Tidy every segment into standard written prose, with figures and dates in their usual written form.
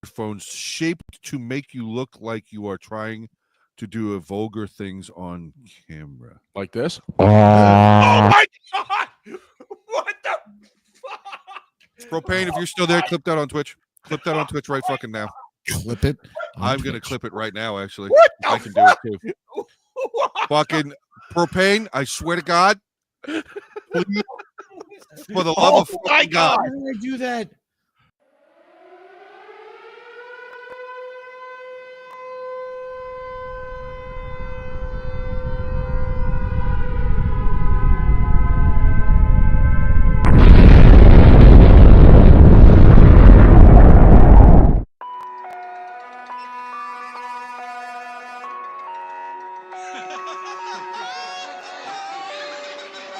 microphones shaped to make you look like you are trying to do a vulgar things on camera. Like this? Oh my God! What the fuck? Propane, if you're still there, clip that on Twitch. Clip that on Twitch right fucking now. Clip it. I'm going to clip it right now, actually. What the I can do it too. Fucking Propane, I swear to God. Please, for the love of fucking God. Why did I do that?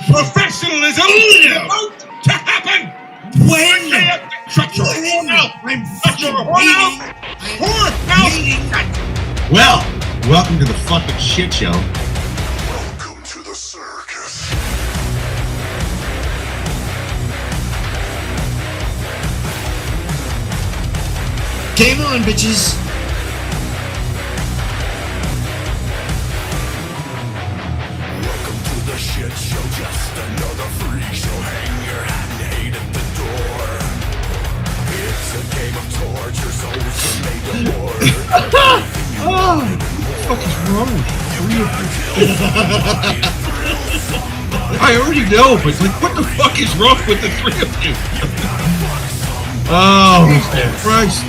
Professionalism about to happen. When? Shut your When? mouth. I'm Shut your waiting. mouth. Well, welcome to the fucking shit show. Welcome to the circus. Game on, bitches. Welcome to the shit show. Just another freak show. Hang your hat and hate at the door. It's a game of torture. Souls are made to order. Oh, what the fuck is wrong with I already know, but like, what the fuck is wrong with the three of you? Oh, Christ.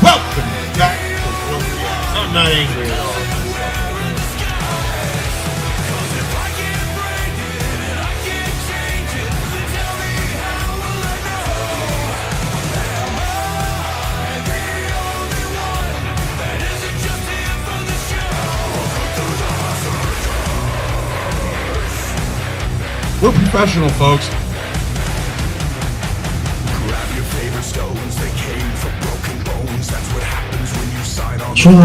Welcome back to Romeo. I'm not angry at all. We're professional, folks. Grab your favorite stones. They came from broken bones. That's what happens when you sign on. You'll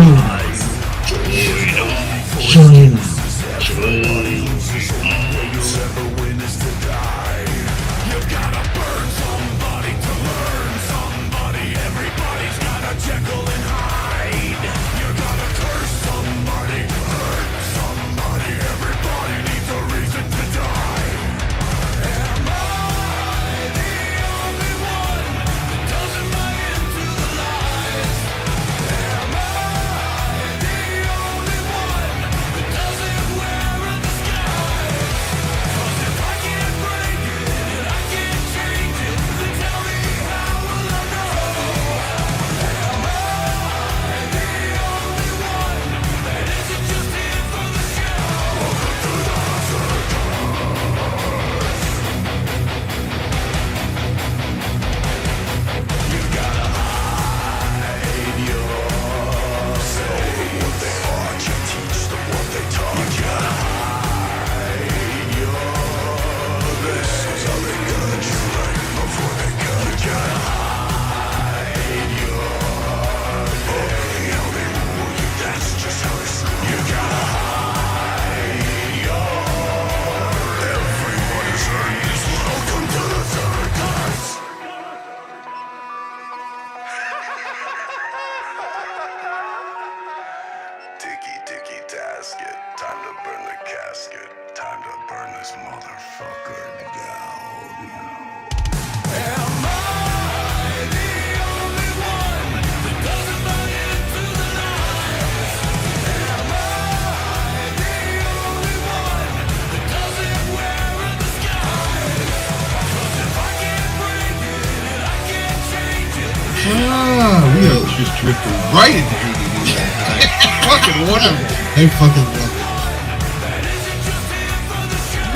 ever win is to die. You gotta burn somebody to learn somebody. Everybody's got a Jekyll and Hyde. You gotta curse somebody, hurt somebody. Everybody needs a reason to die. Am I the only one that doesn't buy into the lies? Am I the only one that doesn't wear a disguise? 'Cause if I can't break it and I can't change it, then tell me how will I know? Am I the only one that isn't just in for the show? Welcome to the You gotta hide your say what they are, you teach them what they taught. You gotta hide your this is how they got you right before they cut. You gotta hide your how they rule you. That's just how they screw you. Gotta hide your everybody's hurting this. Welcome to the circus. Ticky tasket, time to burn the casket, time to burn this motherfucker down. Am I the only one that doesn't buy into the lies? Am I the only one that doesn't wear a disguise? 'Cause if I can't break it and I can't change it, We are just drifting right into ADD. Fucking wonderful. I fucking love it. that isn't just in for the show.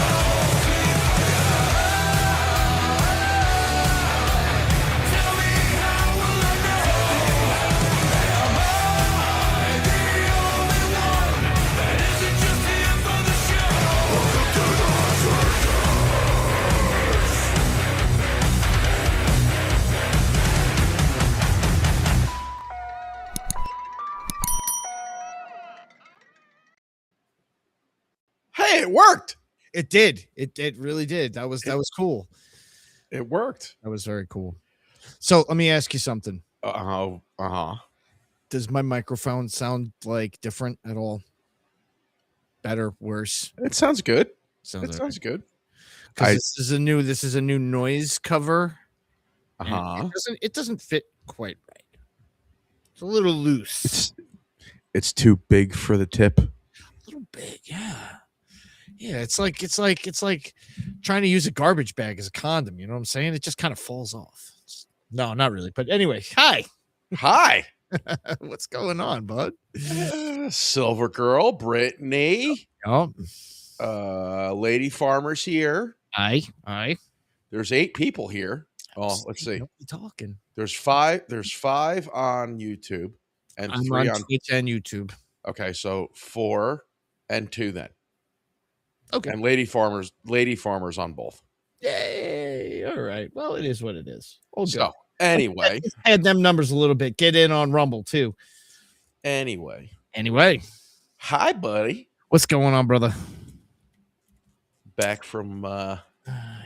Tell me how will I know? Am I the only one that isn't just in for the show? Welcome to the circus. it worked. It did. It really did. That was cool. It worked. That was very cool. So let me ask you something. Does my microphone sound like different at all? Better, worse? It sounds good. Sounds good. Because this is a new noise cover. It doesn't fit quite right. It's a little loose. It's too big for the tip. A little big, yeah. Yeah, it's like trying to use a garbage bag as a condom. You know what I'm saying? It just kind of falls off. No, not really. But anyway, hi. What's going on, bud? Silver Girl, Brittany. Oh, Lady Farmer's here. Aye. There's 8 people here. Oh, let's see. Talking. There's 5 on YouTube and I'm 3 on Twitch and YouTube. Okay, so 4 and 2 then. Okay. And Lady Farmer's on both. Yay. All right. Well, it is what it is. Oh, so anyway. Add them numbers a little bit. Get in on Rumble too. Anyway. Hi, buddy. What's going on, brother? Back from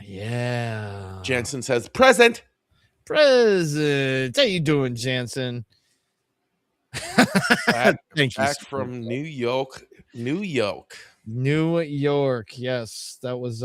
yeah. Jensen says present. How you doing, Jansen? Back Thank you. From New York. Yes, that was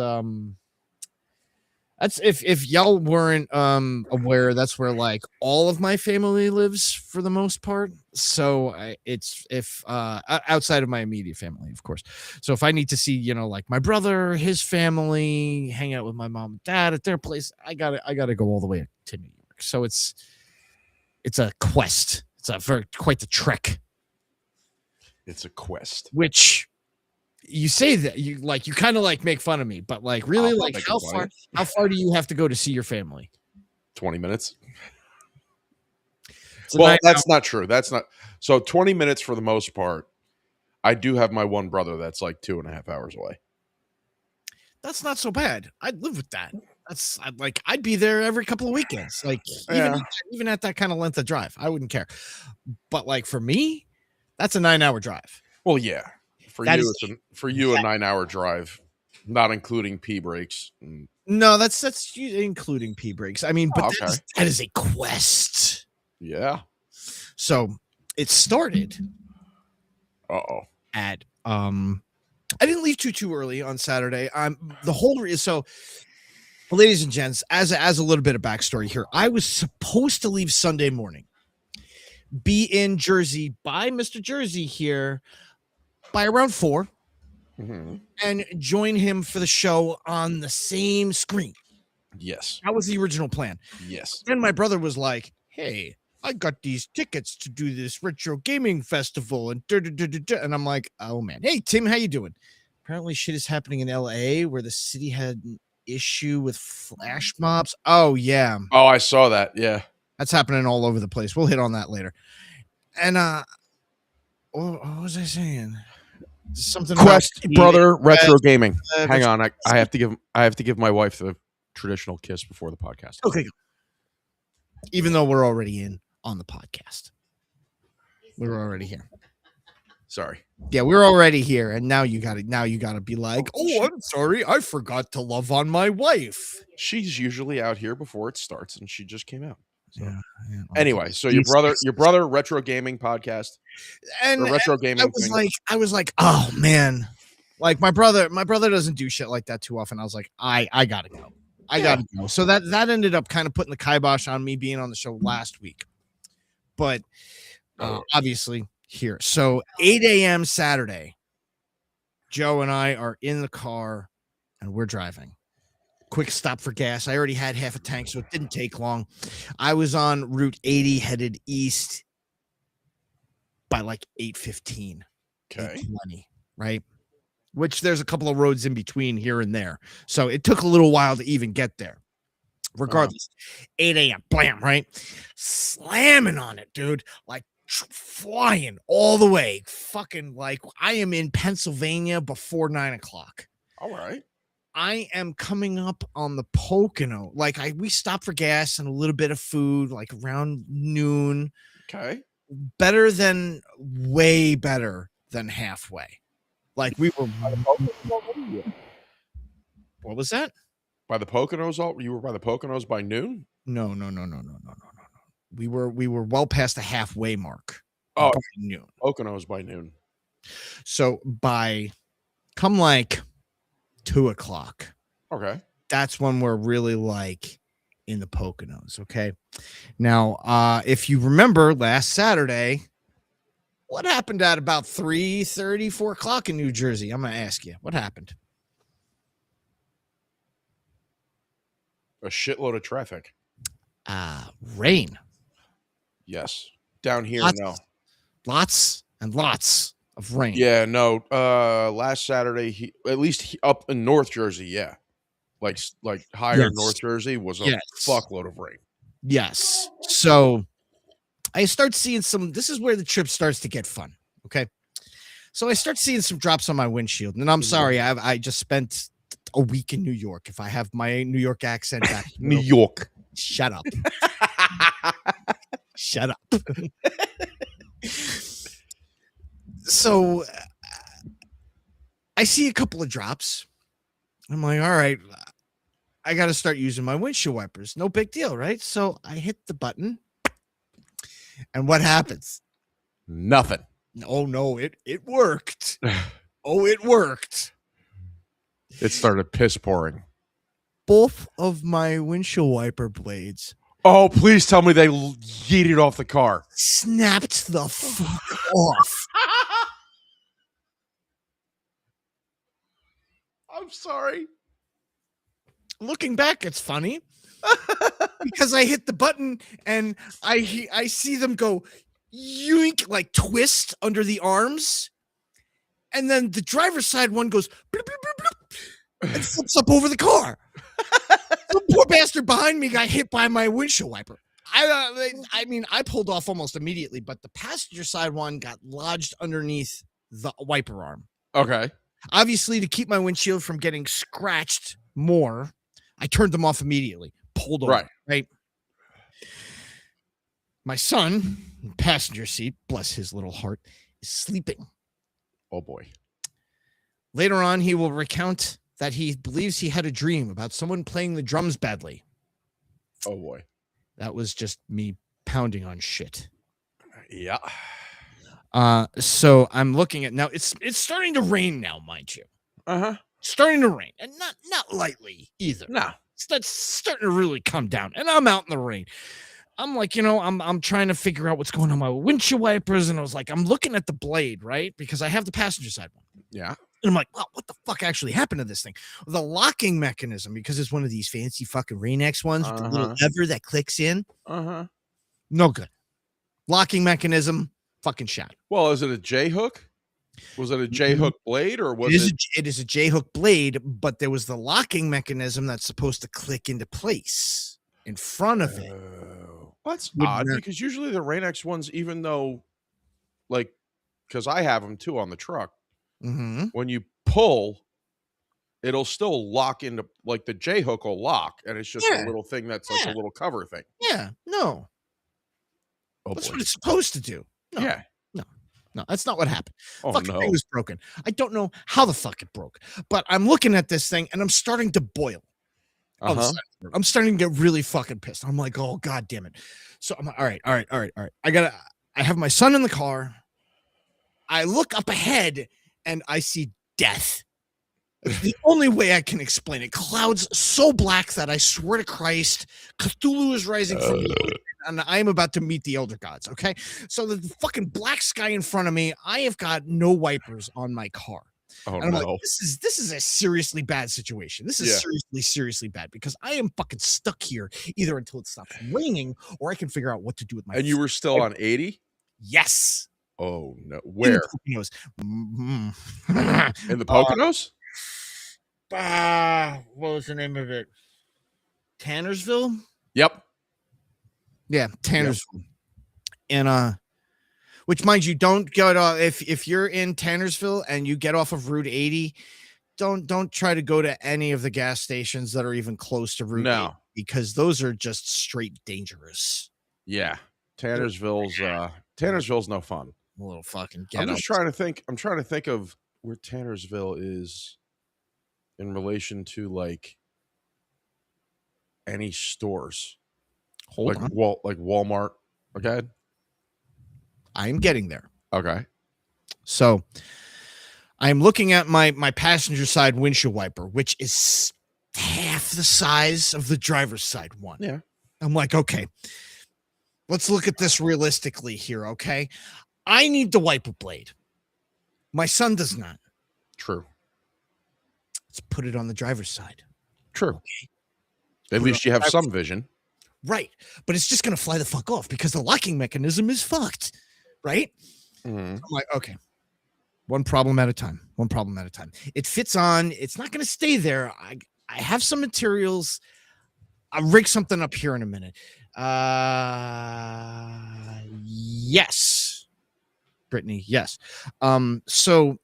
that's if y'all weren't aware, that's where like all of my family lives for the most part. So it's outside of my immediate family, of course. So if I need to see, like my brother, his family, hang out with my mom and dad at their place, I gotta go all the way to New York. So it's a quest. It's quite the trek. It's a quest. Which you say that you kind of like make fun of me, but like really, like how far do you have to go to see your family? 20 minutes. Well, that's not true. That's not so 20 minutes for the most part. I do have my one brother that's like 2.5 hours away. That's not so bad. I'd live with that. I'd be there every couple of weekends. Like even at that kind of length of drive, I wouldn't care. But like for me, that's a 9-hour drive. Well, yeah. For you, a 9-hour drive, not including pee breaks. No, that's including pee breaks. I mean, but that is a quest. Yeah. So it started. At I didn't leave too early on Saturday. Ladies and gents, as a little bit of backstory here, I was supposed to leave Sunday morning, be in Jersey by Mr. Jersey here by around 4, and join him for the show on the same screen. Yes. That was the original plan. Yes. Then my brother was like, hey, I got these tickets to do this retro gaming festival and and I'm like, oh man. Hey Tim, how you doing? Apparently shit is happening in LA where the city had an issue with flash mobs. Oh yeah. Oh, I saw that. Yeah. That's happening all over the place. We'll hit on that later. And what was I saying? Something Quest brother retro gaming. Hang on, I have to give my wife the traditional kiss before the podcast. Okay. Even though we're already in on the podcast. We're already here. Sorry. Yeah, we're already here, and now you gotta be like, oh, I'm sorry, I forgot to love on my wife. She's usually out here before it starts, and she just came out. So. Yeah. Anyway, so your brother retro gaming podcast and retro gaming. I was like, oh man, like my brother doesn't do shit like that too often. I was like, I gotta go. I gotta go. So that ended up kind of putting the kibosh on me being on the show last week, but obviously here. So 8 a.m. Saturday, Joe and I are in the car and we're driving. Quick stop for gas. I already had half a tank, so it didn't take long. I was on Route 80 headed east by like 8:15. Okay. 8:20, right? Which there's a couple of roads in between here and there. So it took a little while to even get there. Regardless, 8 a.m. Blam, right? Slamming on it, dude. Like flying all the way. Fucking like I am in Pennsylvania before 9 o'clock. All right. I am coming up on the Pocono. Like we stopped for gas and a little bit of food, like around noon. Okay. Way better than halfway. Like we were. What was that? By the Poconos? You were by the Poconos by noon? No. We were well past the halfway mark. Oh, by noon. Poconos by noon. So by come like 2:00. Okay. That's when we're really like in the Poconos. Okay. Now, if you remember last Saturday, what happened at about 3:30, 4:00 in New Jersey? I'm gonna ask you, what happened? A shitload of traffic. Rain. Yes. Down here, no. Lots and lots of rain. Yeah, no. Last Saturday, at least up in North Jersey, yeah. Like higher Yes. North Jersey was a Yes. fuckload of rain. Yes. So I start seeing some. This is where the trip starts to get fun. Okay. So I start seeing some drops on my windshield, and I'm sorry, I just spent a week in New York. If I have my New York accent back, New York. shut up. Shut up. So I see a couple of drops. I'm like, all right, I got to start using my windshield wipers. No big deal, right? So I hit the button. And what happens? Nothing. Oh, no, it worked. Oh, it worked. It started piss pouring. Both of my windshield wiper blades Oh, please tell me they yeeted off the car. snapped the fuck off. I'm sorry. Looking back, it's funny because I hit the button and I see them go yoink, like twist under the arms, and then the driver's side one goes bloop, bloop, bloop, bloop, and flips up over the car. The poor bastard behind me got hit by my windshield wiper. I mean, I pulled off almost immediately, but the passenger side one got lodged underneath the wiper arm. Okay. Obviously, to keep my windshield from getting scratched more, I turned them off immediately, pulled over, right? My son, passenger seat, bless his little heart, is sleeping. Oh, boy. Later on, he will recount that he believes he had a dream about someone playing the drums badly. Oh, boy. That was just me pounding on shit. Yeah. So I'm looking at now. It's starting to rain now, mind you. Uh-huh. Starting to rain, and not lightly either. No. That's starting to really come down, and I'm out in the rain. I'm like, I'm trying to figure out what's going on with my windshield wipers, and I was like, I'm looking at the blade, right? Because I have the passenger side one. Yeah. And I'm like, wow, what the fuck actually happened to this thing? The locking mechanism, because it's one of these fancy fucking Rain-X ones with the little lever that clicks in. Uh-huh. No good. Locking mechanism, fucking shot. Well, is it a J-hook? Was it a J-hook blade or was it? It is a J-hook blade, but there was the locking mechanism that's supposed to click into place in front of it. Well, that's odd because usually the Rain-X ones, even though, like, because I have them too on the truck, when you pull, it'll still lock into, like, the J-hook will lock, and it's just a little thing that's like a little cover thing. Yeah, no. Oh, That's boy. what it's supposed to do. No, Yeah. no, that's not what happened. Oh, Fucking no. thing was broken. I don't know how the fuck it broke, but I'm looking at this thing and I'm starting to boil. Uh-huh. I'm starting to get really fucking pissed. I'm like, oh, God damn it. So I'm like, all right. I have my son in the car. I look up ahead and I see death. It's the only way I can explain it. Clouds so black that I swear to Christ, Cthulhu is rising from the ocean, and I am about to meet the elder gods. Okay. So the fucking black sky in front of me, I have got no wipers on my car. Oh, And I'm no. like, this is a seriously bad situation. This is seriously bad because I am fucking stuck here either until it stops raining or I can figure out what to do with my. And you were still on 80? Yes. Oh, no. Where? In the In the Poconos? what was the name of it? Tannersville? Yep. Yeah, Tannersville. And which, mind you, don't go to if you're in Tannersville and you get off of Route 80, don't try to go to any of the gas stations that are even close to Route 80 because those are just straight dangerous. Yeah. Tannersville's no fun. A little fucking I'm just trying to think. I'm trying to think of where Tannersville is in relation to like any stores. Hold on. Like Walmart. Okay. I'm getting there. Okay. So I'm looking at my passenger side windshield wiper, which is half the size of the driver's side one. Yeah. I'm like, okay, let's look at this realistically here. Okay. I need the wiper blade. My son does not. True. Let's put it on the driver's side. True. Okay. At least you have some vision. Right. But it's just going to fly the fuck off because the locking mechanism is fucked. Right. Mm-hmm. I'm like, okay. One problem at a time. It fits on. It's not going to stay there. I have some materials. I'll rig something up here in a minute. Yes. Brittany, yes. So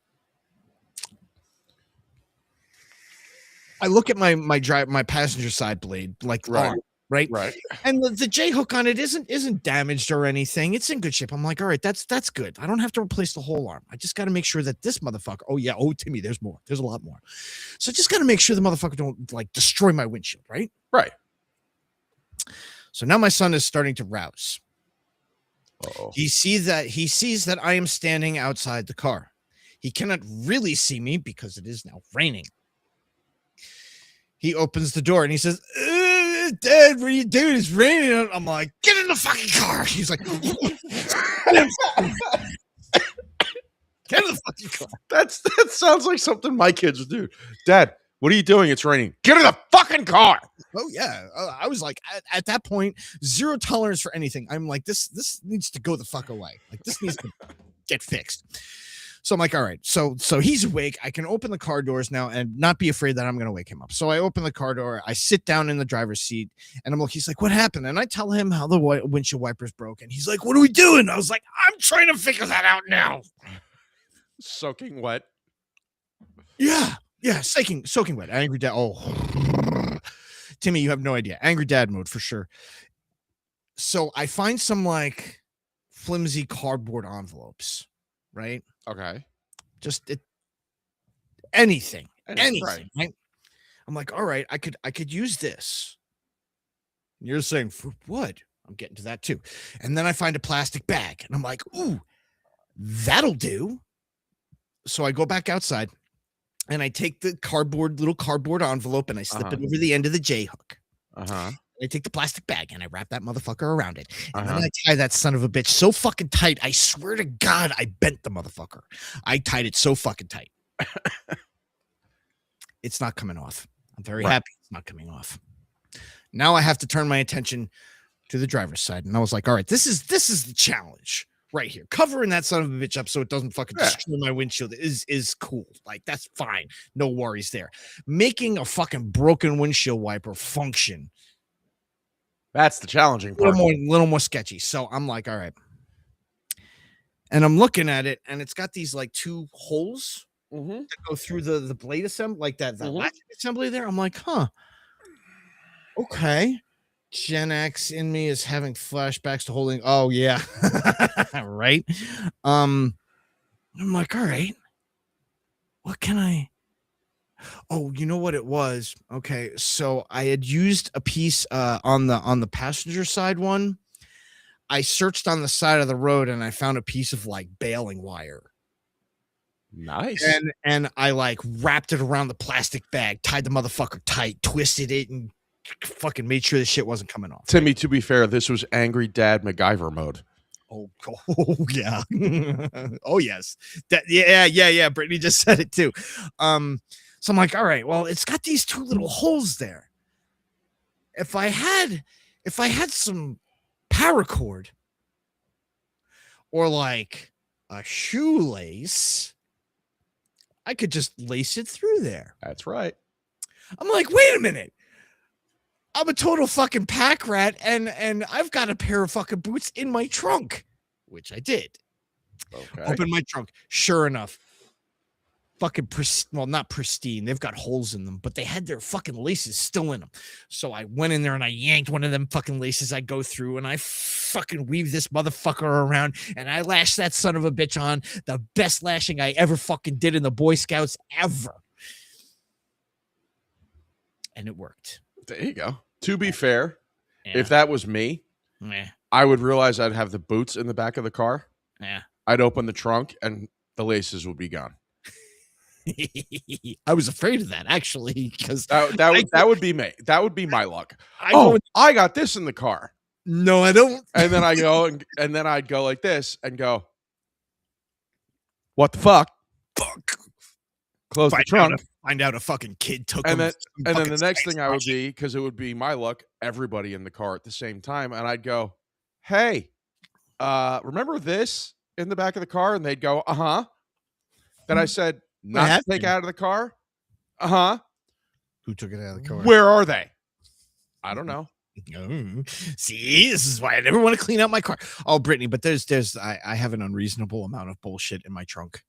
I look at my passenger side blade, like right? And the J hook on it isn't damaged or anything. It's in good shape. I'm like, all right, that's good. I don't have to replace the whole arm. I just got to make sure that this motherfucker. Oh yeah, Timmy, there's more. There's a lot more. So I just got to make sure the motherfucker don't like destroy my windshield, right? Right. So now my son is starting to rouse. Uh-oh. He sees that I am standing outside the car. He cannot really see me because it is now raining. He opens the door and he says, Dad, what are you doing? It's raining. I'm like, get in the fucking car. He's like, get in the fucking car. That sounds like something my kids would do. Dad, what are you doing? It's raining. Get in the fucking car. Oh yeah. I was like, at that point, zero tolerance for anything. I'm like, this needs to go the fuck away. Like this needs to get fixed. So I'm like, all right. So he's awake. I can open the car doors now and not be afraid that I'm going to wake him up. So I open the car door. I sit down in the driver's seat and he's like, what happened? And I tell him how the windshield wiper's broken. He's like, what are we doing? I was like, I'm trying to figure that out now. Soaking wet. Yeah. Soaking wet. Angry dad. Oh, Timmy, you have no idea. Angry dad mode for sure. So I find some like flimsy cardboard envelopes, right? Okay. Just anything, right. right? I'm like, all right, I could use this. And you're saying for what? I'm getting to that too. And then I find a plastic bag and I'm like, ooh, that'll do. So I go back outside and I take the little cardboard envelope and I slip it over the end of the J hook. I take the plastic bag and I wrap that motherfucker around it. And then I tie that son of a bitch so fucking tight. I swear to God, I bent the motherfucker. I tied it so fucking tight. It's not coming off. I'm very happy it's not coming off. Now I have to turn my attention to the driver's side. And I was like, all right, this is the challenge right here. Covering that son of a bitch up so it doesn't fucking destroy my windshield is cool. Like, that's fine. No worries there. Making a fucking broken windshield wiper function. That's the challenging part. A little more sketchy. So I'm like, all right. And I'm looking at it, and it's got these like two holes that go through the blade assembly, like that latching assembly there. I'm like, huh. Okay. Gen X in me is having flashbacks to holding. Oh yeah. Right. I'm like, all right. What can I? Oh, you know what it was? Okay, so I had used a piece on the passenger side one. I searched on the side of the road and I found a piece of like baling wire. Nice. And I like wrapped it around the plastic bag, tied the motherfucker tight, twisted it, and fucking made sure the shit wasn't coming off. Timmy, to be fair, this was Angry Dad MacGyver mode. Oh yeah. Oh yes. Yeah. Brittany just said it too. So I'm like, all right, well, it's got these two little holes there. If I had some paracord or like a shoelace, I could just lace it through there. That's right. I'm like, wait a minute. I'm a total fucking pack rat, and I've got a pair of fucking boots in my trunk, which I did. Okay. Open my trunk. Sure enough, fucking well, not pristine. They've got holes in them, but they had their fucking laces still in them. So I went in there and I yanked one of them fucking laces. I go through and I fucking weave this motherfucker around and I lashed that son of a bitch on. The best lashing I ever fucking did in the Boy Scouts ever. And it worked. There you go. To be fair, Yeah. if that was me, I would realize I'd have the boots in the back of the car. Yeah. I'd open the trunk and the laces would be gone. I was afraid of that actually, because that would be me. That would be my luck. I got this in the car. No, I don't. And then I go and then I'd go like this and go, what the fuck? Fuck. Close the trunk. Find out a fucking kid took and him. Then the next thing I would be, because it would be my luck, everybody in the car at the same time, and I'd go, hey, remember this in the back of the car? And they'd go, uh-huh. Then I said, not to take out of the car? Uh-huh. Who took it out of the car? Where are they? I don't know. See, this is why I never want to clean out my car. Oh, Brittany, but I have an unreasonable amount of bullshit in my trunk.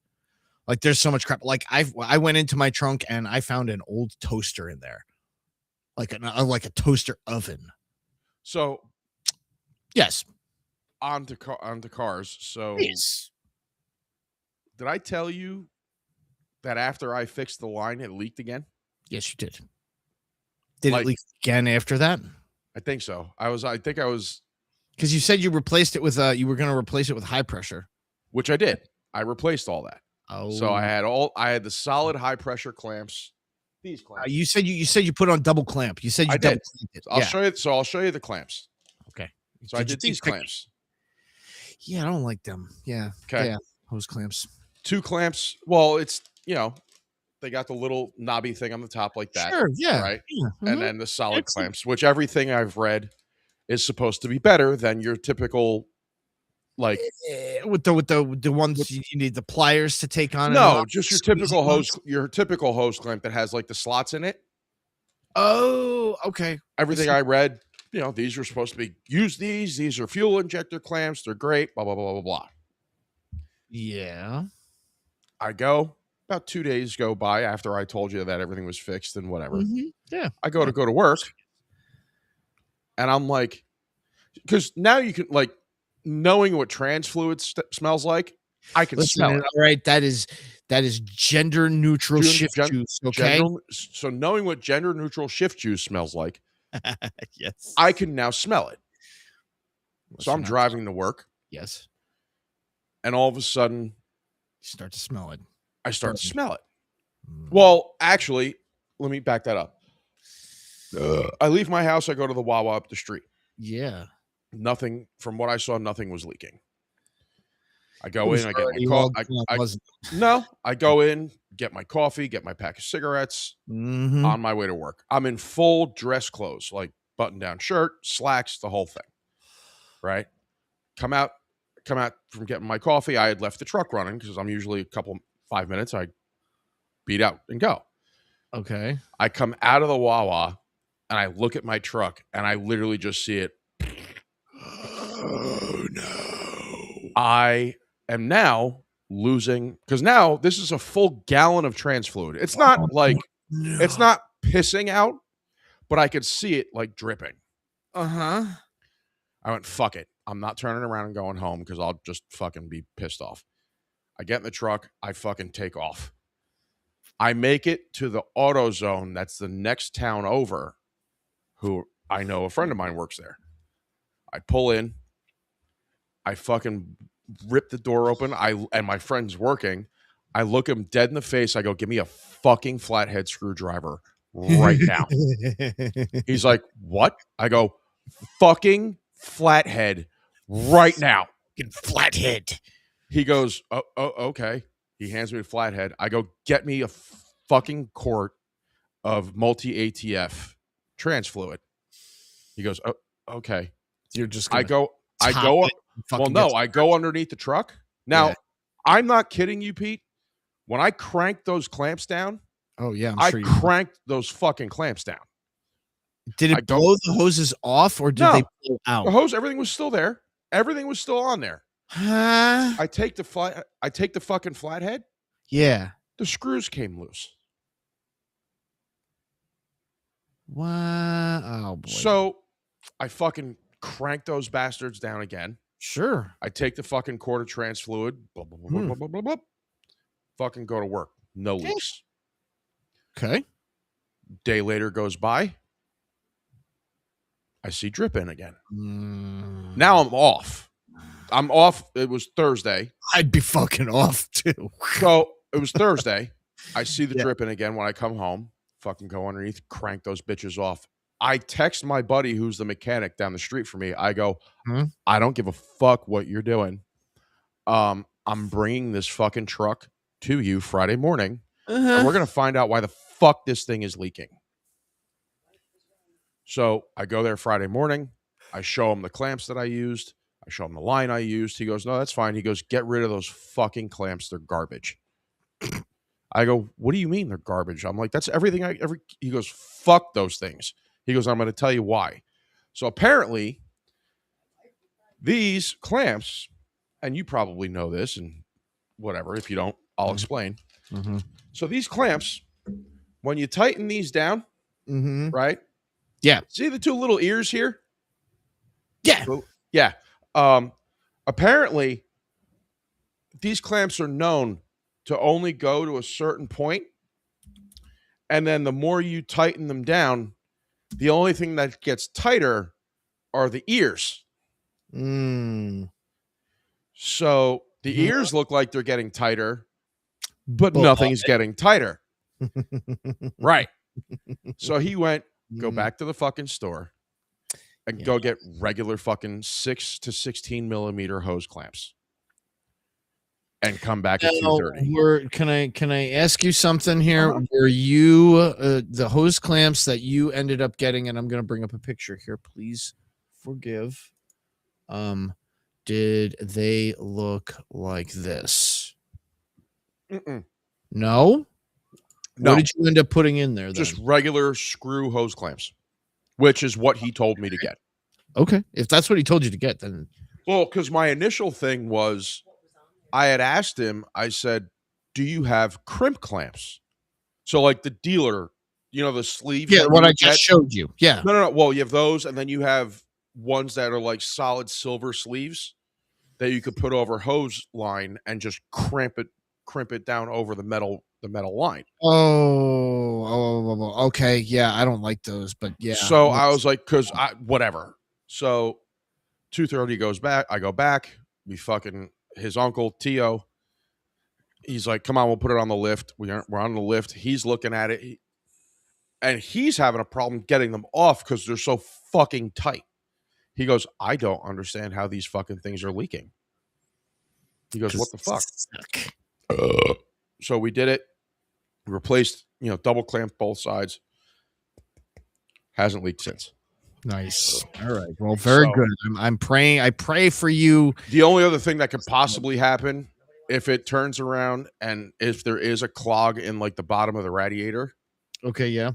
Like there's so much crap. Like I went into my trunk and I found an old toaster in there, like a toaster oven. So, yes, onto cars. So, yes. Did I tell you that after I fixed the line, it leaked again? Yes, you did. Did it leak again after that? I think so. I think I was because you said you replaced it with you were going to replace it with high pressure, which I did. I replaced all that. Oh, so I had the solid high pressure clamps. These clamps. You said you put on double clamp. You said you did. It. I'll show you. So I'll show you the clamps. Okay. So I did these clamps. Yeah, I don't like them. Yeah. Okay. Yeah. Hose clamps. 2 clamps. Well, it's they got the little knobby thing on the top like that. Sure. Yeah. Right. Yeah. Mm-hmm. And then the solid clamps, which everything I've read is supposed to be better than your typical. Like with the ones you need the pliers to take on. No, just your typical hose clamp that has like the slots in it. Oh, okay. Everything I read, these are supposed to be these are fuel injector clamps. They're great. Blah blah blah blah blah. Yeah. I go about 2 days go by after I told you that everything was fixed and whatever. Mm-hmm. Yeah. I go to work, and I'm like, because now you can like. Knowing what trans fluid smells like, I can smell it. All right, that is gender neutral shift juice. Okay, so knowing what gender neutral shift juice smells like, yes, I can now smell it. So I'm driving to work. Yes, and all of a sudden, you start to smell it. I start to smell it. Well, actually, let me back that up. I leave my house. I go to the Wawa up the street. Yeah. Nothing, from what I saw, nothing was leaking. I go in, I get my coffee. I go in, get my coffee, get my pack of cigarettes on my way to work. I'm in full dress clothes, like button-down shirt, slacks, the whole thing. Right? Come out from getting my coffee. I had left the truck running because I'm usually 5 minutes. I beat out and go. Okay. I come out of the Wawa and I look at my truck and I literally just see it. Oh no. I am now losing because now this is a full gallon of trans fluid. It's not it's not pissing out, but I could see it like dripping. Uh-huh. I went, fuck it. I'm not turning around and going home because I'll just fucking be pissed off. I get in the truck, I fucking take off. I make it to the AutoZone that's the next town over, who I know a friend of mine works there. I pull in. I fucking rip the door open. And my friend's working. I look him dead in the face. I go, give me a fucking flathead screwdriver right now. He's like, what? I go, fucking flathead right now. Fucking flathead. He goes, oh, okay. He hands me a flathead. I go, get me a fucking quart of multi-ATF trans fluid. He goes, oh, okay. You're just I go underneath the truck. Now, I'm not kidding you, Pete. When I cranked those clamps down, I cranked those fucking clamps down. Did it blow the hoses off or did they blow out? The hose, everything was still there. Everything was still on there. Huh? I take the fucking flathead. Yeah. The screws came loose. Wow. Oh boy. So I fucking crank those bastards down again. Sure. I take the fucking quarter trans fluid. Blah, blah, blah, blah, blah, blah, blah. Fucking go to work. No leaks. Okay. Day later goes by. I see dripping again. Now I'm off. I'm off. It was Thursday. I'd be fucking off too. So it was Thursday. I see the dripping again when I come home. Fucking go underneath, crank those bitches off. I text my buddy who's the mechanic down the street from me. I go, I don't give a fuck what you're doing. I'm bringing this fucking truck to you Friday morning, and we're going to find out why the fuck this thing is leaking. So I go there Friday morning. I show him the clamps that I used. I show him the line I used. He goes, no, that's fine. He goes, get rid of those fucking clamps. They're garbage. I go, what do you mean they're garbage? I'm like, that's everything I ever. He goes, fuck those things. He goes, I'm going to tell you why. So apparently, these clamps, and you probably know this, and whatever. If you don't, I'll explain. So these clamps, when you tighten these down, right? Yeah. See the two little ears here? Yeah. Yeah. Apparently, these clamps are known to only go to a certain point, and then the more you tighten them down, the only thing that gets tighter are the ears. So the ears look like they're getting tighter, but nothing's getting tighter. Right. So he went, go back to the fucking store and go get regular fucking 6 to 16 millimeter hose clamps and come back at 2:30. Can I ask you something here? Were you the hose clamps that you ended up getting, and I'm going to bring up a picture here, please forgive. Did they look like this? No? What did you end up putting in there then? Just regular screw hose clamps, which is what he told me to get. Okay. If that's what he told you to get, then. Well, because my initial thing was I had asked him, I said, do you have crimp clamps? So like the dealer, you know, the sleeve. Yeah, what I just showed you. Yeah. No. Well, you have those, and then you have ones that are like solid silver sleeves that you could put over hose line and just crimp it down over the metal line. Oh, okay. Yeah, I don't like those, but yeah. So I was like, whatever. So 2:30 goes back. I go back. We fucking, his uncle, Tio, he's like, come on, we'll put it on the lift. We're on the lift. He's looking at it. And he's having a problem getting them off because they're so fucking tight. He goes, I don't understand how these fucking things are leaking. He goes, what the fuck? So we did it. We replaced, double clamped both sides. Hasn't leaked since. Nice. All right. Well, very good. I'm praying. I pray for you. The only other thing that could possibly happen if it turns around and if there is a clog in like the bottom of the radiator. Okay. Yeah.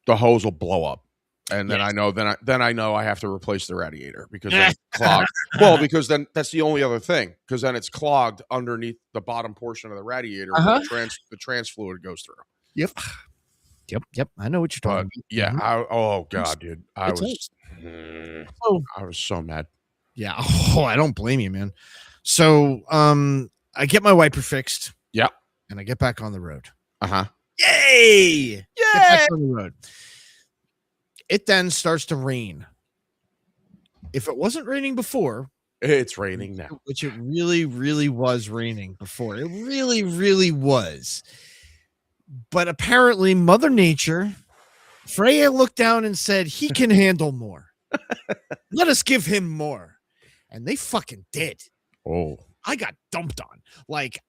The hose will blow up. And then I know, then I know I have to replace the radiator because then it's clogged. Well, because then that's the only other thing, because then it's clogged underneath the bottom portion of the radiator. The trans fluid goes through. Yep. I know what you're talking about. Yeah. Oh God, dude. I was so mad. Yeah. Oh, I don't blame you, man. So, I get my wiper fixed. Yeah. And I get back on the road. Yay! Get back on the road. It then starts to rain. If it wasn't raining before, it's raining now. Which it really, really was raining before. It really, really was. But apparently, Mother Nature, Freya looked down and said, he can handle more. Let us give him more. And they fucking did. Oh. I got dumped on. Like,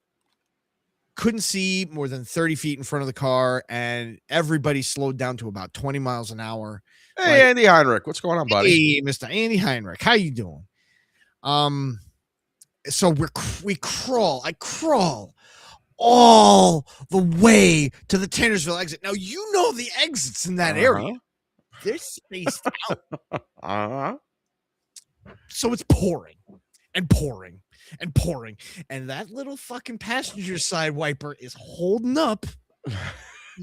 couldn't see more than 30 feet in front of the car, and everybody slowed down to about 20 miles an hour. Hey, Andy Heinrich, what's going on, buddy? Hey, Mr. Andy Heinrich, how you doing? So I crawl all the way to the Tannersville exit. Now, you know the exits in that area. They're spaced out. So it's pouring and pouring. and pouring. And that little fucking passenger side wiper is holding up.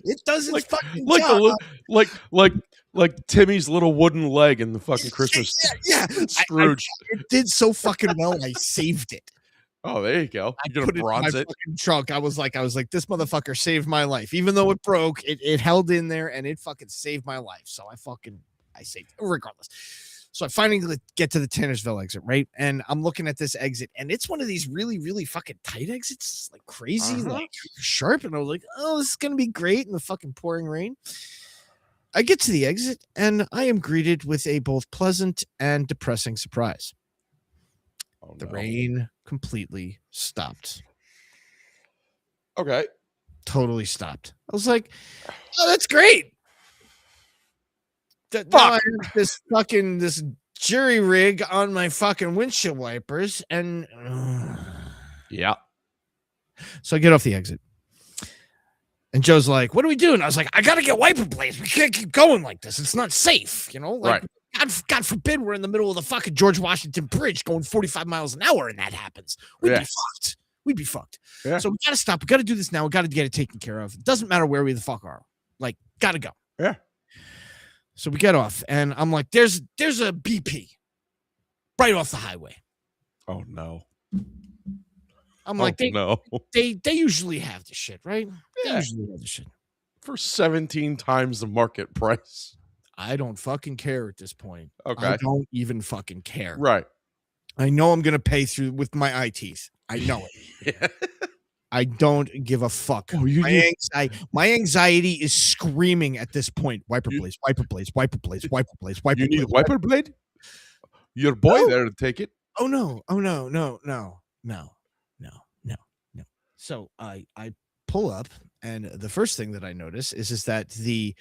It does its fucking job. Like Timmy's little wooden leg in the fucking Christmas Scrooge. It did so fucking well. I saved it. Oh, there you go. You're gonna bronze it. Fucking trunk. I was like, this motherfucker saved my life. Even though it broke, it held in there and it fucking saved my life. So I saved it regardless. So I finally get to the Tannersville exit, right? And I'm looking at this exit, and it's one of these really, really fucking tight exits, like crazy, like sharp. And I was like, oh, this is gonna be great in the fucking pouring rain. I get to the exit, and I am greeted with a both pleasant and depressing surprise. Oh, the rain completely stopped. Okay. Totally stopped. I was like, oh, that's great. Now I have this jury rig on my fucking windshield wipers, and yeah. So I get off the exit, and Joe's like, "What are we doing?" I was like, "I gotta get wiper blades. We can't keep going like this. It's not safe, you know." Like, right. God forbid we're in the middle of the fucking George Washington Bridge going 45 miles an hour, and that happens. We'd be fucked. We'd be fucked. Yeah. So we gotta stop. We gotta do this now. We gotta get it taken care of. It doesn't matter where we the fuck are. Like, gotta go. Yeah. So we get off, and I'm like, there's a BP right off the highway. Oh no. I'm like, they usually have the shit, right? Yeah. They usually have the shit. For 17 times the market price. I don't fucking care at this point. Okay. I don't even fucking care. Right. I know I'm gonna pay through with my eye teeth. I know it. Yeah. I don't give a fuck. Oh, my anxiety is screaming at this point. Wiper blades, wiper blades, wiper blades, wiper blades, wiper blades. You need wiper blade? Your boy there to take it. Oh no. So I pull up, and the first thing that I notice is that the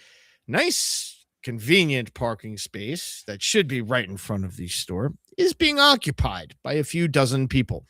nice, convenient parking space that should be right in front of the store is being occupied by a few dozen people.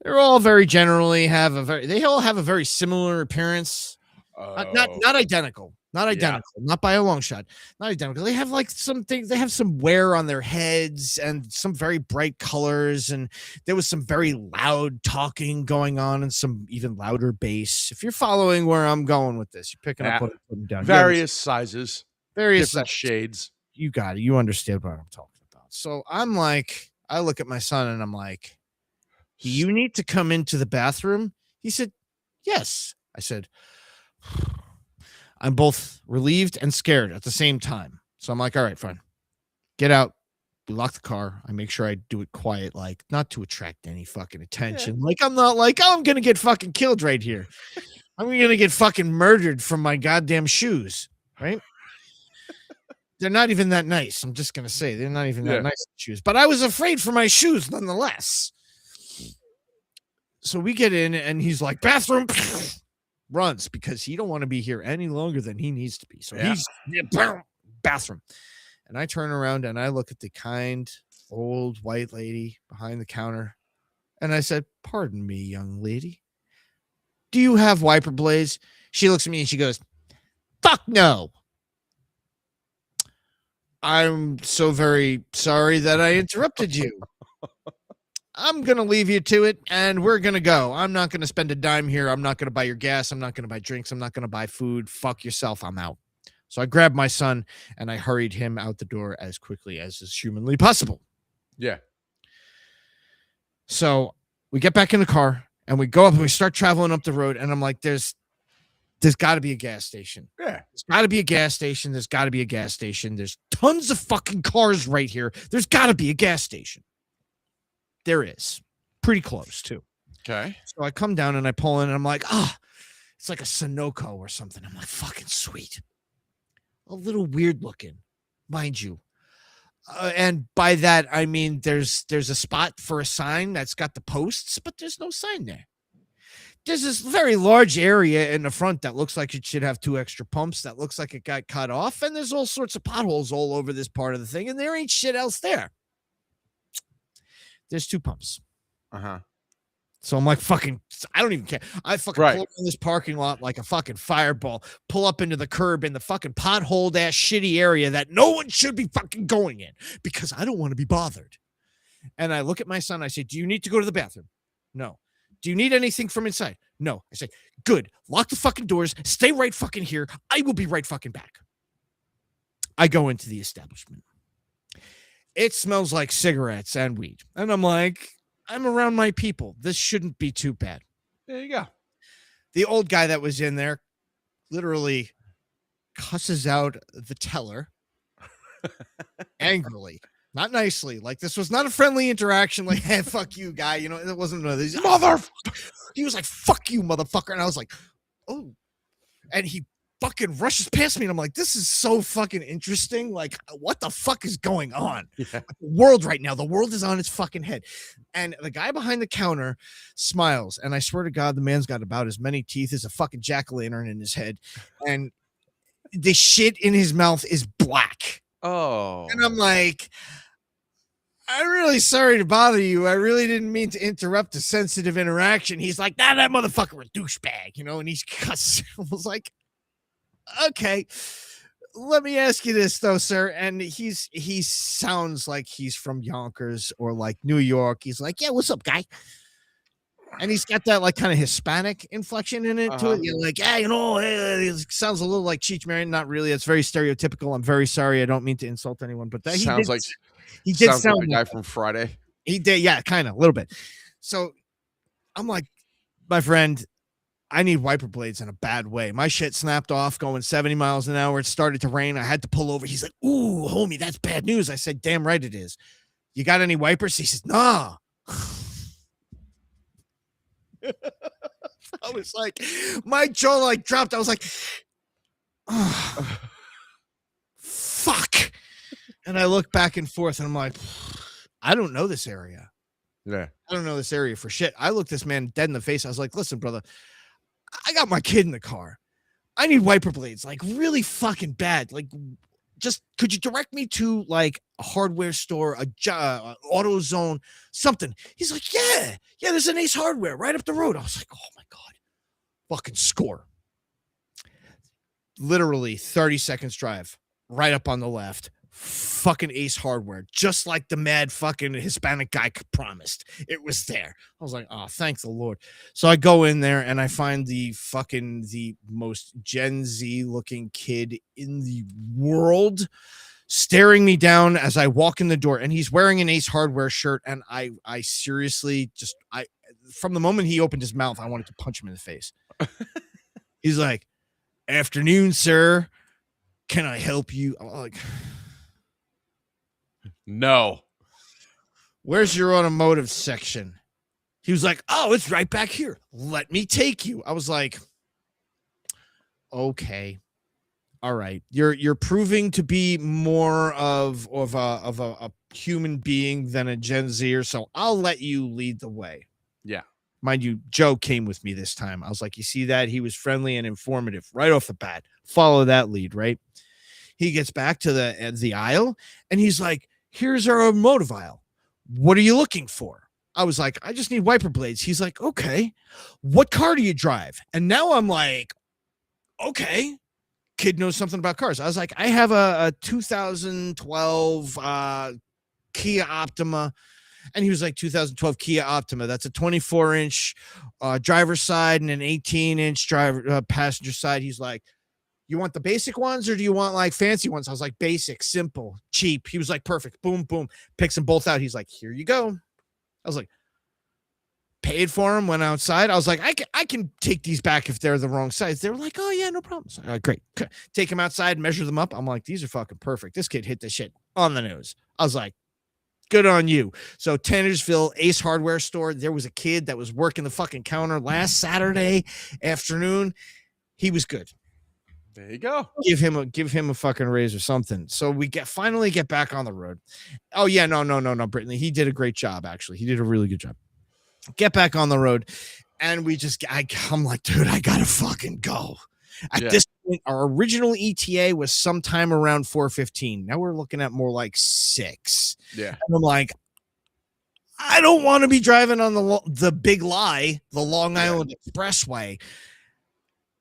They're all they all have a very similar appearance. Not identical. Not by a long shot. Not identical. They have like something. They have some wear on their heads and some very bright colors. And there was some very loud talking going on and some even louder bass. If you're following where I'm going with this, you're picking up what I'm putting down. Various sizes, various different shades. You got it. You understand what I'm talking about. So I'm like, I look at my son and I'm like, do you need to come into the bathroom? He said, yes. I said, I'm both relieved and scared at the same time. So I'm like, all right, fine. Get out. We lock the car. I make sure I do it quiet, like not to attract any fucking attention. Yeah. Like I'm not like, oh, I'm going to get fucking killed right here. I'm going to get fucking murdered from my goddamn shoes, right? They're not even that nice. I'm just going to say they're not even that nice shoes. But I was afraid for my shoes nonetheless. So we get in and he's like, bathroom, runs because he don't want to be here any longer than he needs to be. So he's bathroom. And I turn around and I look at the kind old white lady behind the counter. And I said, pardon me, young lady. Do you have wiper blades? She looks at me and she goes, fuck no. I'm so very sorry that I interrupted you. I'm going to leave you to it, and we're going to go. I'm not going to spend a dime here. I'm not going to buy your gas. I'm not going to buy drinks. I'm not going to buy food. Fuck yourself. I'm out. So I grabbed my son, and I hurried him out the door as quickly as is humanly possible. Yeah. So we get back in the car, and we go up, and we start traveling up the road, and I'm like, there's got to be a gas station. Yeah. There's got to be a gas station. There's got to be a gas station. There's tons of fucking cars right here. There's got to be a gas station. There is. Pretty close, too. Okay. So I come down and I pull in and I'm like, it's like a Sunoco or something. I'm like, fucking sweet. A little weird looking, mind you. And by that, I mean, there's a spot for a sign that's got the posts, but there's no sign there. There's this very large area in the front that looks like it should have 2 extra pumps. That looks like it got cut off. And there's all sorts of potholes all over this part of the thing. And there ain't shit else there. There's 2 pumps. Uh-huh. So I'm like, fucking, I don't even care. I fucking pull up in this parking lot like a fucking fireball, pull up into the curb in the fucking potholed ass shitty area that no one should be fucking going in because I don't want to be bothered. And I look at my son. I say, do you need to go to the bathroom? No. Do you need anything from inside? No. I say, good. Lock the fucking doors. Stay right fucking here. I will be right fucking back. I go into the establishment. It smells like cigarettes and weed. And I'm like, I'm around my people. This shouldn't be too bad. There you go. The old guy that was in there literally cusses out the teller angrily, not nicely. Like, this was not a friendly interaction. Like, hey, fuck you, guy. You know, it wasn't one of these. He was like, fuck you, motherfucker. And I was like, oh. And he fucking rushes past me. And I'm like, this is so fucking interesting. Like, what the fuck is going on? Yeah. The world right now, the world is on its fucking head. And the guy behind the counter smiles. And I swear to God, the man's got about as many teeth as a fucking jack-o'-lantern in his head. And the shit in his mouth is black. Oh. And I'm like, I'm really sorry to bother you. I really didn't mean to interrupt a sensitive interaction. He's like, nah, that motherfucker a douchebag, you know, and he's cuss. I was like, okay, let me ask you this though, sir. And he sounds like he's from Yonkers or like New York. He's like, yeah, what's up, guy? And he's got that like kind of Hispanic inflection in it to it. You're like, yeah, you know, it sounds a little like Cheech Marin. Not really. It's very stereotypical. I'm very sorry. I don't mean to insult anyone, but that sounds like he did sound like a guy from Friday. He did, yeah, kind of a little bit. So I'm like, my friend, I need wiper blades in a bad way. My shit snapped off going 70 miles an hour. It started to rain. I had to pull over. He's like, ooh, homie, that's bad news. I said, damn right it is. You got any wipers? He says, nah. I was like, my jaw like dropped. I was like, oh, fuck. And I look back and forth and I'm like, I don't know this area. Yeah. I don't know this area for shit. I looked this man dead in the face. I was like, listen, brother, I got my kid in the car. I need wiper blades, like really fucking bad. Like, just could you direct me to like a hardware store, a AutoZone, something? He's like, yeah, there's an Ace Hardware right up the road. I was like, oh my God, fucking score. Literally 30 seconds drive right up on the left. Fucking Ace Hardware, just like the mad fucking Hispanic guy promised. It was there. I was like, oh, thank the Lord. So I go in there and I find the most Gen Z looking kid in the world staring me down as I walk in the door, and he's wearing an Ace Hardware shirt. And I seriously just, from the moment he opened his mouth, I wanted to punch him in the face. He's like, afternoon, sir. Can I help you? I'm like, no. Where's your automotive section? He was like, oh, it's right back here. Let me take you. I was like, okay. All right. You're proving to be more of a human being than a Gen Zer, so I'll let you lead the way. Yeah. Mind you, Joe came with me this time. I was like, you see that? He was friendly and informative right off the bat. Follow that lead, right? He gets back to the aisle and he's like, here's our automotive aisle. What are you looking for? I was like, I just need wiper blades. He's like, okay. What car do you drive? And now I'm like, okay. Kid knows something about cars. I was like, I have a 2012 Kia Optima. And he was like, 2012 Kia Optima. That's a 24-inch driver's side and an 18-inch passenger side. He's like, you want the basic ones or do you want like fancy ones? I was like, basic, simple, cheap. He was like, perfect. Boom, boom. Picks them both out. He's like, here you go. I was like, paid for them, went outside. I was like, I can take these back if they're the wrong size. They were like, oh yeah, no problem. Like, great. Take them outside, measure them up. I'm like, these are fucking perfect. This kid hit the shit on the nose. I was like, good on you. So Tannersville Ace Hardware store. There was a kid that was working the fucking counter last Saturday afternoon. He was good. There you go. Give him a fucking raise or something. So we finally get back on the road. Oh yeah, no, Brittany. He did a great job. Actually, he did a really good job. Get back on the road, and I'm like, dude, I gotta fucking go. At this point, our original ETA was sometime around 4:15. Now we're looking at more like 6. Yeah, and I'm like, I don't want to be driving on the big lie, the Long Island Expressway.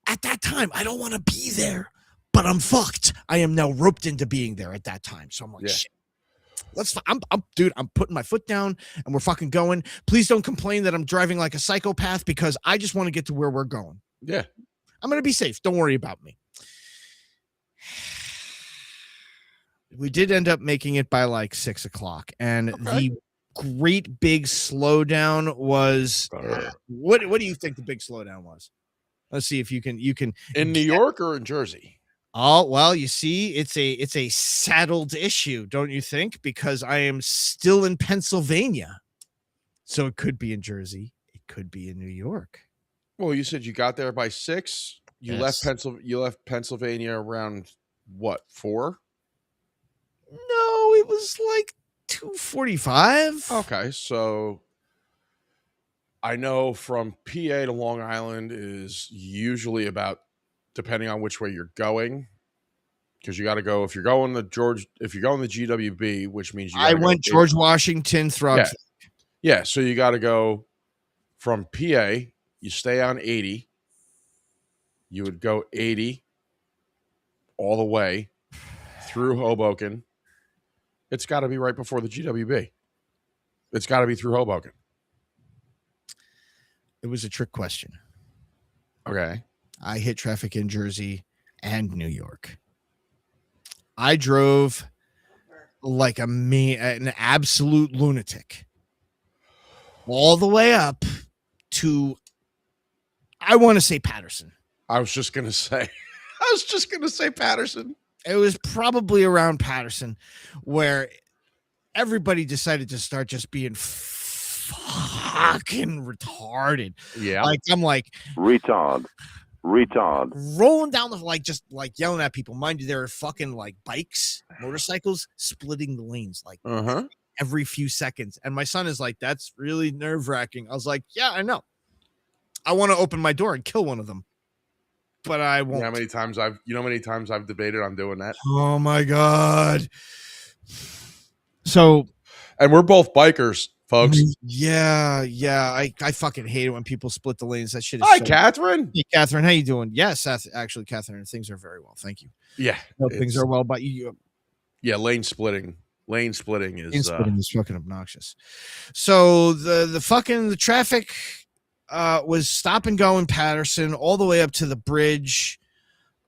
At that time, I don't want to be there, but I'm fucked. I am now roped into being there at that time. So I'm like, shit. Dude, I'm putting my foot down and we're fucking going. Please don't complain that I'm driving like a psychopath because I just want to get to where we're going. Yeah. I'm going to be safe. Don't worry about me. We did end up making it by like 6 o'clock, and the great big slowdown was what do you think the big slowdown was? Let's see if you can in New York or in Jersey. Oh, well, you see, it's a saddled issue, don't you think? Because I am still in Pennsylvania. So it could be in Jersey, it could be in New York. Well, you said you got there by 6. You left Pennsylvania around what, 4? No, it was like 2:45. Okay, so I know from PA to Long Island is usually about, depending on which way you're going, because you got to go if you're going the GWB, which means I went George Washington Thrugs. Yeah, so you got to go from PA. You stay on 80. You would go 80 all the way through Hoboken. It's got to be right before the GWB. It's got to be through Hoboken. It was a trick question. Okay. I hit traffic in Jersey and New York. I drove like an absolute lunatic all the way up to, I want to say Patterson. I was just going to say Patterson. It was probably around Patterson where everybody decided to start just being fucking retarded. Yeah. Like, I'm like, retard, rolling down just yelling at people. Mind you, there are fucking like bikes, motorcycles splitting the lanes like every few seconds. And my son is like, that's really nerve wracking. I was like, yeah, I know. I want to open my door and kill one of them, but I won't. You know how many times I've debated on doing that? Oh my God. So, and we're both bikers, folks. Yeah. I fucking hate it when people split the lanes. That shit is Hi, Catherine. Hey, Catherine, how you doing? Yes, actually, Catherine, things are very well. Thank you. Yeah. Things are well, but you. Yeah, lane splitting is fucking obnoxious. So the traffic was stop and go in Patterson all the way up to the bridge.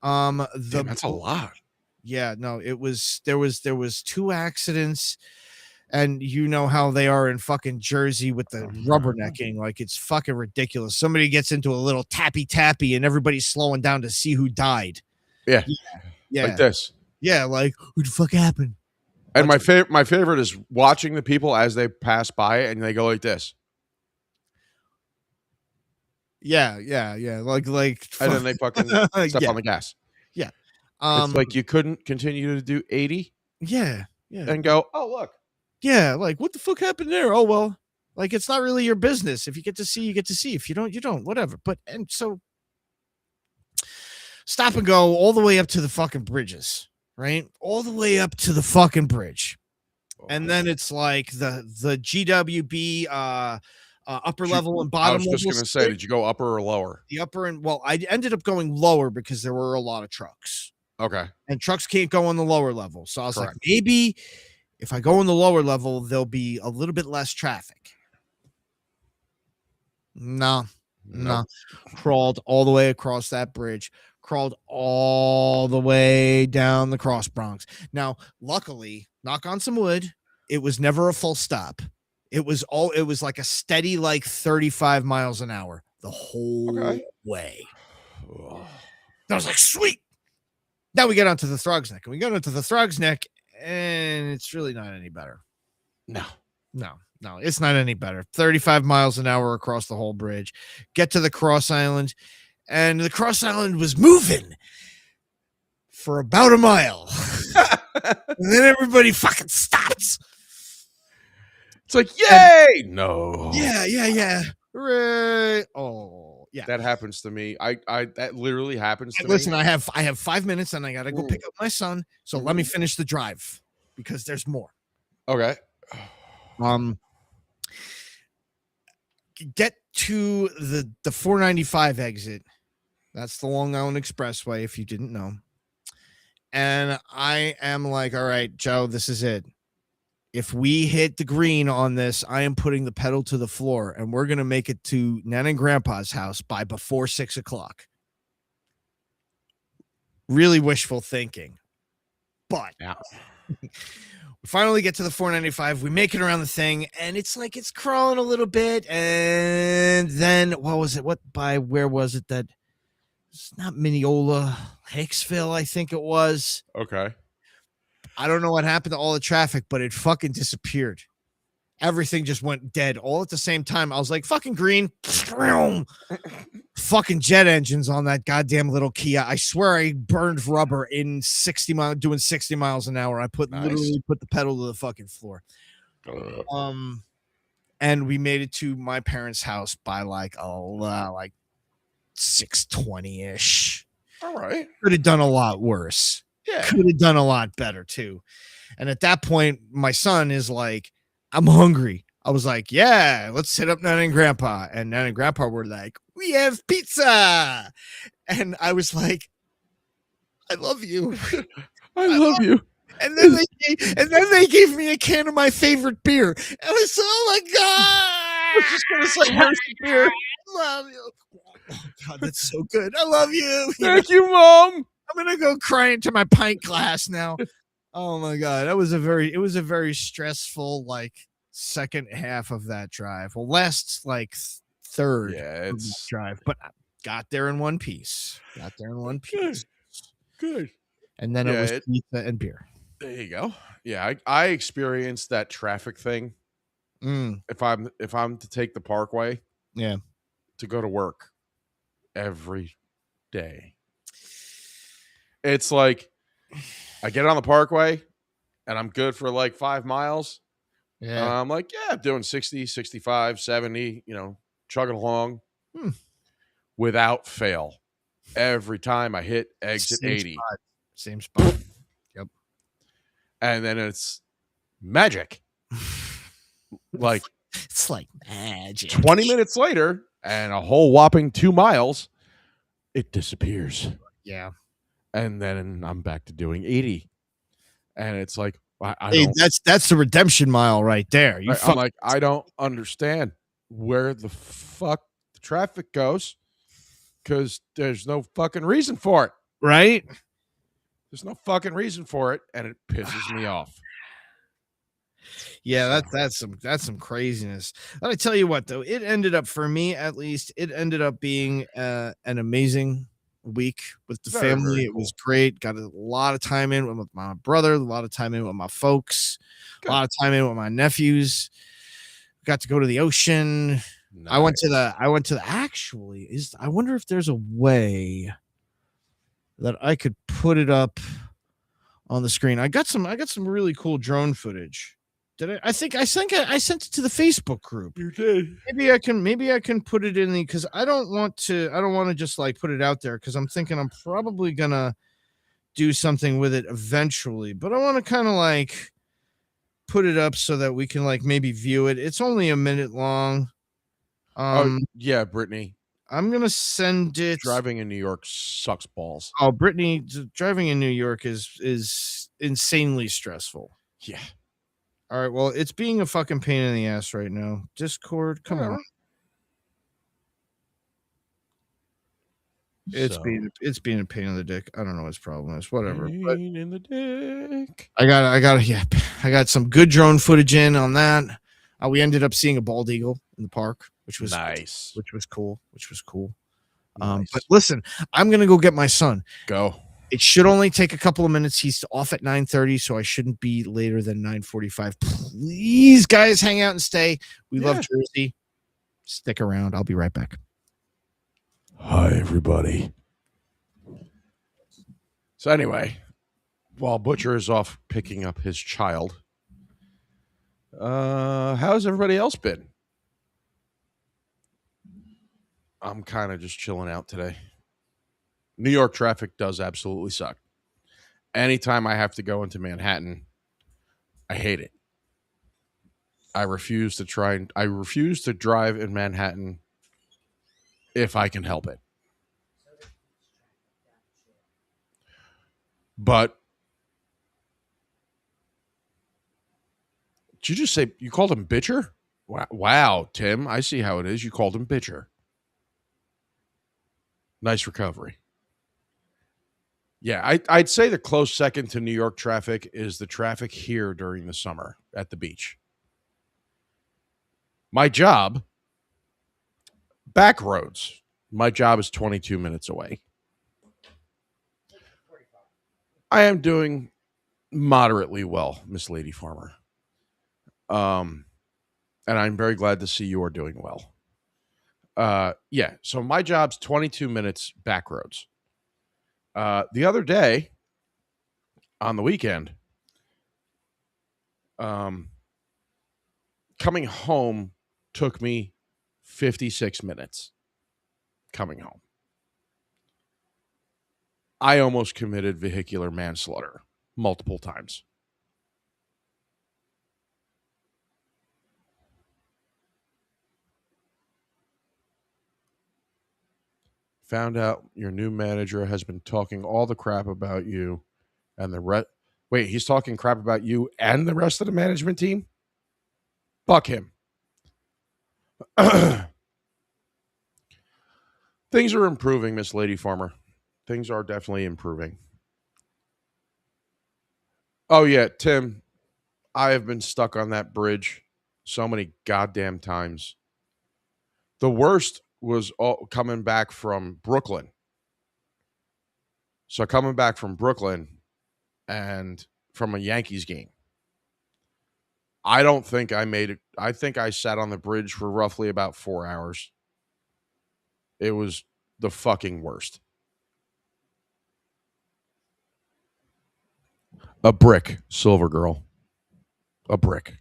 Damn, that's a lot. Yeah, no, there was 2 accidents, and you know how they are in fucking Jersey with the rubbernecking. Like, it's fucking ridiculous. Somebody gets into a little tappy and everybody's slowing down to see who died. Yeah. Like this. Yeah, like, what the fuck happened? And my favorite is watching the people as they pass by and they go like this. Yeah. Like, and then they fucking step on the gas. Yeah. It's like you couldn't continue to do 80. Yeah. And go, oh, look. Yeah. Like, what the fuck happened there? Oh, well, like, it's not really your business. If you get to see, you get to see. If you don't, you don't, whatever. But, and so stop and go all the way up to the fucking bridges, right? All the way up to the fucking bridge. And then it's like the GWB, upper level and bottom level. I was just going to say, did you go upper or lower? The upper and, well, I ended up going lower because there were a lot of trucks. Okay. And trucks can't go on the lower level. So I was like, maybe if I go on the lower level, there'll be a little bit less traffic. No. Crawled all the way across that bridge. Crawled all the way down the Cross Bronx. Now, luckily, knock on some wood, it was never a full stop. It was like a steady, like 35 miles an hour the whole way. I was like, sweet. Now we get onto the Thrugs Neck. And we go into the Thrugs Neck, and it's really not any better. No, it's not any better. 35 miles an hour across the whole bridge. Get to the Cross Island, and the Cross Island was moving for about a mile. And then everybody fucking stops. It's like, yay! No. Yeah. Hooray. Oh, yeah. That happens to me. That literally happens to me. Listen, I have 5 minutes and I gotta go pick up my son. So let me finish the drive because there's more. Okay. Get to the 495 exit. That's the Long Island Expressway, if you didn't know. And I am like, all right, Joe, this is it. if we hit the green on this, I am putting the pedal to the floor, and we're going to make it to Nana and Grandpa's house by before 6 o'clock. Really wishful thinking. But we finally get to the 495. We make it around the thing, and it's like it's crawling a little bit. And then, what was it? Where was it that it's not Mineola, Hicksville, I think it was. Okay. I don't know what happened to all the traffic, but it fucking disappeared. Everything just went dead all at the same time. I was like, fucking green. Fucking jet engines on that goddamn little Kia. I swear I burned rubber in 60 miles, doing 60 miles an hour. I literally put the pedal to the fucking floor. And we made it to my parents' house by like 6:20-ish. All right. Could have done a lot worse. Yeah. Could have done a lot better too. And at that point, my son is like, I'm hungry. I was like, yeah, let's hit up Nana and Grandpa. And Nana and Grandpa were like, we have pizza. And I was like, I love you. I love you. And then they gave me a can of my favorite beer. I was oh my God. I was just gonna say Hershey beer. I love you. Oh God, that's so good. I love you. Thank you, Mom. I'm gonna go cry into my pint glass now. Oh my God, it was a very stressful like second half of that drive. Well, last like third of the drive, but I got there in one piece. Good. And then it was pizza and beer. There you go. Yeah, I experienced that traffic thing. If I'm to take the Parkway, to go to work every day. It's like I get on the Parkway and I'm good for like 5 miles. Yeah. I'm like, I'm doing 60, 65, 70, chugging along without fail. Every time I hit exit 80. Same spot. Yep. And then it's magic. Like it's like magic. 20 minutes later and a whole whopping 2 miles, it disappears. Yeah. And then I'm back to doing 80. And it's like, that's the redemption mile right there. I'm like, I don't understand where the fuck the traffic goes because there's no fucking reason for it. Right? There's no fucking reason for it, and it pisses me off. Yeah, that's some craziness. Let me tell you what, though, it ended up for me at least. It ended up being an amazing week with the family. It was great. Got a lot of time in with my brother, a lot of time in with my folks, a lot of time in with my nephews. Got to go to the ocean. Nice. I went to the I wonder if there's a way that I could put it up on the screen. I got some really cool drone footage. Did I think I sent it to the Facebook group. You did. Maybe I can put it in the, because I don't want to just like put it out there because I'm thinking I'm probably gonna do something with it eventually, but I want to kind of like put it up so that we can like maybe view it. It's only a minute long. Yeah, Brittany. I'm gonna send it. Driving in New York sucks balls. Oh, Brittany, driving in New York is insanely stressful. Yeah. All right, well, it's being a fucking pain in the ass right now. Discord, come on. It's being a pain in the dick. I don't know what his problem is. Whatever. Pain in the dick. I got some good drone footage in on that. We ended up seeing a bald eagle in the park, which was nice. Which was cool. Nice. But listen, I'm gonna go get my son. Go. It should only take a couple of minutes. He's off at 9:30, so I shouldn't be later than 9:45. Please, guys, hang out and stay. We love Jersey. Stick around. I'll be right back. Hi, everybody. So anyway, while Butcher is off picking up his child, how's everybody else been? I'm kind of just chilling out today. New York traffic does absolutely suck. Anytime I have to go into Manhattan, I hate it. I refuse to drive in Manhattan if I can help it. But Did you just say you called him bitcher? Wow, Tim, I see how it is. You called him bitcher. Nice recovery. Yeah, I'd say the close second to New York traffic is the traffic here during the summer at the beach. My job, back roads. My job is 22 minutes away. I am doing moderately well, Miss Lady Farmer. And I'm very glad to see you are doing well. Yeah, so my job's 22 minutes back roads. The other day, on the weekend, coming home took me 56 minutes coming home. I almost committed vehicular manslaughter multiple times. Found out your new manager has been talking all the crap about you and the rest. Wait, he's talking crap about you and the rest of the management team? Fuck him. Things are improving, Miss Lady Farmer. Things are definitely improving. Oh, yeah, Tim, I have been stuck on that bridge so many goddamn times. The worst was coming back from Brooklyn. So coming back from Brooklyn and from a Yankees game. I don't think I made it. I think I sat on the bridge for roughly about 4 hours. It was the fucking worst. A brick, Silver Girl. A brick.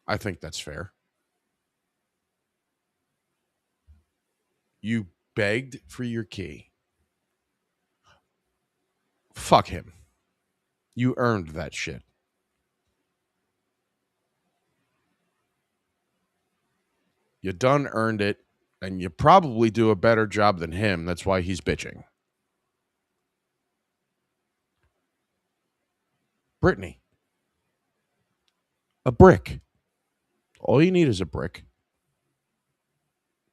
I think that's fair. You begged for your key. Fuck him. You earned that shit. You done earned it, and you probably do a better job than him. That's why he's bitching. Brittany. A brick. All you need is a brick.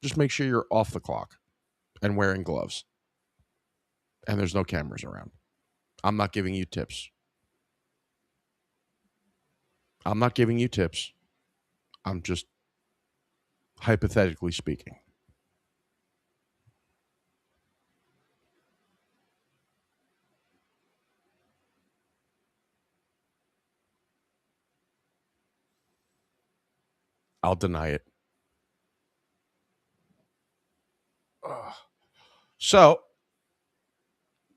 Just make sure you're off the clock and wearing gloves. And there's no cameras around. I'm not giving you tips. I'm not giving you tips. I'm just hypothetically speaking. I'll deny it. So,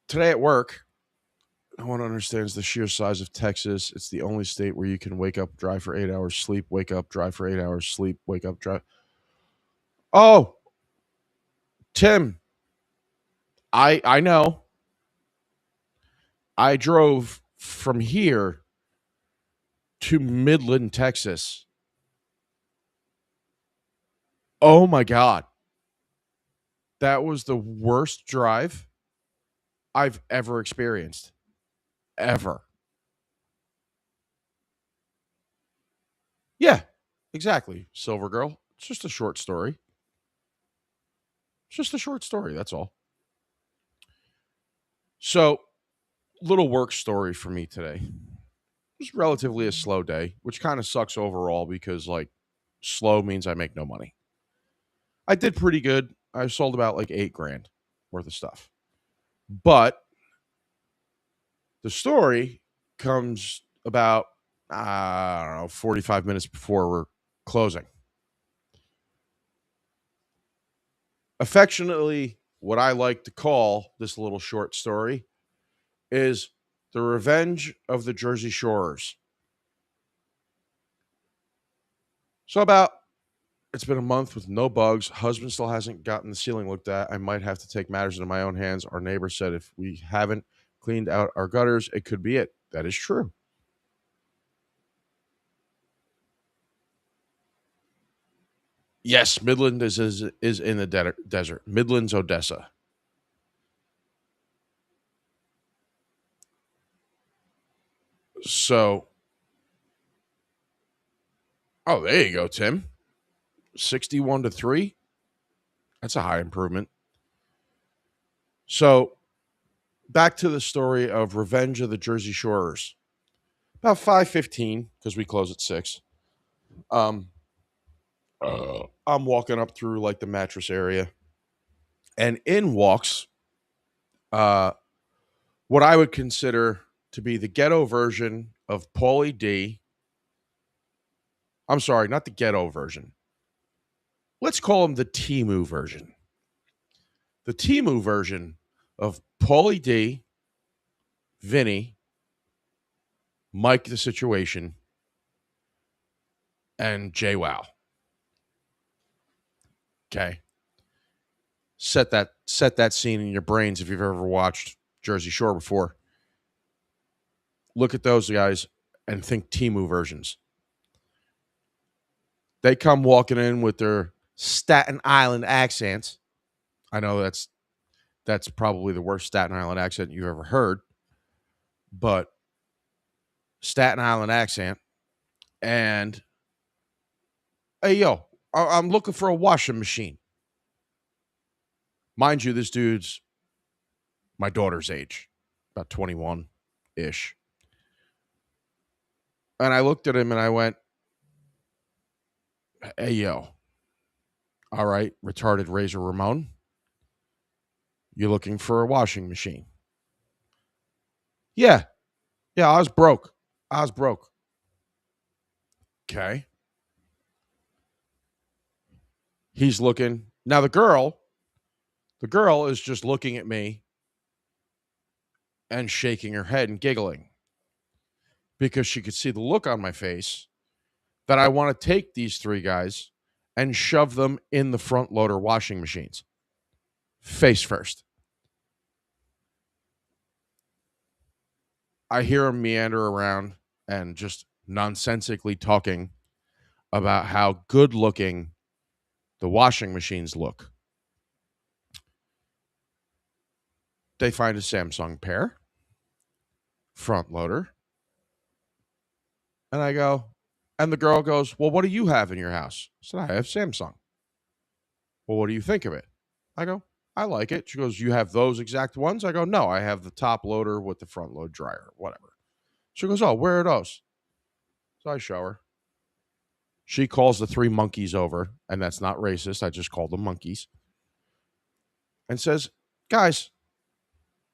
today at work, no one understands the sheer size of Texas. It's the only state where you can wake up, drive for 8 hours, sleep, wake up, drive for 8 hours, sleep, wake up, drive. Oh, Tim, I know. I drove from here to Midland, Texas. Oh my God. That was the worst drive I've ever experienced. Ever. Yeah, exactly, Silver Girl. It's just a short story. It's just a short story, that's all. So, little work story for me today. It was relatively a slow day, which kind of sucks overall because, like, slow means I make no money. I did pretty good. I sold about like $8,000 worth of stuff. But the story comes about, I don't know, 45 minutes before we're closing. Affectionately, what I like to call this little short story is The Revenge of the Jersey Shorers. So it's been a month with no bugs. Husband still hasn't gotten the ceiling looked at. I might have to take matters into my own hands. Our neighbor said if we haven't cleaned out our gutters, it could be it. That is true. Yes, Midland is in the desert. Midland's Odessa. So, oh, there you go, Tim. 61-3. That's a high improvement. So, back to the story of Revenge of the Jersey Shorers. About 5:15, because we close at 6. I'm walking up through like the mattress area, and in walks what I would consider to be the ghetto version of Paulie D. I'm sorry, not the ghetto version. Let's call him the Timu version. The Timu version of Paulie D, Vinny, Mike the Situation, and JWoww. Okay. Set that scene in your brains if you've ever watched Jersey Shore before. Look at those guys and think Timu versions. They come walking in with their Staten Island accents. I know that's probably the worst Staten Island accent you've ever heard, but Staten Island accent. And hey, yo, I'm looking for a washing machine. Mind you, this dude's my daughter's age, about 21-ish. And I looked at him and I went, hey, yo, all right, retarded Razor Ramon, you looking for a washing machine? Yeah, I was broke. Okay. He's looking. Now the girl is just looking at me and shaking her head and giggling because she could see the look on my face that I want to take these three guys and shove them in the front loader washing machines. Face first. I hear him meander around and just nonsensically talking about how good looking the washing machines look. They find a Samsung pair, front loader. And I go, and the girl goes, well, what do you have in your house? I said, I have Samsung. Well, what do you think of it? I go, I like it. She goes, you have those exact ones? I go, no, I have the top loader with the front load dryer, whatever. She goes, oh, where are those? So I show her. She calls the three monkeys over, and that's not racist. I just called them monkeys. And says, guys,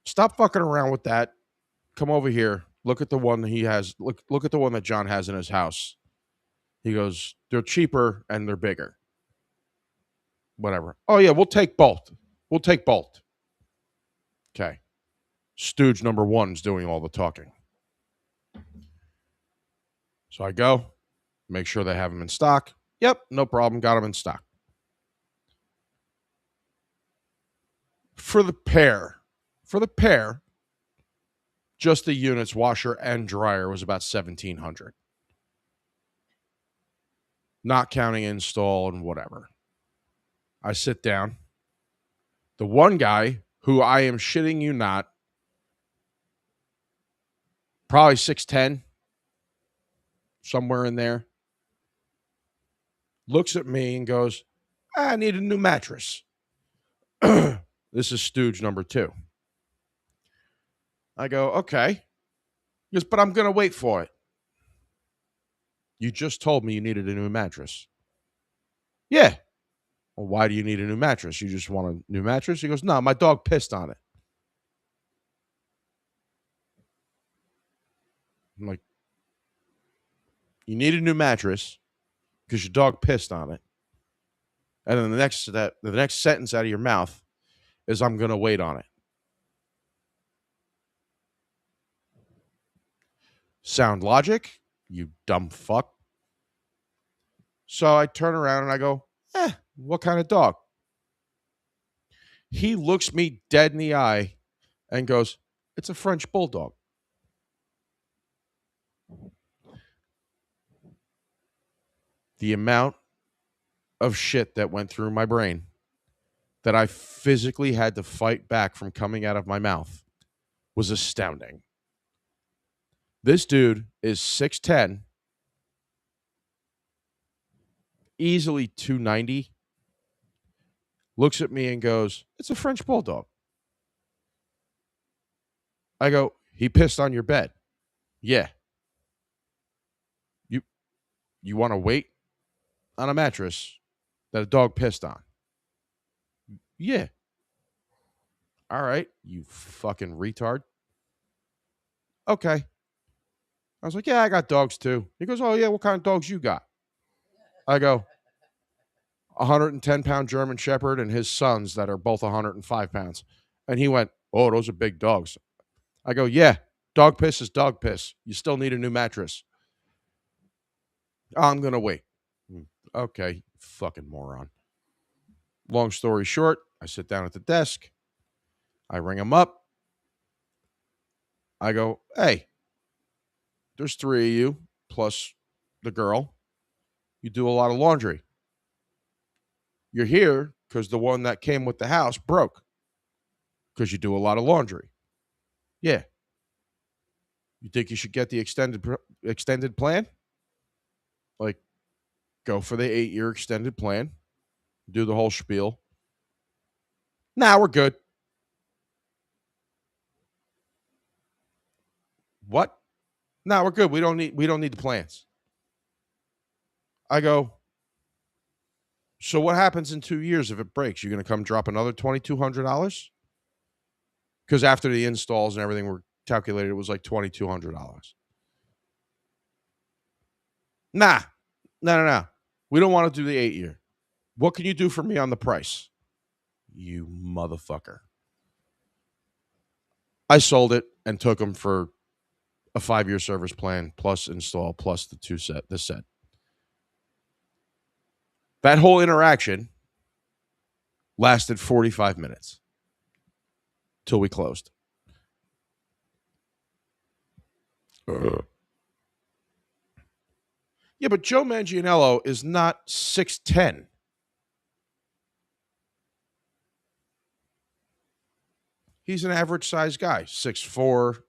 stop fucking around with that. Come over here. Look at the one he has. Look at the one that John has in his house. He goes, they're cheaper and they're bigger. Whatever. Oh, yeah, we'll take both. Okay. Stooge number 1's doing all the talking. So I go, make sure they have them in stock. Yep, no problem. Got them in stock. For the pair, just the units, washer and dryer, was about $1,700. Not counting install and whatever. I sit down. The one guy, who I am shitting you not, probably 6'10", somewhere in there, looks at me and goes, I need a new mattress. This is Stooge number 2. I go, okay. He goes, but I'm going to wait for it. You just told me you needed a new mattress. Yeah. Well, why do you need a new mattress? You just want a new mattress? He goes, no, my dog pissed on it. I'm like, you need a new mattress because your dog pissed on it. And then the next sentence out of your mouth is, I'm going to wait on it. Sound logic, you dumb fuck. So I turn around and I go, what kind of dog? He looks me dead in the eye and goes, it's a French bulldog. The amount of shit that went through my brain that I physically had to fight back from coming out of my mouth was astounding. This dude is 6'10", easily 290. Looks at me and goes, "It's a French bulldog." I go, "He pissed on your bed." "Yeah." You want to wait on a mattress that a dog pissed on?" "Yeah." "All right, you fucking retard." "Okay." I was like, "Yeah, I got dogs too." He goes, "Oh yeah, what kind of dogs you got?" I go, 110-pound German Shepherd and his sons that are both 105 pounds. And he went, "Oh, those are big dogs." I go, "Yeah, dog piss is dog piss. You still need a new mattress." "I'm going to wait." "Okay, fucking moron." Long story short, I sit down at the desk. I ring him up. I go, "Hey, there's 3 of you plus the girl. You do a lot of laundry. You're here because the one that came with the house broke because you do a lot of laundry." "Yeah." "You think you should get the extended plan? Like, go for the 8-year extended plan, do the whole spiel." "Nah, we're good." "What?" "Nah, we're good. We don't need the plans." I go, "So what happens in 2 years if it breaks? You're going to come drop another $2,200?" Because after the installs and everything were calculated, it was like $2,200. "Nah, no. We don't want to do the 8-year. What can you do for me on the price?" "You motherfucker." I sold it and took him for a 5-year service plan plus install plus the set. That whole interaction lasted 45 minutes till we closed. Yeah, but Joe Manganiello is not 6'10". He's an average sized guy, 6'4",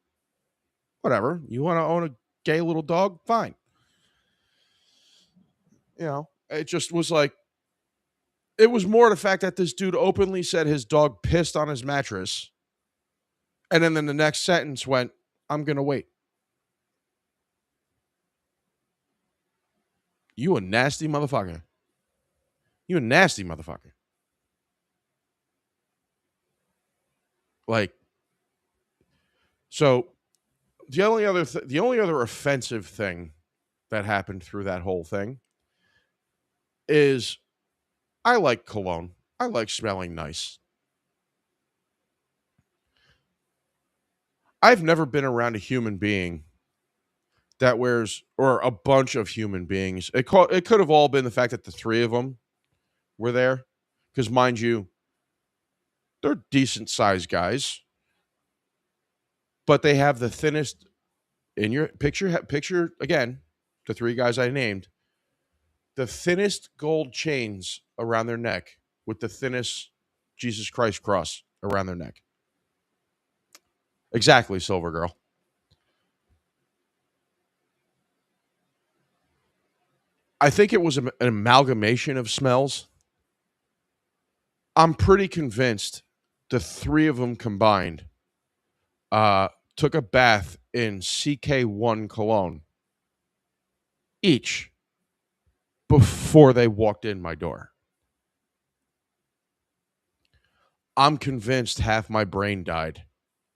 whatever. You want to own a gay little dog? Fine. It just was like, it was more the fact that this dude openly said his dog pissed on his mattress. And then in the next sentence went, "I'm going to wait." You a nasty motherfucker. You a nasty motherfucker. Like, so the only other offensive thing that happened through that whole thing is I like cologne. I like smelling nice. I've never been around a human being that wears, or a bunch of human beings. It could have all been the fact that the 3 of them were there. Because mind you, they're decent sized guys, but they have the thinnest, in your picture again, the 3 guys I named, the thinnest gold chains around their neck with the thinnest Jesus Christ cross around their neck. Exactly, Silver Girl. I think it was an amalgamation of smells. I'm pretty convinced the 3 of them combined took a bath in CK1 cologne each before they walked in my door. I'm convinced half my brain died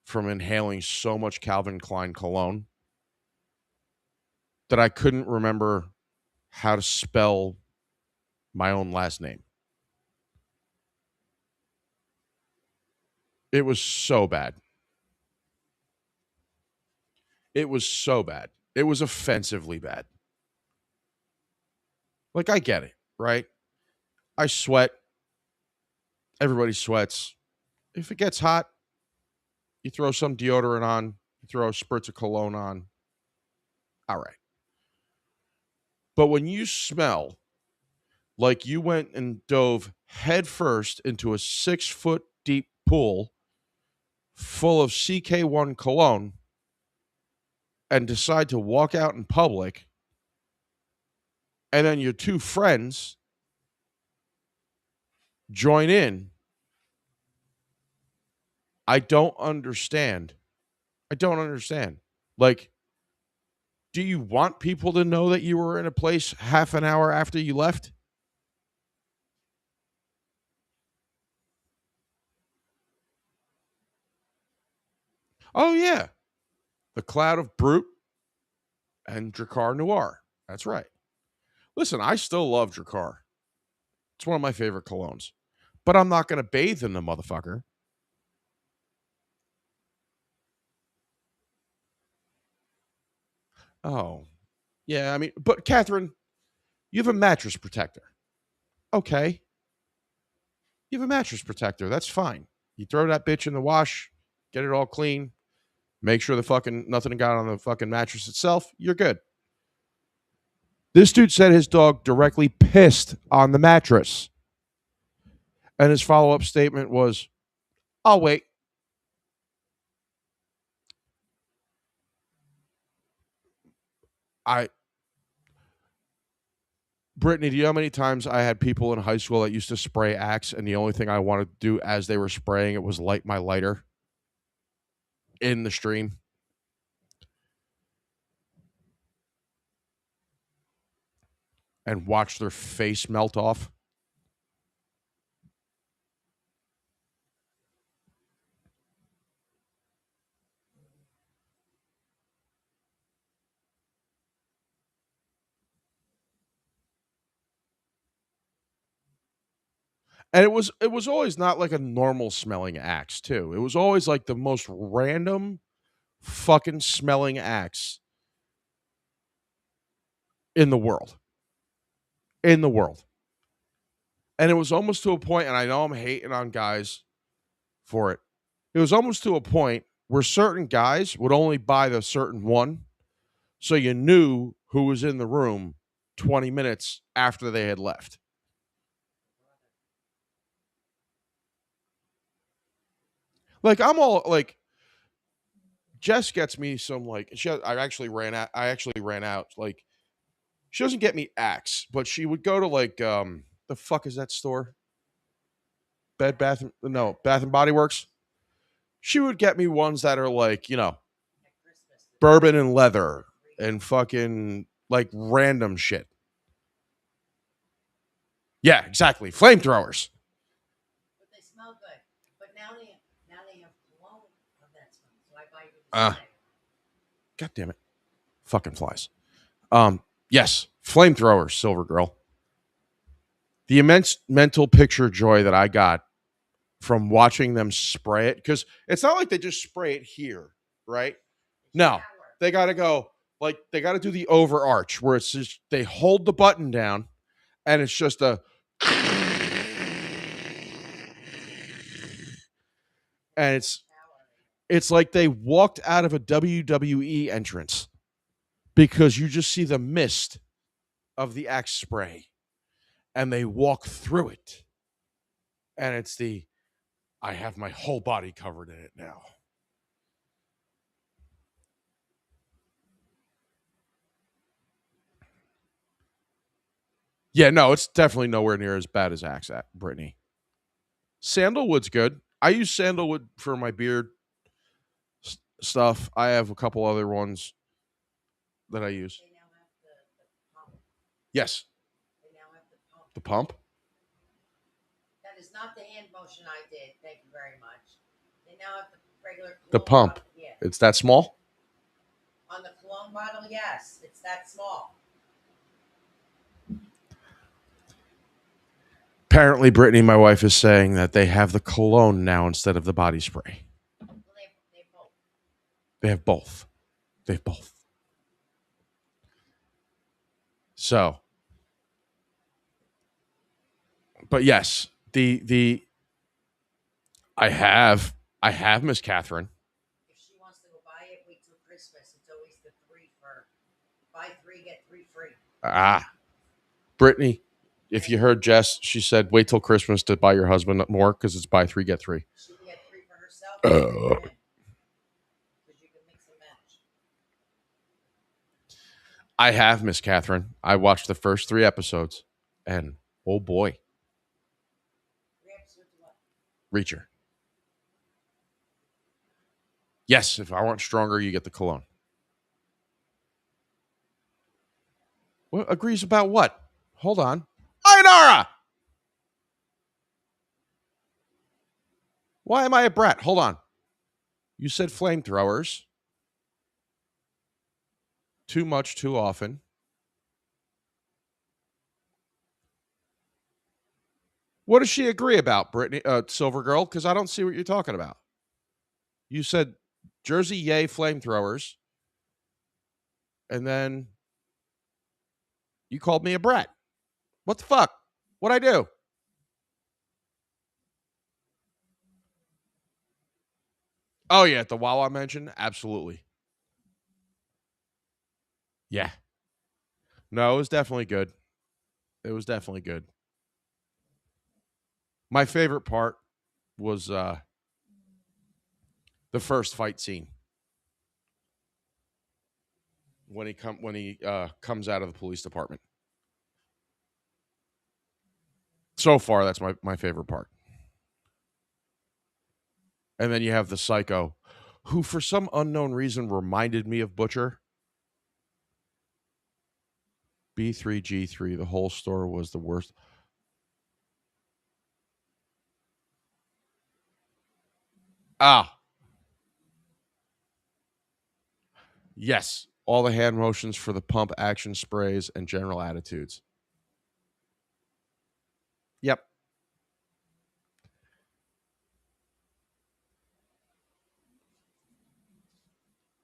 from inhaling so much Calvin Klein cologne that I couldn't remember how to spell my own last name. It was so bad. It was so bad. It was offensively bad. Like, I get it, right? I sweat. Everybody sweats. If it gets hot, you throw some deodorant on, you throw spurts of cologne on. All right. But when you smell like you went and dove headfirst into a 6-foot deep pool full of CK1 cologne, and decide to walk out in public, and then your two friends join in, I don't understand. Like, do you want people to know that you were in a place half an hour after you left? Oh, yeah. The Cloud of Brute and Drakkar Noir. That's right. Listen, I still love Drakkar. It's one of my favorite colognes. But I'm not going to bathe in the motherfucker. Oh, yeah. I mean, but Catherine, you have a mattress protector. Okay. You have a mattress protector. That's fine. You throw that bitch in the wash, get it all clean, make sure the fucking nothing got on the fucking mattress itself. You're good. This dude said his dog directly pissed on the mattress. And his follow-up statement was, I'll wait. Brittany, do you know how many times I had people in high school that used to spray Axe, and the only thing I wanted to do as they were spraying it was light my lighter in the stream? And watch their face melt off? And it was always not like a normal smelling Axe, too. It was always like the most random fucking smelling Axe in the world. And it was almost to a point, and I know I'm hating on guys for it. It was almost to a point where certain guys would only buy the certain one, so you knew who was in the room 20 minutes after they had left. Like, I'm all like, Jess gets me some like I actually ran out. Like, she doesn't get me Axe, but she would go to like the fuck is that store? Bath and Body Works. She would get me ones that are like, bourbon and leather and fucking like random shit. Yeah, exactly. Flamethrowers. But they smell good. But now they have cologne of that smell. So I buy you. God damn it. Fucking flies. Yes, flamethrowers, Silver Girl. The immense mental picture joy that I got from watching them spray it, because it's not like they just spray it here, right? No, they got to go, like, they got to do the overarch where it's just, they hold the button down and it's just a, and it's like they walked out of a WWE entrance, because you just see the mist of the Axe spray and they walk through it. And it's I have my whole body covered in it now. Yeah, no, it's definitely nowhere near as bad as Axe, Brittany. Sandalwood's good. I use sandalwood for my beard stuff. I have a couple other ones that I use. They now have the pump. Yes. They now have the pump. The pump? That is not the hand motion I did. Thank you very much. They now have the regular cologne The pump. bottle. Yeah. It's that small? On the cologne bottle, yes. It's that small. Apparently, Brittany, my wife, is saying that they have the cologne now instead of the body spray. Well, they both. They have both. They have both. So, but yes, I have Miss Catherine. If she wants to go buy it, wait till Christmas. It's always the 3 for buy 3 get 3 free. Brittany, if you heard Jess, she said wait till Christmas to buy your husband more because it's buy 3 get 3. She can get 3 for herself. Because you can mix and match. I have, Miss Catherine. I watched the first 3 episodes, and oh boy, Reacher. Yes, if I want stronger, you get the cologne. What agrees about what? Hold on. Aynara! Why am I a brat? Hold on. You said flamethrowers. Too much, too often. What does she agree about, Brittany, Silver Girl? Because I don't see what you're talking about. You said Jersey, yay, flamethrowers. And then you called me a brat. What the fuck? What'd I do? Oh, yeah, the Wawa mention? Absolutely. Yeah. No, it was definitely good. It was definitely good. My favorite part was the first fight scene. When he comes out of the police department. So far, that's my favorite part. And then you have the psycho, who for some unknown reason reminded me of Butcher. B3G3, the whole store was the worst. Ah. Yes. All the hand motions for the pump action sprays and general attitudes. Yep.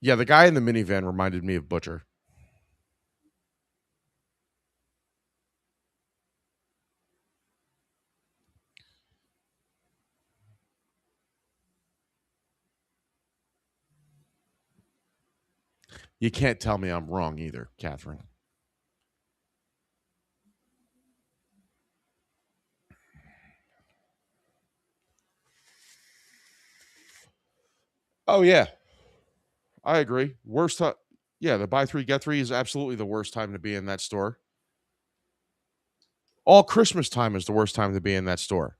Yeah, the guy in the minivan reminded me of Butcher. You can't tell me I'm wrong either, Catherine. Oh, yeah. I agree. Worst time. Yeah, the buy 3, get 3 is absolutely the worst time to be in that store. All Christmas time is the worst time to be in that store.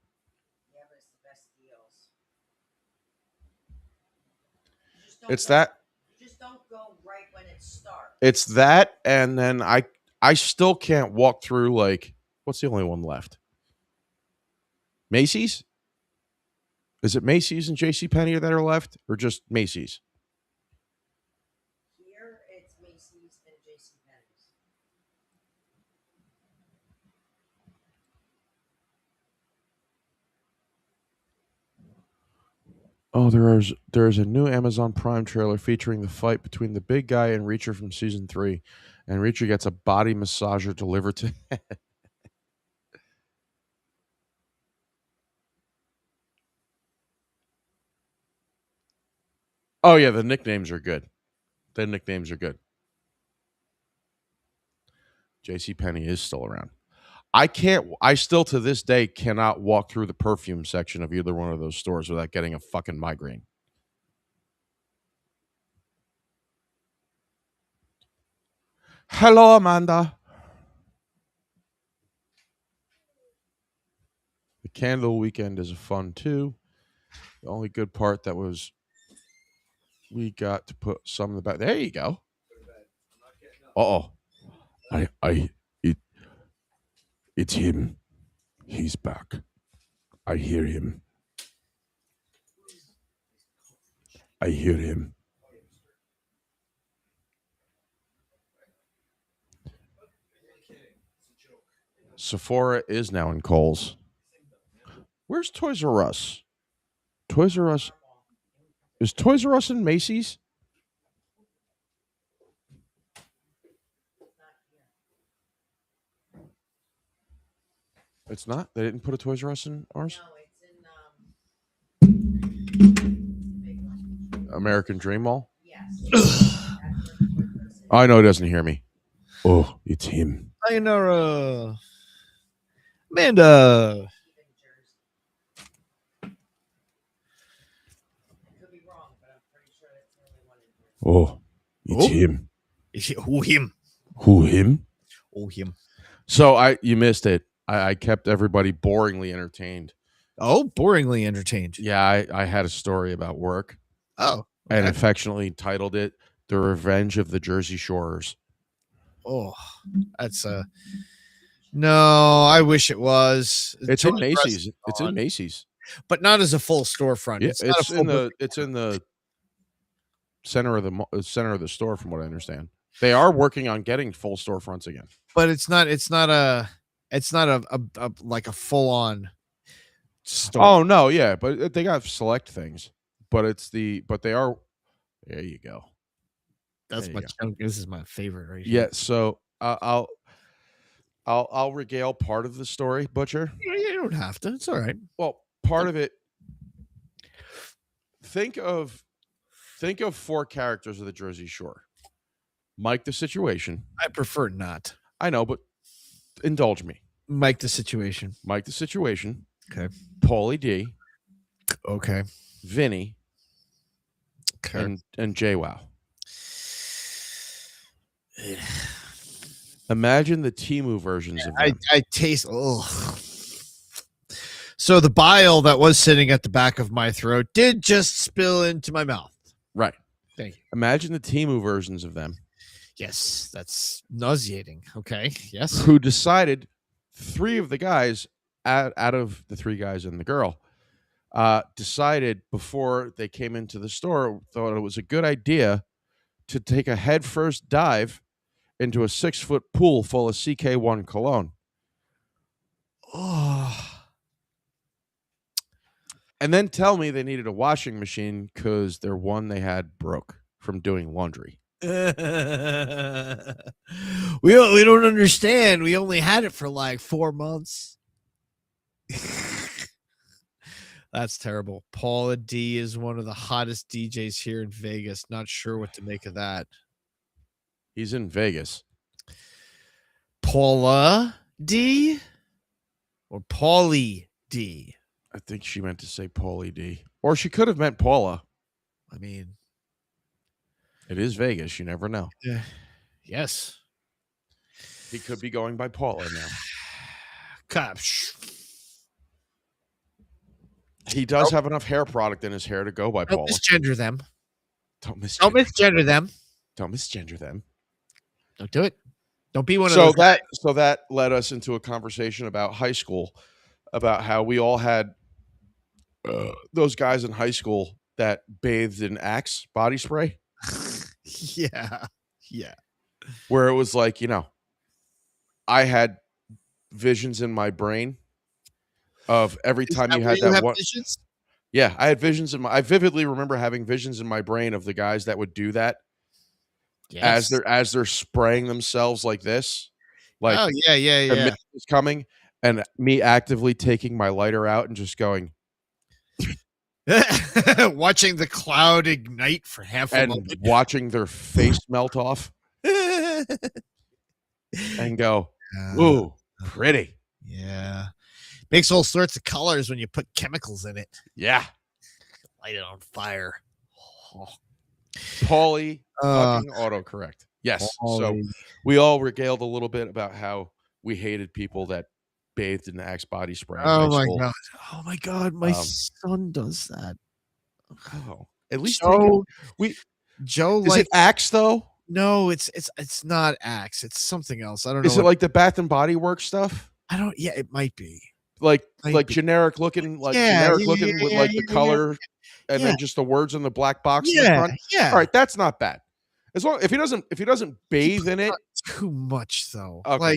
Yeah, but it's the best deals. It's that. You just don't go right when it starts. It's that, and then I still can't walk through, like, what's the only one left? Macy's? Is it Macy's and JCPenney that are left, or just Macy's? Here, it's Macy's and JCPenney's. Oh, there's a new Amazon Prime trailer featuring the fight between the big guy and Reacher from season 3, and Reacher gets a body massager delivered to. Oh yeah, the nicknames are good. The nicknames are good. JCPenney is still around. I still to this day cannot walk through the perfume section of either one of those stores without getting a fucking migraine. Hello, Amanda. The candle weekend is fun too. The only good part that was we got to put some in the back. There you go. It's him. He's back. I hear him. I hear him. Sephora is now in Kohl's. Where's Toys R Us? Toys R Us. Is Toys R Us in Macy's? It's not? They didn't put a Toys R Us in ours? No, it's in American Dream Mall? yes. I know he doesn't hear me. Oh, it's him. Aynara. Amanda. Could be wrong, but I'm pretty sure that's the only one in here. Oh, it's him. Who him? Who, him? Oh, him. So you missed it. I kept everybody boringly entertained. Oh, boringly entertained. Yeah, I had a story about work Oh, and okay. affectionately titled it "The Revenge of the Jersey Shorers." Oh, that's no, I wish it was. It's in Tony Macy's. Preston's It's in on, Macy's. but not as a full storefront. Yeah, It's not a full it's in the center of the store, from what I understand. They are working on getting full storefronts again. but it's not a like a full on store. Oh no, yeah, but they got select things. But they are. There you go. That's there my you chunk. This is my favorite right Yeah. here. So I'll regale part of the story, Butcher. You don't have to. It's all right. Well, part of it. Think of 4 characters of the Jersey Shore. Mike the Situation. I prefer not. I know, but indulge me. Mike the Situation. Mike the Situation. Okay. Paulie D. Okay. Vinny. Okay. And JWoww. Imagine the Temu versions of them. I taste. Ugh. So the bile that was sitting at the back of my throat did just spill into my mouth. Right. Thank you. Imagine the Temu versions of them. Yes, that's nauseating. Okay. Yes. Who decided 3 of the guys out of the 3 guys and the girl decided before they came into the store, thought it was a good idea to take a headfirst dive into a 6-foot pool full of CK1 cologne. Oh. And then tell me they needed a washing machine because their one they had broke from doing laundry. we don't understand. We only had it for like 4 months. That's terrible. Paula D is one of the hottest DJs here in Vegas. Not sure what to make of that. He's in Vegas. Paula D or Paulie D? I think she meant to say Paulie D. Or she could have meant Paula. I mean, it is Vegas. You never know. Yes. He could be going by Paula now. Gosh. He does have enough hair product in his hair to go by Don't Paula. misgender them. Don't misgender them. Don't misgender them. Don't do it. Don't be one of those. So that led us into a conversation about high school, about how we all had those guys in high school that bathed in Axe body spray. Yeah. Yeah. Where it was like, I had visions in my brain of every time you had that one. Visions? Yeah, I had visions I vividly remember having visions in my brain of the guys that would do that. Yes. As they're spraying themselves like this. Like, oh yeah. Is coming, and me actively taking my lighter out and just going, watching the cloud ignite for half a moment, watching their face melt off, and go, "Ooh, pretty." Yeah, makes all sorts of colors when you put chemicals in it. Yeah, light it on fire. Oh. Paulie, fucking autocorrect. Yes. Paulie. So we all regaled a little bit about how we hated people that bathed in the Axe body spray. Oh my god! Oh my god! My son does that. Oh, at least Joe. Is it Axe though? No, it's not Axe. It's something else. I don't know. Is it like the Bath and Body Works stuff? I don't. Yeah, it might be. Like generic looking, with like the color and then just the words in the black box. in the front. Yeah. All right, that's not bad. As long if he doesn't bathe in it, too much though. Okay,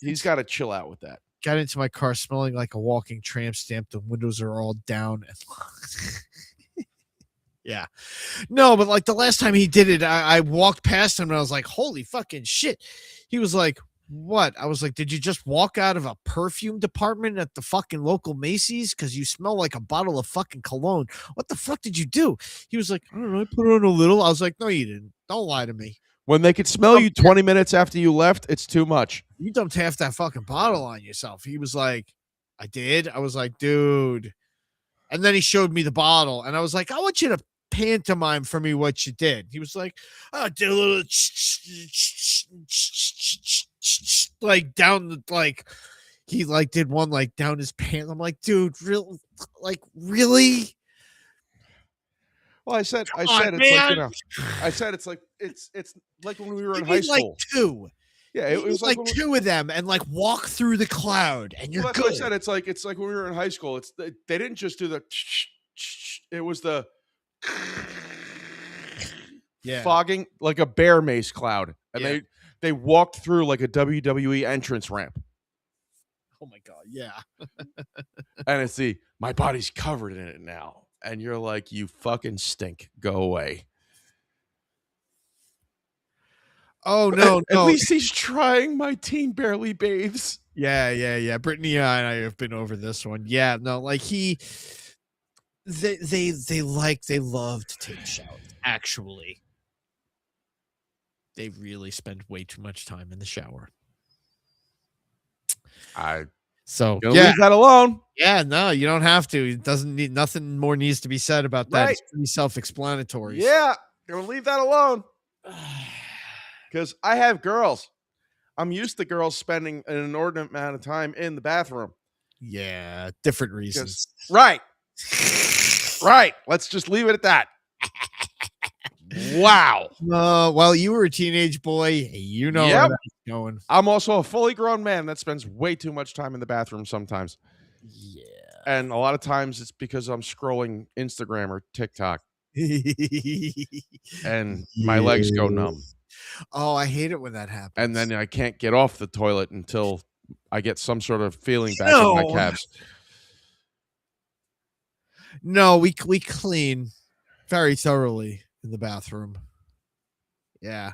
he's gotta chill out with that. Got into my car smelling like a walking tramp stamp. The windows are all down. Yeah. No, but like the last time he did it, I walked past him and I was like, holy fucking shit. He was like, what? I was like, did you just walk out of a perfume department at the fucking local Macy's? Because you smell like a bottle of fucking cologne. What the fuck did you do? He was like, I don't know. I put on a little. I was like, no, you didn't. Don't lie to me. When they could smell you 20 minutes after you left, it's too much. You dumped half that fucking bottle on yourself. He was like, I did. I was like, dude. And then he showed me the bottle. And I was like, I want you to pantomime for me what you did. He was like, oh, I did a little like down the like he like did one like down his pants. I'm like, dude, real like really? Well, I said on, it's like, man. you know, I said it's like like when we were in You high need like school. two. Yeah, You it need was like when we- two of them and like walk through the cloud and you're well, that's good. what I said. It's like when we were in high school. They didn't just do the. It was the Yeah. fogging like a bear mace cloud, and Yeah. they walked through like a WWE entrance ramp, Oh my god, yeah. and it's my body's covered in it now, and you're like, you fucking stink, go away. Oh no, At no. least he's trying. My teen barely bathes. Yeah. Brittany and I have been over this one. Yeah, no, like they love to take showers. Actually, they really spend way too much time in the shower. So Gonna yeah, leave that alone. yeah, no, you don't have to. It doesn't need nothing more needs to be said about that. Right. It's pretty self-explanatory. Yeah, gonna leave that alone because I have girls. I'm used to girls spending an inordinate amount of time in the bathroom. Yeah, different reasons. Right. Right. Let's just leave it at that. Wow. Well, you were a teenage boy. You know Yep. where that's going. I'm also a fully grown man that spends way too much time in the bathroom sometimes. Yeah. And a lot of times it's because I'm scrolling Instagram or TikTok and my legs go numb. Oh, I hate it when that happens. And then I can't get off the toilet until I get some sort of feeling back in my calves. No, we clean very thoroughly in the bathroom. Yeah.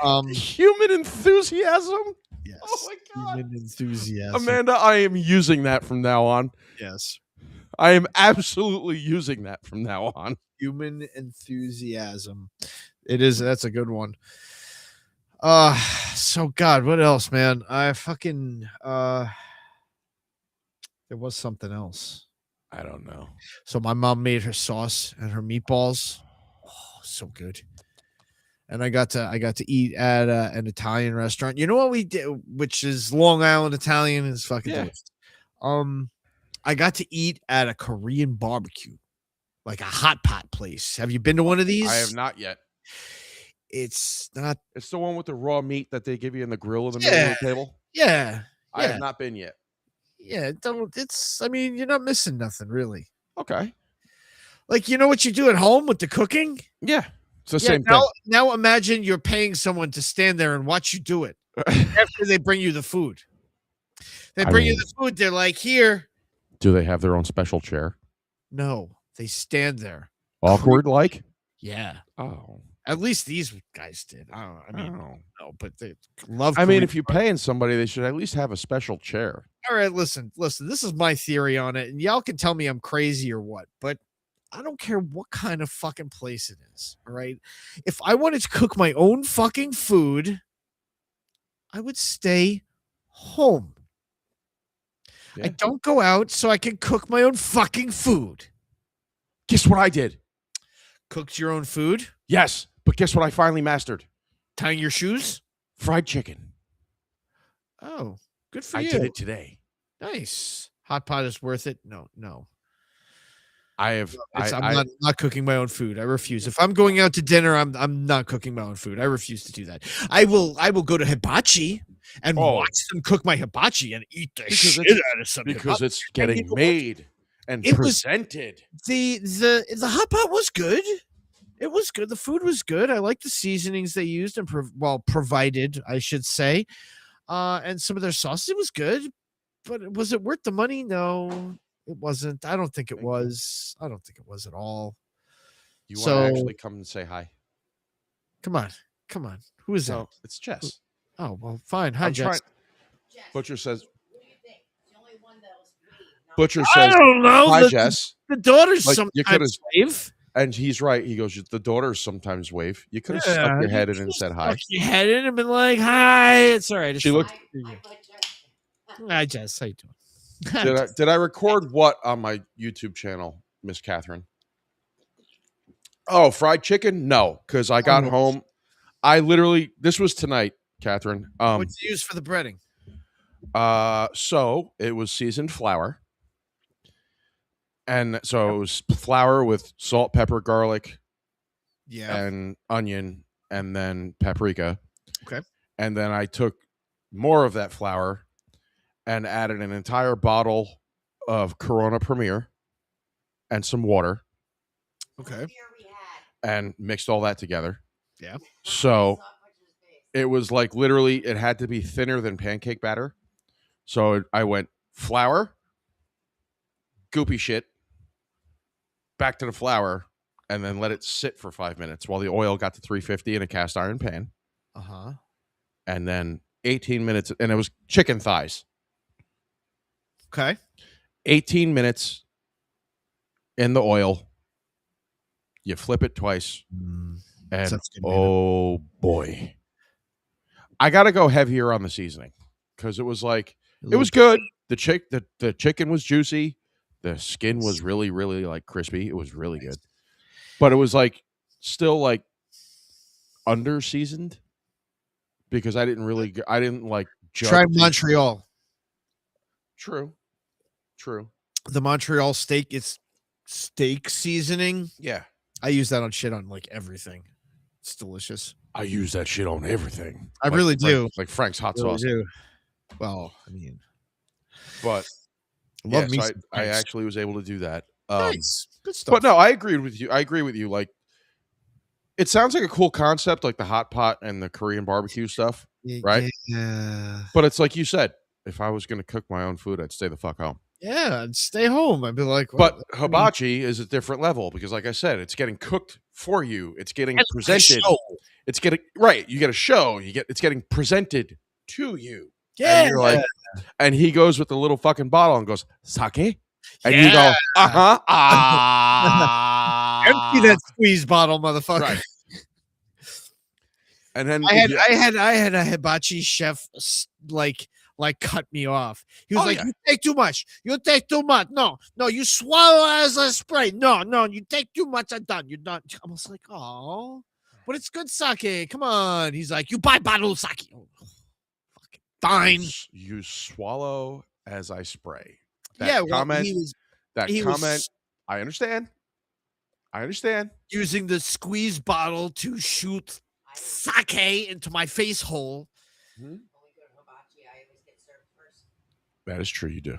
Human enthusiasm? Yes. Oh my God. Human enthusiasm. Amanda, I am using that from now on. Yes. I am absolutely using that from now on. Human enthusiasm. It is. That's a good one. So God, what else, man? I fucking there was something else. I don't know. So my mom made her sauce and her meatballs. Oh, so good. And I got to eat at an Italian restaurant. You know what we did, which is Long Island Italian, is fucking delicious. I got to eat at a Korean barbecue, like a hot pot place. Have you been to one of these? I have not yet. It's not. It's the one with the raw meat that they give you in the grill in the middle of the table. Yeah. I have not been yet. Yeah. I mean, you're not missing nothing really. Okay. Like, you know what you do at home with the cooking? Yeah. It's the Yeah, same thing. now imagine you're paying someone to stand there and watch you do it after they bring you the food. They bring you the food. They're like, here. Do they have their own special chair? No, they stand there. Awkward like? Yeah. Oh. At least these guys did. I don't know. I mean, Oh. no, but they love. I mean, Korean if you're paying somebody, they should at least have a special chair. All right, listen. This is my theory on it, and y'all can tell me I'm crazy or what, but I don't care what kind of fucking place it is. All right, if I wanted to cook my own fucking food, I would stay home. Yeah. I don't go out so I can cook my own fucking food. Guess what I did? Cooked your own food? Yes, but guess what I finally mastered? Tying your shoes? Fried chicken. Oh, good for I you. did it today. Nice. Hot pot is worth it. No. I'm not cooking my own food. I refuse. If I'm going out to dinner, I'm not cooking my own food. I refuse to do that. I will go to hibachi and watch them cook my hibachi and eat the shit out of something. because it's getting made and It was- presented. The hot pot was good. It was good. The food was good. I like the seasonings they used and provided, I should say. And some of their sauces, it was good. But was it worth the money? No, it wasn't. I don't think it was. I don't think it was at all. You want to actually come and say hi? Come on. Who is that? No, it's Jess. Oh, well, fine. Hi, I'm Jess. trying- Jess, Butcher says. what do you think? It's the only one that was weed. not- Butcher I says. don't know. Hi, the, Jess. the daughters Like, you sometimes wave. And he's right. He goes, the daughters sometimes wave. You could have Yeah, stuck your head you in and just said hi. stuck your head in and been like, hi. It's all right. It's She fine. looked- I thought Jess- Hi, Jess. How you doing? Did I record what on my YouTube channel, Miss Catherine? Oh, fried chicken? No, because I got home. I literally, this was tonight. Catherine. What'd you use for the breading? So it was seasoned flour. And so it was flour with salt, pepper, garlic, and onion, and then paprika. Okay. And then I took more of that flour and added an entire bottle of Corona Premier and some water. Okay. And mixed all that together. Yeah. So it was like literally, it had to be thinner than pancake batter. So I went flour, goopy shit, back to the flour, and then let it sit for 5 minutes while the oil got to 350 in a cast iron pan. And then 18 minutes, and it was chicken thighs. Okay. 18 minutes in the oil. You flip it twice. And oh boy. I got to go heavier on the seasoning because it was like, it was good. The chicken was juicy. The skin was really, really like crispy. It was really good. But it was like still like under seasoned because I didn't like Try Montreal. True. The Montreal steak, it's steak seasoning. Yeah. I use that on shit on like everything. It's delicious. I use that shit on everything. I really do. Like Frank's hot Really sauce. do. Well, I mean, but love me. So I actually was able to do that. Nice. Good stuff. But no, I agree with you. Like, it sounds like a cool concept, like the hot pot and the Korean barbecue stuff, right? Yeah. But it's like you said, if I was going to cook my own food, I'd stay the fuck home. Yeah, I'd stay home. I'd be like, but hibachi is a different level because, like I said, it's getting cooked for you. It's getting presented. It's getting right. You get a show. It's getting presented to you. Yeah. And you're like, and he goes with the little fucking bottle and goes sake, and you go, empty that squeeze bottle, motherfucker. Right. And then I had a hibachi chef like cut me off. He was you take too much. You take too much. No, you swallow as a spray. No, you take too much. I'm done. You're done. I was like, oh, but it's good sake. Come on. He's like, you buy bottle of sake. Oh, fucking fine. You swallow as I spray. Comment. I understand. Using the squeeze bottle to shoot sake into my face hole. That is true. You do.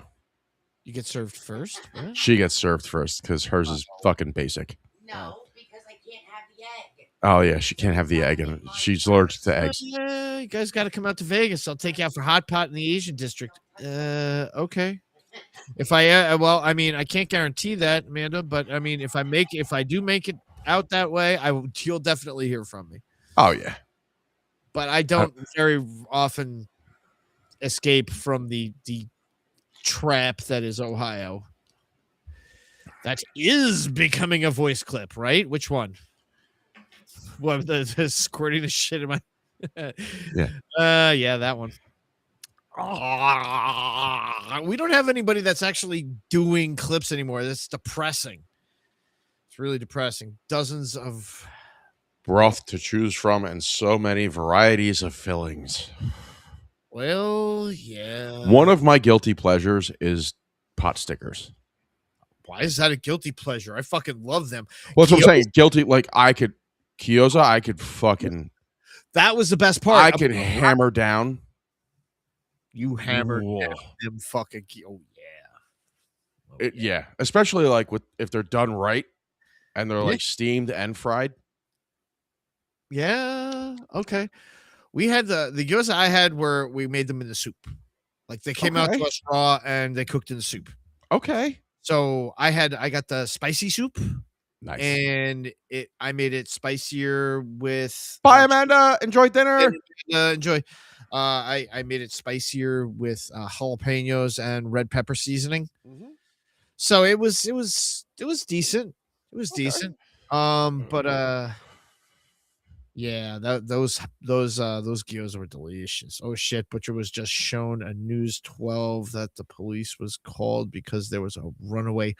You get served first? What? She gets served first because hers is fucking basic. No, because I can't have the egg. Oh, yeah. She can't have the egg, and she's allergic to eggs. Yeah, you guys got to come out to Vegas. I'll take you out for hot pot in the Asian district. Okay. If I I can't guarantee that, Amanda, but I mean, if I do make it out that way, you'll definitely hear from me. Oh, yeah. But I don't very often escape from the trap that is Ohio. That is becoming a voice clip, right? Which one? What, the squirting the shit in my yeah, that one. We don't have anybody that's actually doing clips anymore. That's depressing. It's really depressing. Dozens of broth to choose from and so many varieties of fillings. Well, yeah. One of my guilty pleasures is pot stickers. Why is that a guilty pleasure? I fucking love them. Well, that's what I'm saying. Guilty, like I could fucking. That was the best part. I could hammer down. You hammered them fucking. Oh yeah. Yeah, especially like if they're done right, and they're like steamed and fried. Yeah. Okay. We had the gyoza I had where we made them in the soup. Like they came out to us raw and they cooked in the soup. Okay. So I got the spicy soup. Nice. And I made it spicier with Bye, Amanda. Enjoy dinner. Enjoy. I made it spicier with jalapenos and red pepper seasoning. Mm-hmm. So it was decent. It was decent. But yeah, those gyoza were delicious. Oh shit, Butcher was just shown a News 12 that the police was called because there was a runaway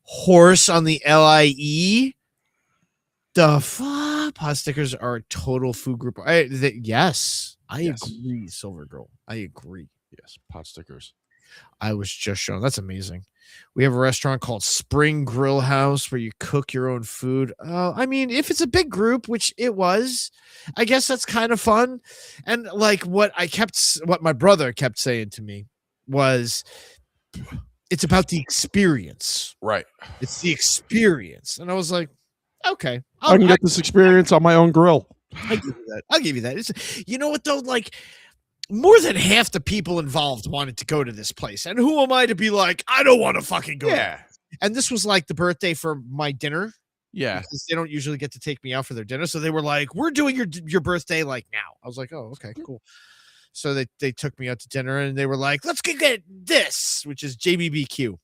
horse on the LIE. The fuck? Pot stickers are a total food group. Yes, I agree, Silver Girl. I agree. Yes, pot stickers. I was just shown. That's amazing. We have a restaurant called Spring Grill House where you cook your own food. I mean, if it's a big group, which it was, I guess that's kind of fun. And like what my brother kept saying to me was, it's about the experience. Right. It's the experience. And I was like, okay, I can get this experience on my own grill. I'll give you that. I'll give you that. You know what though? Like, more than half the people involved wanted to go to this place. And who am I to be like, I don't want to fucking go. Yeah. And this was like the birthday for my dinner. Yeah. Because they don't usually get to take me out for their dinner. So they were like, we're doing your birthday like now. I was like, oh, okay, cool. So they took me out to dinner and they were like, let's go get this, which is JBBQ.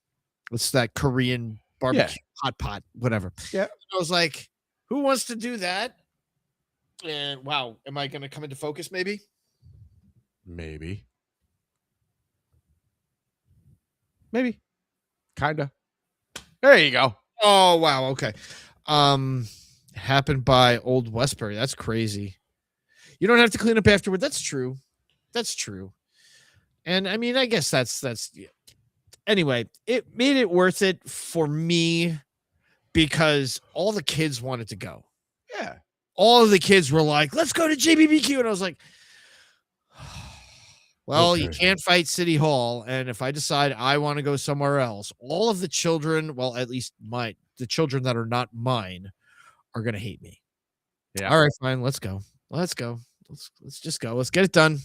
It's that Korean barbecue hot pot, whatever. Yeah. I was like, who wants to do that? And wow, am I going to come into focus maybe? Maybe. Kinda. There you go. Oh wow, okay. Happened by Old Westbury. That's crazy. You don't have to clean up afterward. That's true. And I mean, I guess that's yeah. Anyway, it made it worth it for me because all the kids wanted to go. Yeah. All of the kids were like, let's go to JBBQ. And I was like, well, you can't fight City Hall. And if I decide I want to go somewhere else, all of the children, well, at least the children that are not mine are going to hate me. Yeah. All right, fine. Let's go. Let's just go. Let's get it done.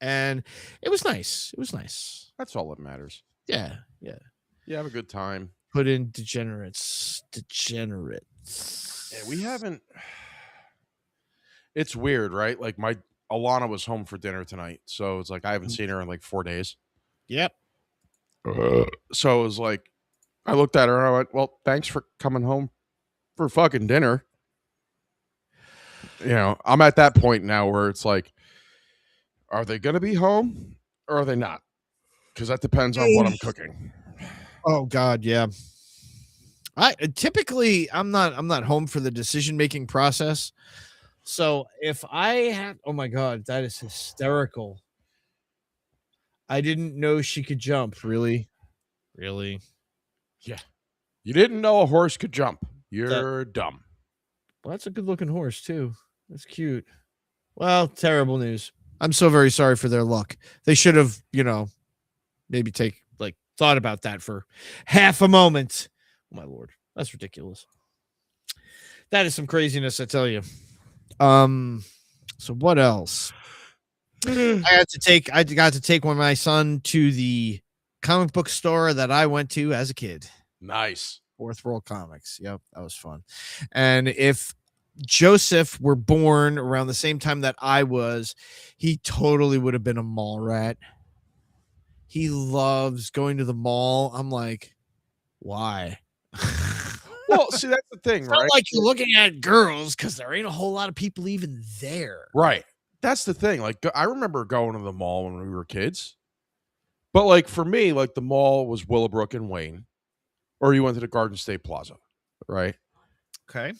And it was nice. That's all that matters. Yeah. You have a good time. Put in degenerates. Yeah, we haven't. It's weird, right? Like Alana was home for dinner tonight, so it's like I haven't seen her in like 4 days. Yep. So it was like, I looked at her and I went, "Well, thanks for coming home for fucking dinner." You know, I'm at that point now where it's like, are they going to be home or are they not? Because that depends on what I'm cooking. Oh God, yeah. I typically I'm not home for the decision making process. So if I had, oh my God, that is hysterical. I didn't know she could jump. Really? Yeah. You didn't know a horse could jump. You're dumb. Well, that's a good looking horse too. That's cute. Well, terrible news. I'm so very sorry for their luck. They should have, maybe thought about that for half a moment. Oh my Lord. That's ridiculous. That is some craziness, I tell you. So what else? I got to take my son to the comic book store that I went to as a kid. Nice. Fourth World Comics. Yep, that was fun. And if Joseph were born around the same time that I was, he totally would have been a mall rat. He loves going to the mall. I'm like, why? Well, see, that's the thing, It's right? not like you're looking at girls because there ain't a whole lot of people even there. Right. That's the thing. Like, I remember going to the mall when we were kids. But, like, for me, like, the mall was Willowbrook and Wayne. Or you went to the Garden State Plaza, right? Okay.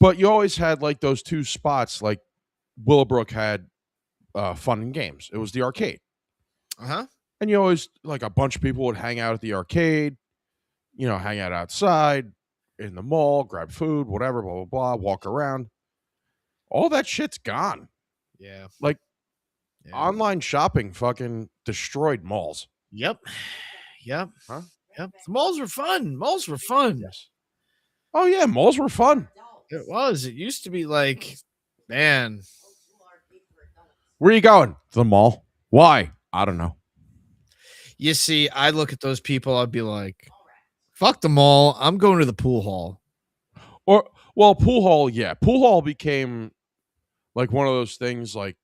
But you always had, like, those two spots. Like, Willowbrook had fun and games. It was the arcade. Uh-huh. And you always, like, a bunch of people would hang out at the arcade, hang out outside, in the mall, grab food, whatever, blah, blah, blah, walk around. All that shit's gone. Yeah. Like, online shopping fucking destroyed malls. Yep. Huh? Yep. The malls were fun. Yes. Oh, yeah, malls were fun. It was. It used to be like, man. Where are you going? The mall. Why? I don't know. You see, I look at those people, I'd be like, fuck the mall. I'm going to the pool hall. Pool hall, yeah. Pool hall became like one of those things like.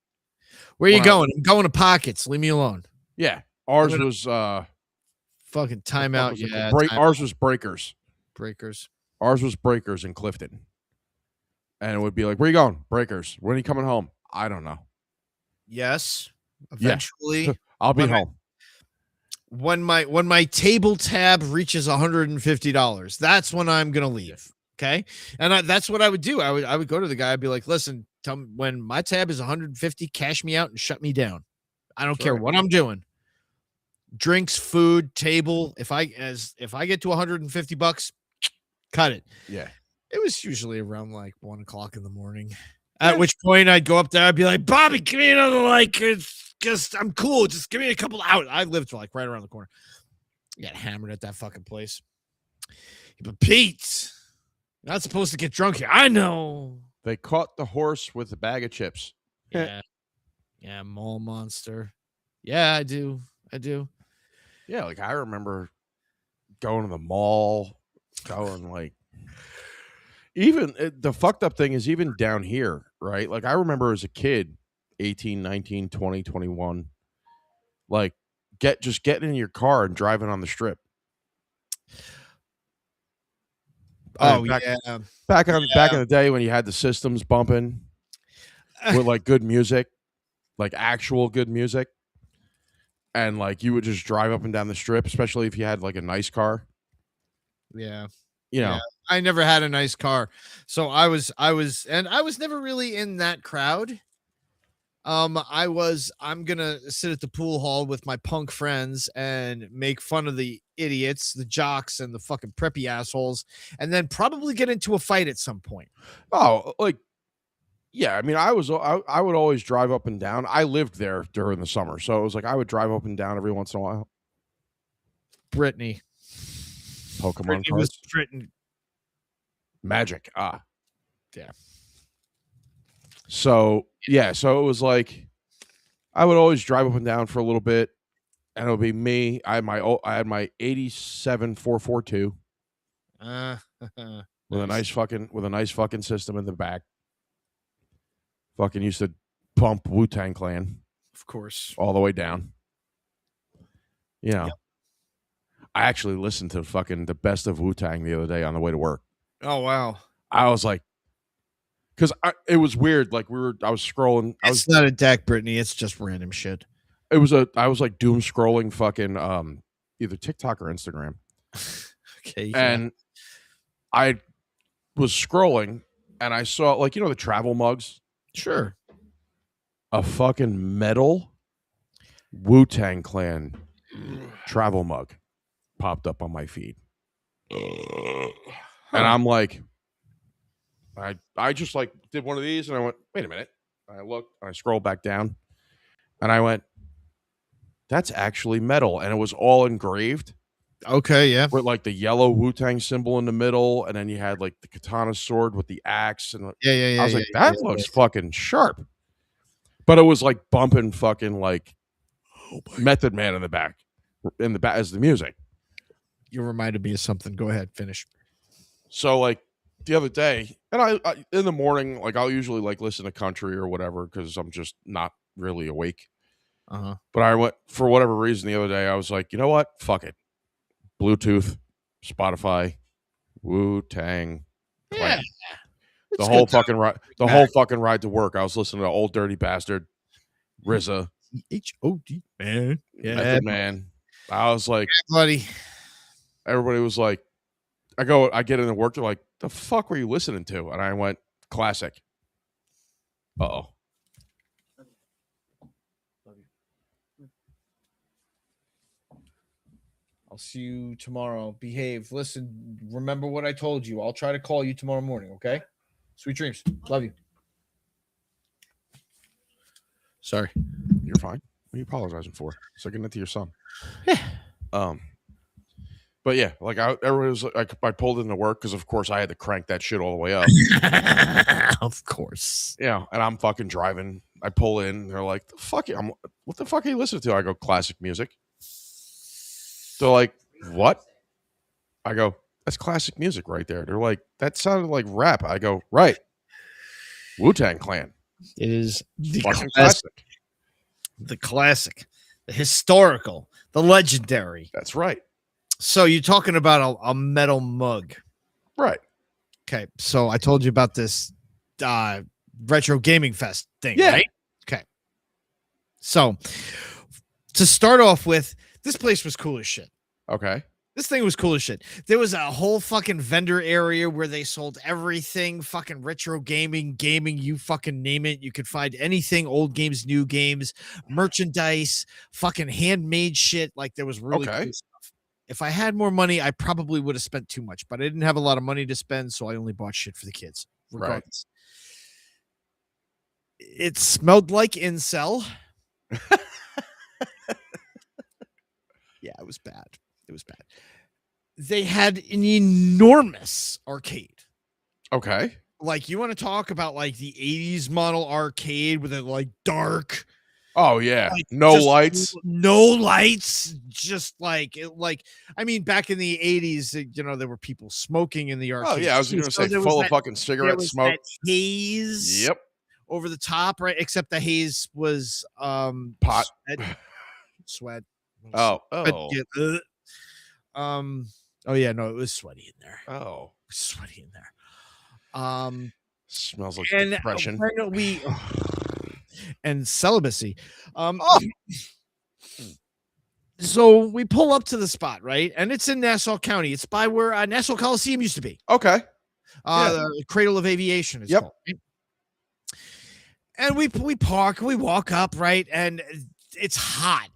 Where are you going? I'm going to Pockets. Leave me alone. Yeah. Ours was fucking timeout. Yeah. Ours was Breakers. Breakers. Ours was Breakers in Clifton. And it would be like, where are you going? Breakers. When are you coming home? I don't know. Yes. Eventually. Yeah. I'll be home. When my table tab reaches $150, that's when I'm gonna leave. Okay. And that's what I would do. I would go to the guy. I'd be like, listen, tell me when my tab is 150, cash me out and shut me down. I don't care what I'm doing. Drinks, food, table. If I get to $150, cut it. Yeah. It was usually around like 1 o'clock in the morning. At which point I'd go up there. I'd be like, Bobby, give me another like, just I'm cool. Just give me a couple out. I lived like right around the corner. I got hammered at that fucking place. But Pete, you're not supposed to get drunk here. I know. They caught the horse with a bag of chips. Yeah. Yeah, mall monster. Yeah, I do. Yeah, like I remember going to the mall, going like even the fucked up thing is even down here, right? Like I remember as a kid, 18, 19, 20, 21, like just getting in your car and driving on the strip. Oh, back in the day when you had the systems bumping with like good music, like actual good music. And like you would just drive up and down the strip, especially if you had like a nice car. Yeah. You know, yeah. I never had a nice car. So I was never really in that crowd. I'm gonna sit at the pool hall with my punk friends and make fun of the idiots, the jocks, and the fucking preppy assholes, and then probably get into a fight at some point. Oh, like, yeah. I mean, I would always drive up and down. I lived there during the summer, so it was like I would drive up and down every once in a while. Brittany, Pokemon cards, Magic. Yeah. So yeah, so it was like I would always drive up and down for a little bit, and it would be me. I had my 87 442 with a nice fucking system in the back. Fucking used to pump Wu-Tang Clan, of course, all the way down. You know, yep. I actually listened to fucking the best of Wu-Tang the other day on the way to work. Oh wow! I was like, because it was weird. Like I was scrolling. It's not a deck, Brittany. It's just random shit. I was like doom scrolling fucking either TikTok or Instagram. Okay. And I was scrolling and I saw like, you know, the travel mugs. Sure. A fucking metal Wu-Tang Clan travel mug popped up on my feed. And I'm like, I just like did one of these and I went, wait a minute. I looked and I scrolled back down and I went, that's actually metal. And it was all engraved. Okay, yeah. With like the yellow Wu-Tang symbol in the middle. And then you had like the katana sword with the axe. And yeah. I was like, that looks fucking sharp. But it was like bumping fucking like Method Man in the back as the music. You reminded me of something. Go ahead, finish. So like the other day, and I in the morning, like I'll usually like listen to country or whatever because I'm just not really awake. But I went for whatever reason the other day. I was like, you know what? Fuck it. Bluetooth, Spotify, Wu-Tang. Yeah. The whole fucking ride to work. I was listening to Old Dirty Bastard, RZA, H.O.D. man. Yeah, Method Man. I was like, yeah, buddy. Everybody was like, I get into work. They're like, the fuck were you listening to? And I went, classic. Uh-oh. I'll see you tomorrow. Behave. Listen, remember what I told you. I'll try to call you tomorrow morning, okay? Sweet dreams. Love you. Sorry. You're fine. What are you apologizing for? Sticking it to your son. Yeah. But yeah, like everybody was like, I pulled into work because of course I had to crank that shit all the way up. Of course. Yeah, and I'm fucking driving. I pull in. They're like, what the fuck are you listening to? I go, classic music. They're like, what? I go, that's classic music right there. They're like, that sounded like rap. I go, right. Wu-Tang Clan. It is the fucking classic. The classic. The historical. The legendary. That's right. So you're talking about a metal mug. Right. Okay. So I told you about this retro gaming fest thing, yeah. Right? Okay. So to start off with, this place was cool as shit. Okay. This thing was cool as shit. There was a whole fucking vendor area where they sold everything, fucking retro gaming, you fucking name it. You could find anything, old games, new games, merchandise, fucking handmade shit. Like there was really cool stuff. If I had more money, I probably would have spent too much, but I didn't have a lot of money to spend, so I only bought shit for the kids. Regardless. Right. It smelled like incel. Yeah, it was bad. It was bad. They had an enormous arcade. Okay. Like you want to talk about like the 80s model arcade with it like dark. Oh yeah. Like, no lights. Just like I mean back in the 80s, you know, there were people smoking in the arcade. Oh yeah, I was going to say full of fucking cigarette smoke. Haze. Yep. Over the top, right? Except the haze was pot. Sweat. Oh. Oh yeah, no, it was sweaty in there. Oh, sweaty in there. Smells like depression. And celibacy. So we pull up to the spot, right? And it's in Nassau County. It's by where Nassau Coliseum used to be. Okay. The Cradle of Aviation is called. Right? And we park, we walk up, right? And it's hot.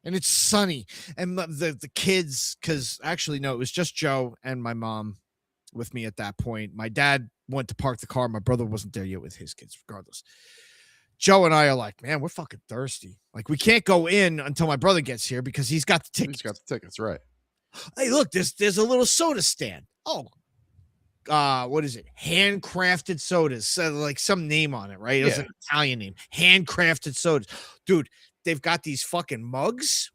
And it's sunny, and the kids, because actually, no, it was just Joe and my mom with me at that point. My dad went to park the car. My brother wasn't there yet with his kids, regardless. Joe and I are like, man, we're fucking thirsty. Like, we can't go in until my brother gets here because he's got the tickets. He's got the tickets, right. Hey, look, there's a little soda stand. Oh, what is it? Handcrafted sodas. So, like some name on it, right? It was an Italian name. Handcrafted sodas. Dude, they've got these fucking mugs.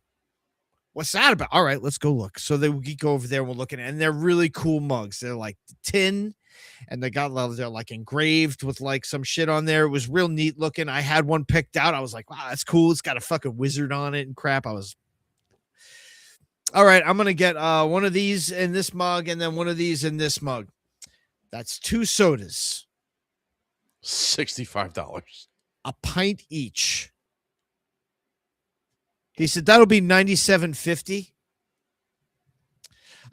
What's that about? All right, let's go look. So we go over there and we're looking at it, and they're really cool mugs. They're like tin, and they're like engraved with like some shit on there. It was real neat looking. I had one picked out. I was like, wow, that's cool. It's got a fucking wizard on it and crap. All right, I'm gonna get one of these in this mug and then one of these in this mug. That's 2 sodas. $65. A pint each. He said, that'll be $97.50.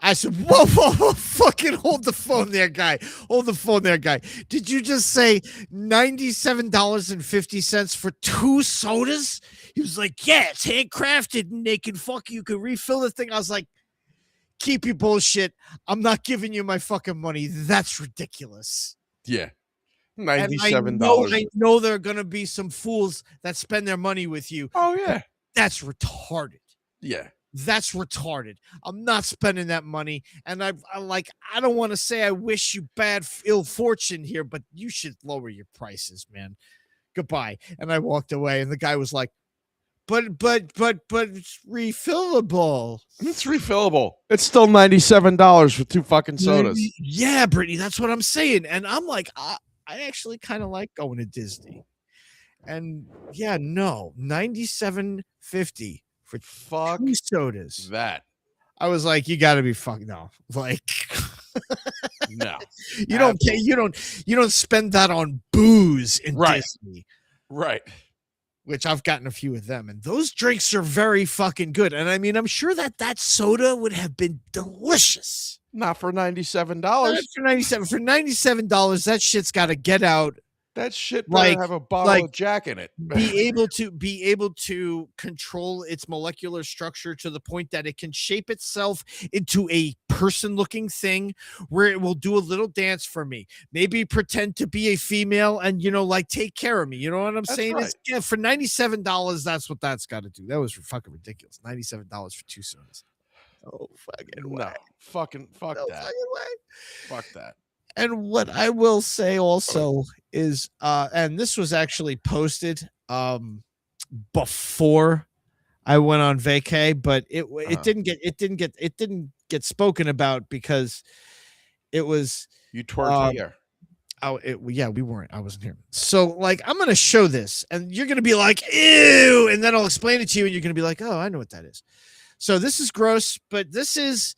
I said, whoa, fucking hold the phone there, guy. Hold the phone there, guy. Did you just say $97.50 for 2 sodas? He was like, yeah, it's handcrafted and they can you can refill the thing. I was like, keep your bullshit. I'm not giving you my fucking money. That's ridiculous. Yeah. $97. I know there are going to be some fools that spend their money with you. Oh, yeah. That's retarded. Yeah. That's retarded. I'm not spending that money. And I don't want to say I wish you ill fortune here, but you should lower your prices, man. Goodbye. And I walked away, and the guy was like, but it's refillable. It's refillable. It's still $97 for 2 fucking sodas. Yeah, Brittany, that's what I'm saying. And I'm like, I actually kind of like going to Disney. And yeah, no, $97.50 for 2 sodas. That. I was like, you got to be fucking no. Like, no, you don't pay. You don't spend that on booze in Disney, right? Which I've gotten a few of them, and those drinks are very fucking good. And I mean, I'm sure that soda would have been delicious. Not for $97. For $97, that shit's got to get out. That shit better have a bottle of Jack in it. be able to control its molecular structure to the point that it can shape itself into a person-looking thing where it will do a little dance for me. Maybe pretend to be a female and like take care of me. You know what I'm saying? Right. For $97, that's what that's got to do. That was fucking ridiculous. $97 for 2 sodas. Oh fucking no, fucking fuck no that. Fucking way. Fuck that. And what I will say also is, and this was actually posted before I went on vacay, but it didn't get spoken about because it was you twerked here. We weren't. I wasn't here. So like, I'm gonna show this, and you're gonna be like, ew, and then I'll explain it to you, and you're gonna be like, oh, I know what that is. So this is gross, but this is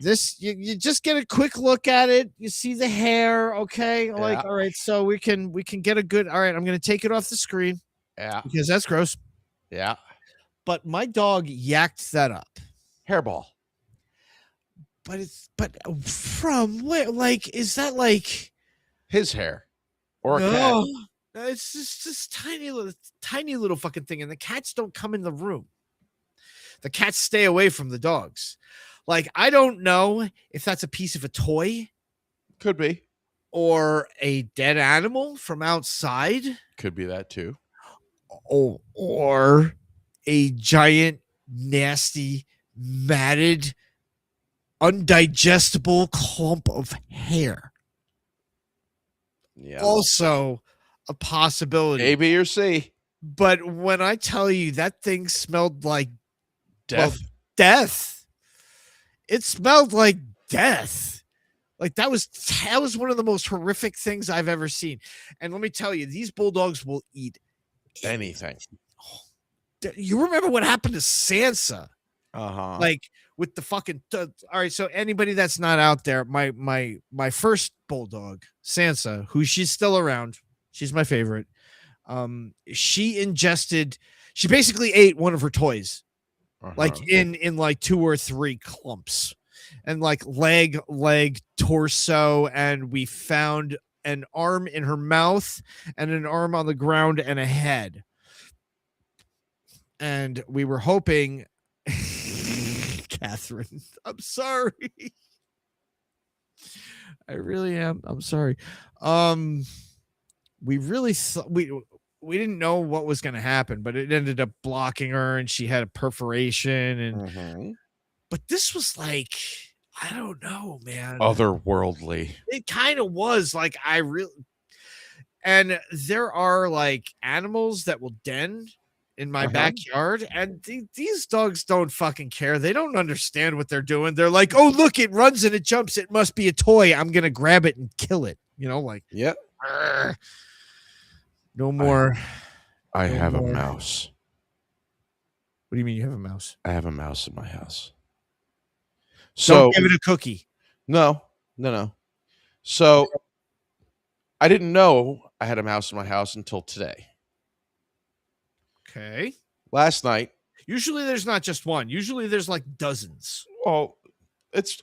This you just get a quick look at it. You see the hair, okay? Like, all right, so we can get a good. All right, I'm gonna take it off the screen. Yeah, because that's gross. Yeah, but my dog yacked that up. Hairball. but from where? Like, is that like His hair or a cat. no? It's just this tiny little fucking thing, and the cats don't come in the room. The cats stay away from the dogs. Like, I don't know if that's a piece of a toy Could be. or a dead animal from outside, Could be that too. or a giant, nasty, matted, undigestible clump of hair. Yeah. Also a possibility. A, B, or C. But when I tell you that thing smelled like Death. death, it smelled like death. Like that was one of the most horrific things I've ever seen. And let me tell you, these bulldogs will eat Anything. You remember what happened to Sansa? Uh-huh. Like with the fucking all right, so anybody that's not out there, my first bulldog, Sansa, who she's still around, she's my favorite. She basically ate one of her toys, like in like 2 or 3 clumps, and like leg, torso, and we found an arm in her mouth and an arm on the ground and a head. And we were hoping Catherine, I'm sorry. I really am. I'm sorry. We really thought we didn't know what was going to happen, but it ended up blocking her and she had a perforation and but this was like, I don't know, man. Otherworldly. It kind of was like and there are like animals that will den in my backyard, and these dogs don't fucking care. They don't understand what they're doing. They're like, oh, look, it runs and it jumps. It must be a toy. I'm going to grab it and kill it. You know, like, yep. No more. I have a mouse. What do you mean you have a mouse? I have a mouse in my house. So don't give it a cookie. No. So I didn't know I had a mouse in my house until today. Okay. Last night. Usually there's not just one. Usually there's like dozens. Well,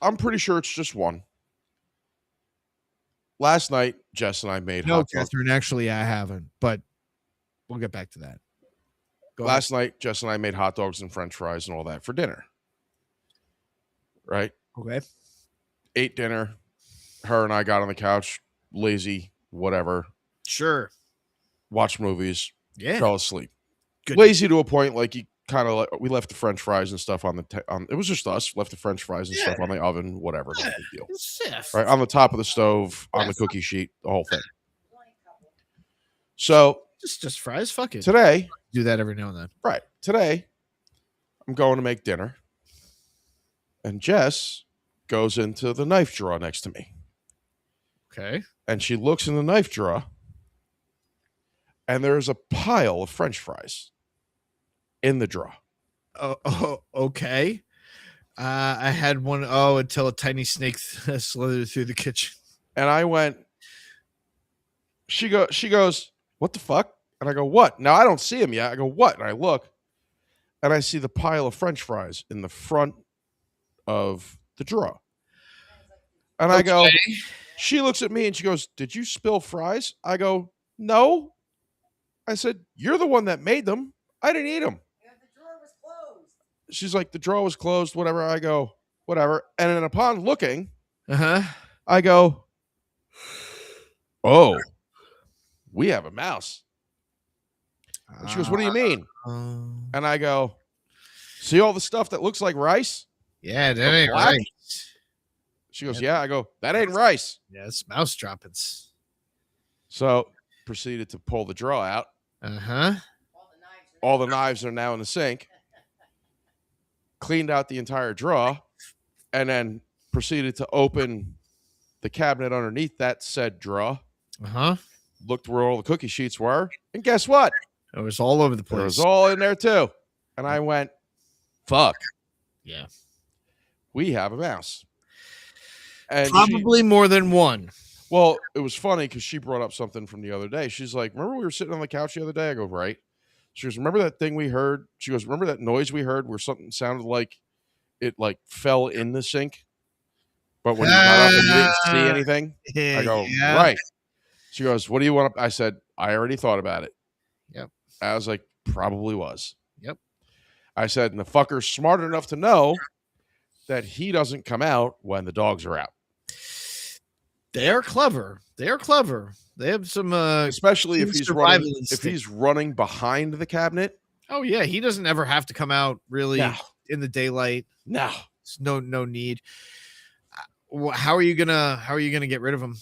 I'm pretty sure it's just one. Last night, Jess and I made hot dogs. Catherine, actually I haven't, but we'll get back to that. Last night, Jess and I made hot dogs and french fries and all that for dinner. Right? Okay. Ate dinner. Her and I got on the couch, lazy, whatever. Sure. Watched movies. Yeah. Fell asleep. Good. Lazy to a point, like you kind of we left the french fries and stuff on the it was just us, left the french fries and stuff on the oven, whatever, no big deal. Right on the top of the stove, on the cookie sheet, the whole thing. So just fries, fuck it. Today, do that every now and then. Right. Today, I'm going to make dinner. And Jess goes into the knife drawer next to me. Okay. And she looks in the knife drawer, and there's a pile of french fries in the drawer. Oh, okay. I had one until a tiny snake slithered through the kitchen. And I went, she goes, what the fuck? And I go, what? Now I don't see him yet. I go, what? And I look, and I see the pile of french fries in the front of the drawer. And I go, she looks at me and she goes, did you spill fries? I go, no. I said, you're the one that made them. I didn't eat them. Yeah, the drawer was closed. She's like, the drawer was closed, whatever. I go, whatever. And then upon looking, I go, oh, we have a mouse. And she goes, what do you mean? And I go, see all the stuff that looks like rice? Yeah, that ain't rice. She goes, yeah. I go, that ain't rice. Yeah, it's mouse droppings. So proceeded to pull the drawer out. All the knives are now in the sink. Cleaned out the entire drawer, and then proceeded to open the cabinet underneath that said drawer. Looked where all the cookie sheets were, and guess what? It was all over the place. It was all in there too. And I went, fuck. Yeah. We have a mouse. And probably more than one. Well, it was funny because she brought up something from the other day. She's like, remember we were sitting on the couch the other day? I go, right. She goes, remember that thing we heard? She goes, remember that noise we heard where something sounded like it like fell in the sink? But when you got up and you didn't see anything, I go, Yeah. right. She goes, what do you want? I said, I already thought about it. Yep. I was like, probably was. Yep. I said, and the fucker's smart enough to know that he doesn't come out when the dogs are out. They're clever. They're clever. They have some Especially if keen he's survival running, if instinct. he's running behind the cabinet. Oh yeah, he doesn't ever have to come out really No. in the daylight. No. There's no need. How are you gonna get rid of him?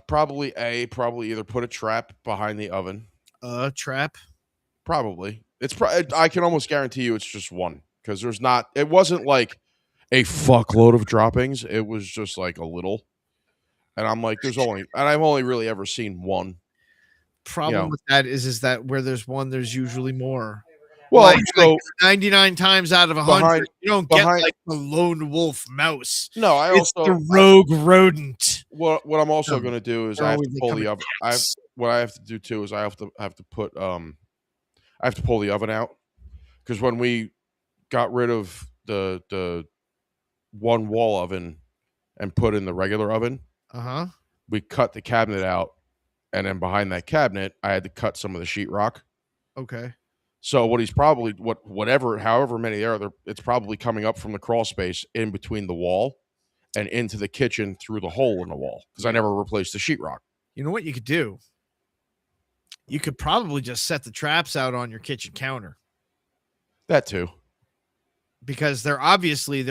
Probably either put a trap behind the oven. A trap. Probably. I can almost guarantee you it's just one, because it wasn't like a fuckload of droppings. It was just like a little. And I'm like, I've only really ever seen one. Problem with that is that where there's one, there's usually more. Well, like 99 times out of 100, you don't get behind- like the lone wolf mouse. No, It's the rogue rodent. What I'm also going to do is I have to they pull come the in oven. packs. What I have to do too is I have to put I have to pull the oven out, because when we got rid of the one wall oven and put in the regular oven, we cut the cabinet out, and then behind that cabinet I had to cut some of the sheetrock. Okay. So however many there are, it's probably coming up from the crawl space in between the wall and into the kitchen through the hole in the wall, because I never replaced the sheetrock. You know what you could do? You could probably just set the traps out on your kitchen counter, That too. because they're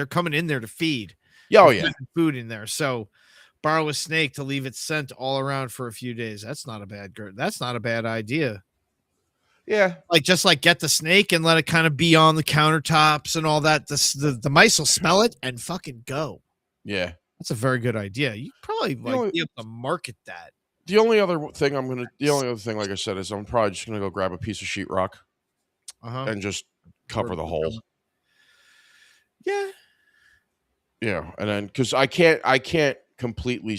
coming in there to feed. Oh They're yeah. putting food in there. So borrow a snake to leave its scent all around for a few days. That's not a bad idea. Yeah. Just get the snake and let it kind of be on the countertops and all that. The mice will smell it and fucking go. Yeah. That's a very good idea. You probably be able to market that. The only other thing, like I said, is I'm probably just gonna go grab a piece of sheetrock and just cover the hole. Yeah. Yeah, and then because I can't completely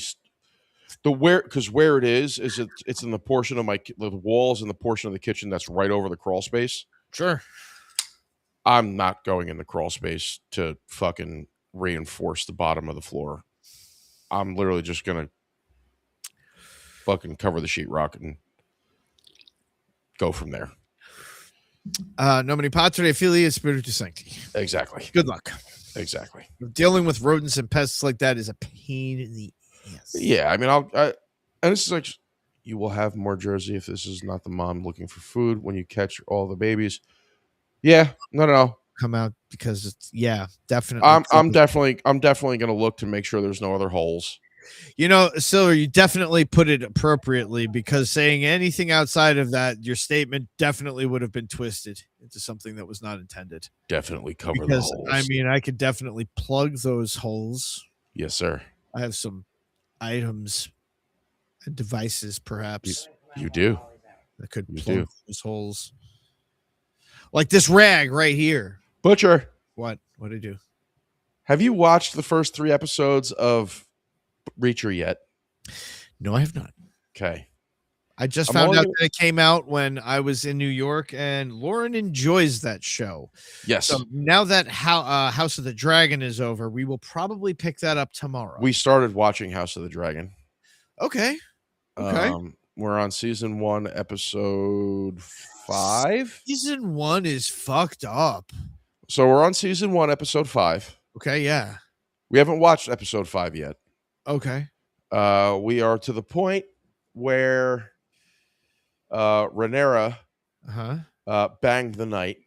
where it is it's in the portion of the walls in the portion of the kitchen that's right over the crawl space. Sure. I'm not going in the crawl space to fucking reinforce the bottom of the floor. I'm literally just gonna fucking cover the sheetrock and go from there. Nomini Patre Filia Spiritu Sancti. Exactly. Good luck. Exactly. Dealing with rodents and pests like that is a pain in the ass. Yeah, I mean, and this is like, you will have more Jersey if this is not the mom looking for food when you catch all the babies. Yeah, no. Come out, because it's definitely. I'm definitely going to look to make sure there's no other holes. Silver, you definitely put it appropriately, because saying anything outside of that, your statement definitely would have been twisted into something that was not intended. Definitely cover Because, the holes. I mean, I could definitely plug those holes. Yes, sir. I have some items and devices, perhaps, You do. that could You plug do. those holes. Like this rag right here. Butcher, What did I do? have you watched the first 3 episodes of Reacher yet? No, I have not. Okay. I just I'm found only out gonna- that it came out when I was in New York, and Lauren enjoys that show. Yes. So now that House of the Dragon is over, we will probably pick that up tomorrow. We started watching House of the Dragon. Okay. Okay. We're on season 1, episode 5. Season 1 is fucked up. So we're on season 1, episode 5. Okay, yeah. We haven't watched episode 5 yet. Okay. We are to the point where Rhaenyra banged the knight.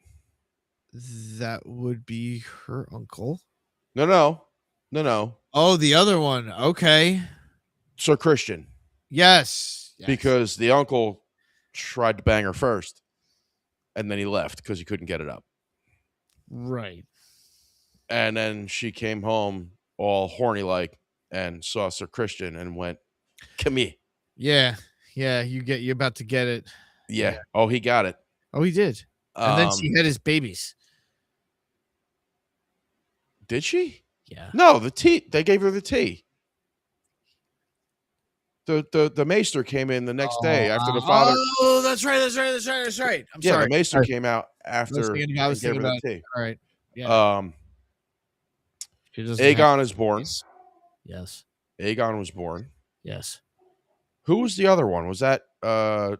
That would be her uncle. No. Oh, the other one. Okay. Sir Christian. Yes. Because the uncle tried to bang her first, and then he left because he couldn't get it up. Right. And then she came home all horny like and saw Sir Christian and went, "Come here." Yeah. Yeah. You're about to get it. Yeah. Oh, he got it. Oh, he did. And then she had his babies. Did she? Yeah. No, the tea. They gave her the tea. The maester came in the next day after the father. Oh, that's right. I'm sorry. The maester came out after. I was and gave thinking her about the tea. All right. Yeah. She doesn't Aegon is born. Yes. Aegon was born. Yes. Who was the other one? Was that because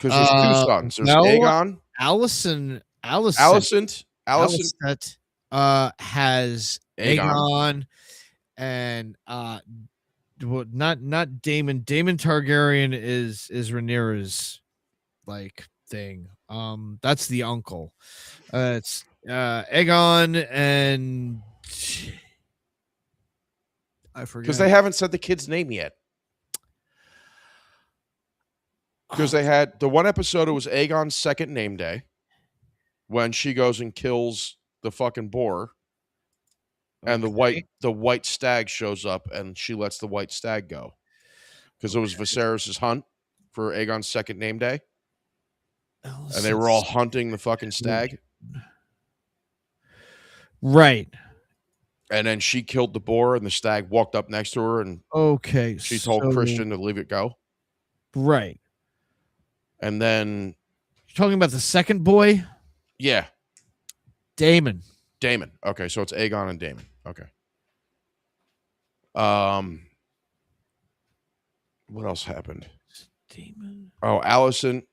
there's two sons. There's No, Aegon, Alicent has Aegon and not Daemon. Daemon Targaryen is Rhaenyra's like thing. That's the uncle. It's Aegon and I forget because they haven't said the kid's name yet. Because they had the one episode, it was Aegon's second name day when she goes and kills the fucking boar, and the white stag shows up, and she lets the white stag go because it was Viserys' hunt for Aegon's second name day, and they were all hunting the fucking stag. Right. And then she killed the boar, and the stag walked up next to her, and she told Christian to leave it go. Right. And then you're talking about the second boy? Yeah. Daemon. Okay, so it's Aegon and Daemon. Okay. What else happened? Daemon. Oh, Alicent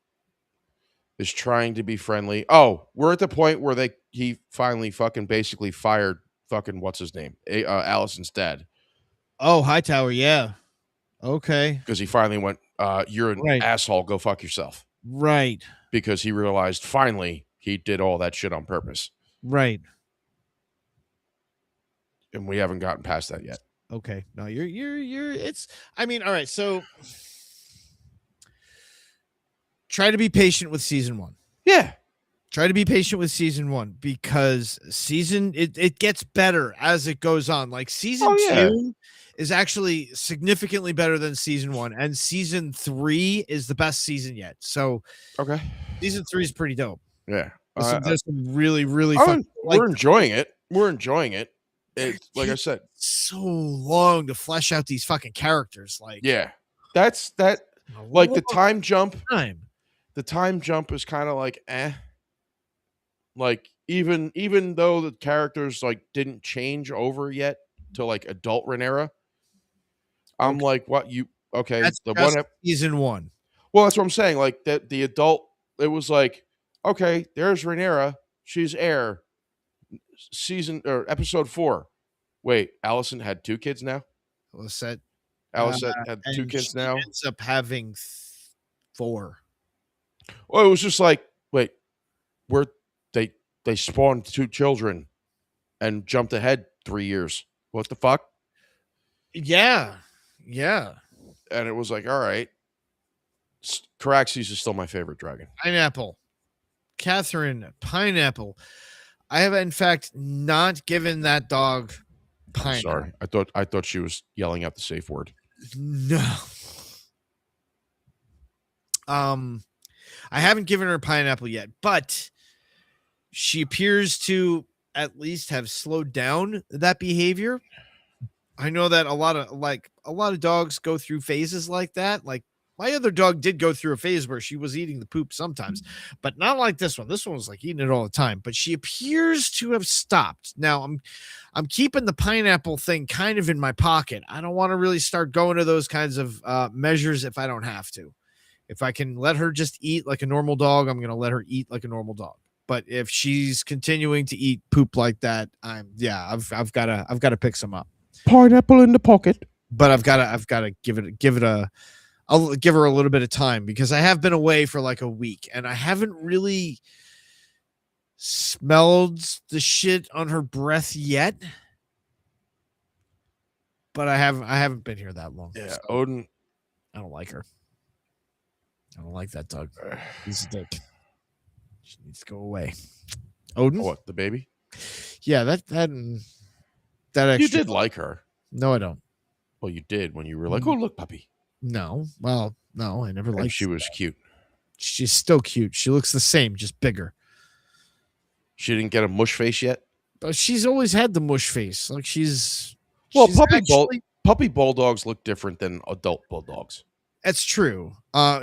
is trying to be friendly. Oh, we're at the point where he finally fucking basically fired fucking what's his name? Alicent's dad. Oh, Hightower, yeah. Okay. Because he finally went, you're an asshole, go fuck yourself. Right. Because he realized finally he did all that shit on purpose. Right. And we haven't gotten past that yet. Okay. No, you're I mean, all right, so try to be patient with season 1. Yeah. Try to be patient with season 1 because it gets better as it goes on. Like season 2 is actually significantly better than season 1, and season 3 is the best season yet. So okay, season 3 is pretty dope. Yeah, there's some really fun. We're enjoying it. We're enjoying it. It's like I said, so long to flesh out these fucking characters. Like, yeah, that's that. Like the time jump. The time jump is kind of like Like even though the characters like didn't change over yet to like adult Rhaenyra, I'm like, what you okay? That's the just one season 1. Well, that's what I'm saying. Like that the adult, it was like, okay, there's Rhaenyra, she's heir. Season or episode 4. Wait, Alicent had 2 kids now. Alicent had 2 kids now. Ends up having 4. Well, it was just like, wait, they spawned 2 children and jumped ahead 3 years. What the fuck? Yeah. And it was like, all right. Caraxes is still my favorite dragon. Pineapple. Catherine, Pineapple. I have, in fact, not given that dog pineapple. Sorry. I thought she was yelling out the safe word. No. I haven't given her pineapple yet, but she appears to at least have slowed down that behavior. I know that a lot of dogs go through phases like that. Like my other dog did go through a phase where she was eating the poop sometimes, but not like this one. This one was like eating it all the time, but she appears to have stopped. Now I'm keeping the pineapple thing kind of in my pocket. I don't want to really start going to those kinds of measures if I don't have to. If I can let her just eat like a normal dog, I'm going to let her eat like a normal dog. But if she's continuing to eat poop like that, I've got to pick some up. Pineapple in the pocket. But I've got to I'll give her a little bit of time because I have been away for like a week and I haven't really smelled the shit on her breath yet. But I haven't been here that long. Yeah, so Odin. I don't like her. I don't like that dog. He's a dick. She needs to go away. Odin? What, the baby? Yeah, that actually. You did like her. No, I don't. Well, you did when you were like, oh, look, puppy. No. Well, no, I never liked she was cute. She's still cute. She looks the same, just bigger. She didn't get a mush face yet? But she's always had the mush face. Like she's puppy bulldogs look different than adult bulldogs. That's true.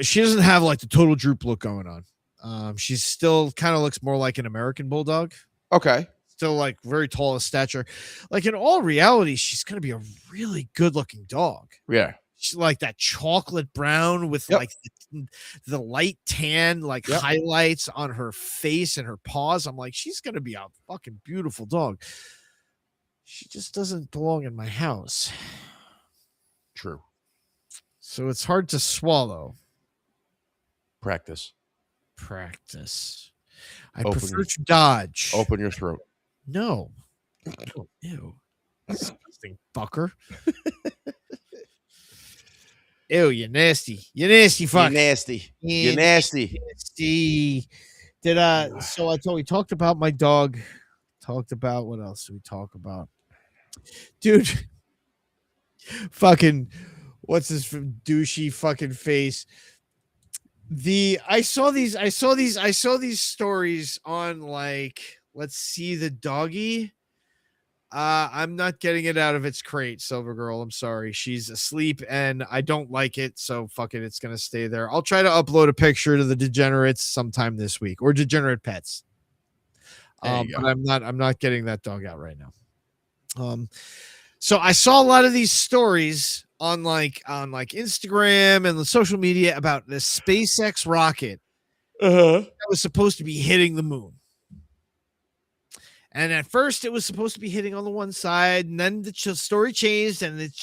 She doesn't have like the total droop look going on. She still kind of looks more like an American bulldog. Okay. still like very tall of stature. Like in all reality, she's gonna be a really good looking dog. Yeah. She's like that chocolate brown with Yep. like the light tan, like Yep. highlights on her face and her paws. I'm like, she's gonna be a fucking beautiful dog. She just doesn't belong in my house. True. So it's hard to swallow. Practice. I Open prefer your- to dodge. Open your throat. No. Oh, ew. Disgusting fucker. Ew, you nasty. You nasty fuck. nasty. You nasty. nasty. So we talked about my dog. Talked about what else did we talk about? Dude. Fucking what's this douchey fucking face? I saw these stories on like, let's see the doggy. I'm not getting it out of its crate, Silver Girl. I'm sorry. She's asleep and I don't like it. So fuck it. It's going to stay there. I'll try to upload a picture to the Degenerates sometime this week, or Degenerate Pets. But I'm not getting that dog out right now. So I saw a lot of these stories on Instagram and the social media about this SpaceX rocket that was supposed to be hitting the moon. And at first it was supposed to be hitting on the one side, and then the story changed and it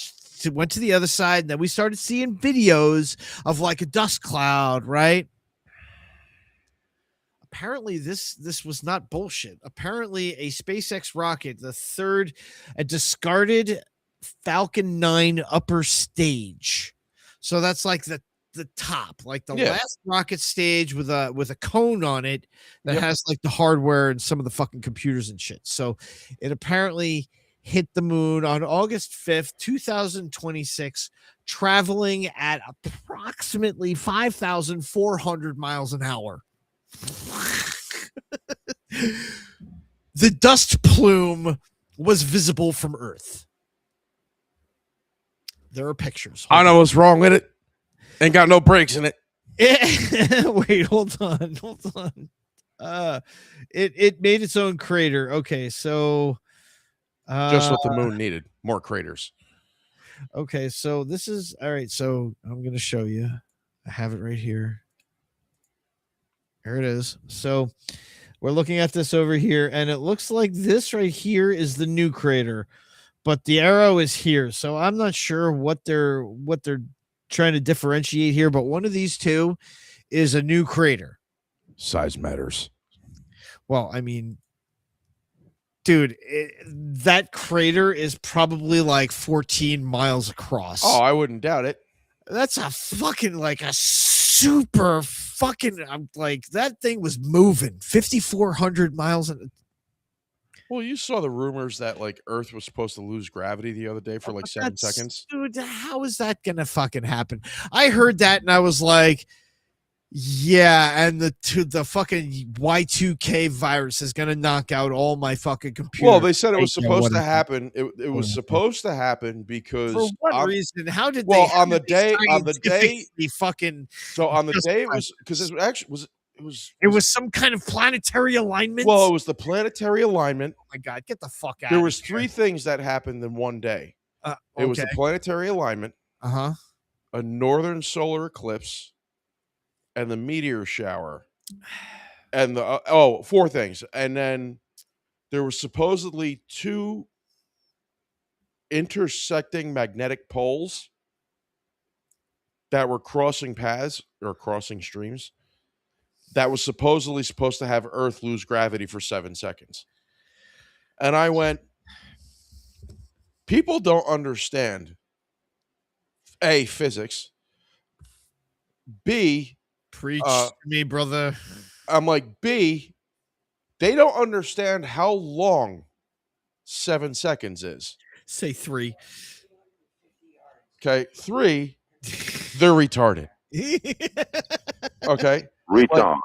went to the other side. And then we started seeing videos of like a dust cloud, right? Apparently this was not bullshit. Apparently a SpaceX rocket, a discarded Falcon 9 upper stage. So that's like the top, like the last rocket stage with a cone on it that has like the hardware and some of the fucking computers and shit. So it apparently hit the moon on August 5th, 2026, traveling at approximately 5,400 miles an hour. The dust plume was visible from Earth. There are pictures. I know what's wrong with it. Ain't got no brakes in it. Wait, hold on. It made its own crater. Okay, so Just what the moon needed. More craters. Okay, so this is all right. So I'm gonna show you. I have it right here. Here it is. So we're looking at this over here, and it looks like this right here is the new crater, but the arrow is here. So I'm not sure what they're trying to differentiate here, but one of these two is a new crater. Size matters. Well, I mean, dude, that crater is probably like 14 miles across. Oh, I wouldn't doubt it. That's a fucking like a super fucking. I'm like, that thing was moving 5,400 miles an. Well, you saw the rumors that like Earth was supposed to lose gravity the other day for like 7 seconds. Dude, how is that gonna fucking happen? I heard that and I was like, yeah, and the fucking Y2K virus is gonna knock out all my fucking computers. Well, they said it was supposed to happen. It was supposed to happen because for what reason? How did well they? on the day fucking. So on the day it was because it actually it was some kind of planetary alignment. Well, it was the planetary alignment. Oh my god, get the fuck out. There was 3 things that happened in one day. It was the planetary alignment, a northern solar eclipse, and the meteor shower. And the 4 things. And then there was supposedly 2 intersecting magnetic poles that were crossing paths or crossing streams. That was supposedly supposed to have Earth lose gravity for 7 seconds. And I went, people don't understand A, physics. B, preach to me, brother. I'm like, B, they don't understand how long 7 seconds is. Say 3. Okay. 3, they're retarded. Okay. Retard.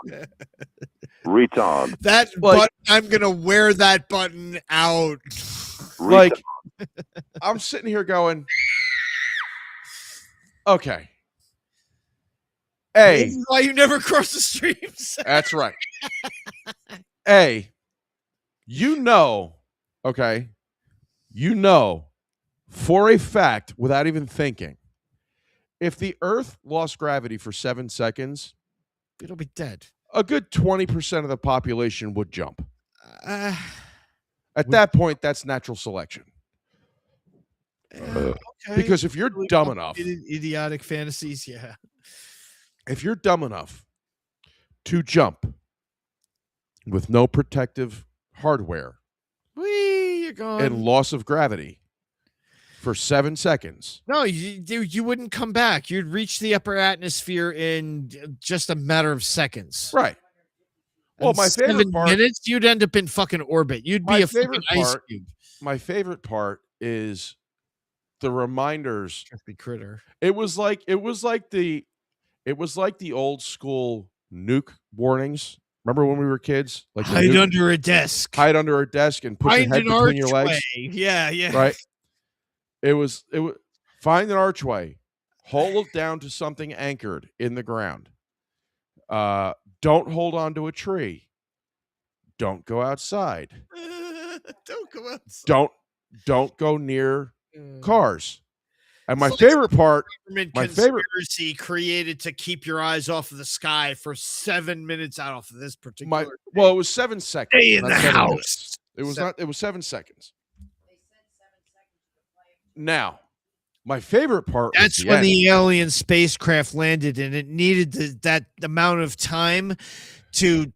Retard. That button, I'm gonna wear that button out. Like, I'm sitting here going, okay. This is why you never cross the streams. That's right. A, Okay, for a fact, without even thinking, if the Earth lost gravity for 7 seconds, It'll be dead. a good 20% of the population would jump. Uh, At that point, that's natural selection. okay. Because if you're Really dumb enough, idiotic fantasies, yeah. if you're dumb enough to jump with no protective hardware Whee, you're gone. and loss of gravity for 7 seconds. No, you wouldn't come back. You'd reach the upper atmosphere in just a matter of seconds. Right. Well, In my favorite 7 part, minutes, you'd end up in fucking orbit. You'd be My a fucking favorite ice part- cube. my favorite part is the reminders. Happy critter. It was like the old school nuke warnings. Remember when we were kids? Like the Hide nuke- under a desk. hide under a desk and put your Find head an between your legs. archway. Yeah, yeah. Right. It was find an archway, hold down to something anchored in the ground. Don't hold on to a tree. Don't go outside. Don't go outside. Don't go near Mm. cars. And my It's like favorite part, Government my favorite- conspiracy created to keep your eyes off of the sky for 7 minutes out off of this particular it was 7 seconds. day in not the 7 house. minutes. It was 7 seconds. Now, my favorite part That's was when end. the alien spacecraft landed, and it needed that amount of time to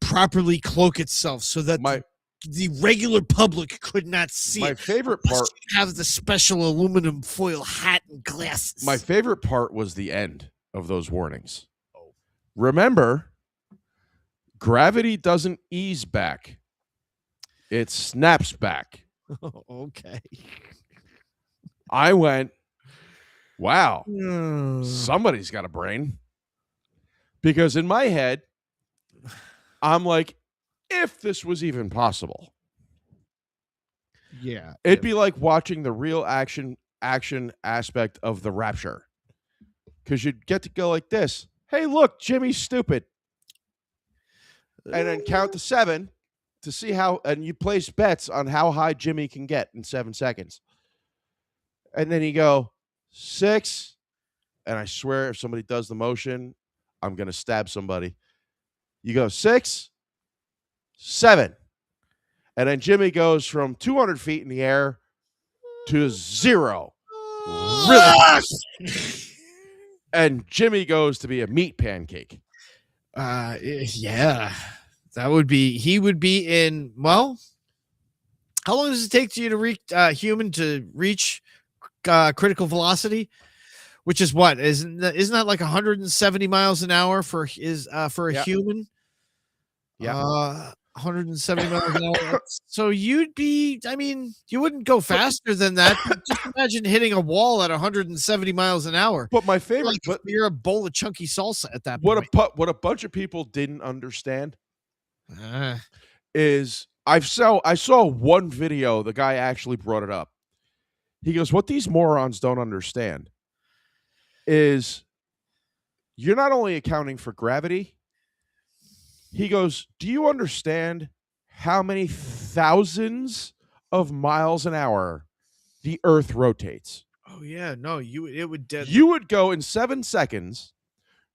properly cloak itself so that the regular public could not see my it. favorite Unless part you have the special aluminum foil hat and glasses. My favorite part was the end of those warnings. Remember, gravity doesn't ease back. It snaps back. Okay. I went, wow, Hmm. somebody's got a brain. Because in my head, I'm like, if this was even possible, Yeah. it'd be like watching the real action aspect of the Rapture. Because you'd get to go like this. Hey, look, Jimmy's stupid. And then count to 7 to see how, and you place bets on how high Jimmy can get in 7 seconds. And then you go 6. And I swear if somebody does the motion, I'm going to stab somebody. You go 6, 7. And then Jimmy goes from 200 feet in the air to 0. Really fast. And Jimmy goes to be a meat pancake. Yeah. That would be, he would be in, well, how long does it take you to reach human to reach critical velocity? Which is what? Isn't that like 170 miles an hour for a human? Yeah. 170 miles an hour. So you'd be, I mean, you wouldn't go faster than that. But just imagine hitting a wall at 170 miles an hour. But my favorite, You're a bowl of chunky salsa at that what point. what a bunch of people didn't understand Uh, is I saw one video. The guy actually brought it up. He goes, "What these morons don't understand is you're not only accounting for gravity." He goes, "Do you understand how many thousands of miles an hour the Earth rotates?" oh yeah, no, it would dead. You would go in 7 seconds.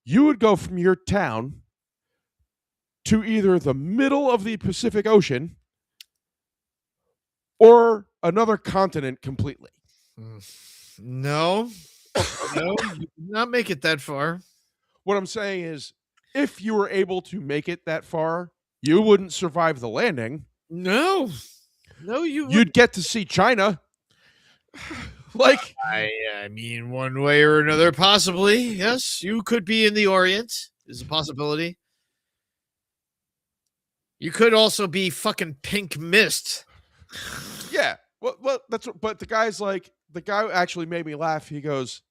You would go from your town to either the middle of the Pacific Ocean or another continent completely. No, no, you did not make it that far. What I'm saying is, if you were able to make it that far, you wouldn't survive the landing. No, You'd get to see China. Like, I mean, one way or another, possibly. Yes, you could be in the Orient. Is a possibility. You could also be fucking pink mist. yeah. Well, that's what, but the guy actually made me laugh. He goes,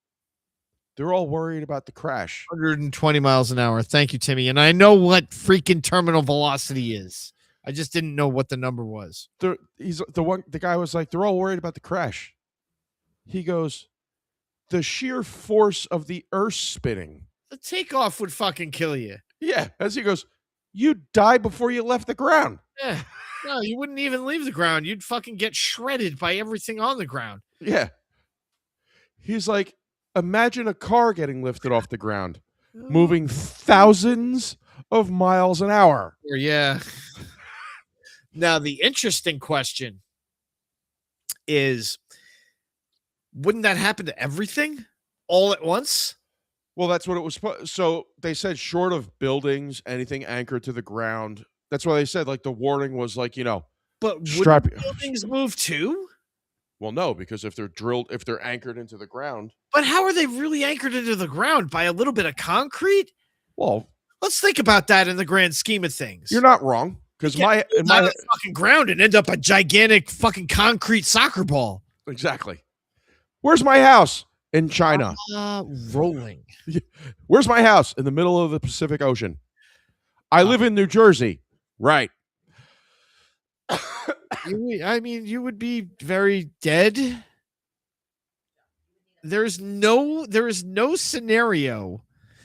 they're all worried about the crash. 120 miles an hour. Thank you, Timmy. And I know what freaking terminal velocity is. I just didn't know what the number was. The guy was like, they're all worried about the crash. He goes, the sheer force of the Earth spinning. The takeoff would fucking kill you. Yeah. As he goes, you died before you left the ground. Yeah. No, you wouldn't even leave the ground. You'd fucking get shredded by everything on the ground. Yeah. He's like, imagine a car getting lifted off the ground, moving thousands of miles an hour. Yeah. Now, the interesting question is, wouldn't that happen to everything all at once? Well, that's what it was. So they said short of buildings, anything anchored to the ground. That's why they said, like, the warning was like, But strap would buildings move too? Well, no, because if they're anchored into the ground. But how are they really anchored into the ground? By a little bit of concrete? Well, let's think about that in the grand scheme of things. You're not wrong. Because my fucking ground and end up a gigantic fucking concrete soccer ball. Exactly. Where's my house? In China. Rolling. Where's my house? In the middle of the Pacific Ocean. I live in New Jersey. Right. You would be very dead. There is no scenario.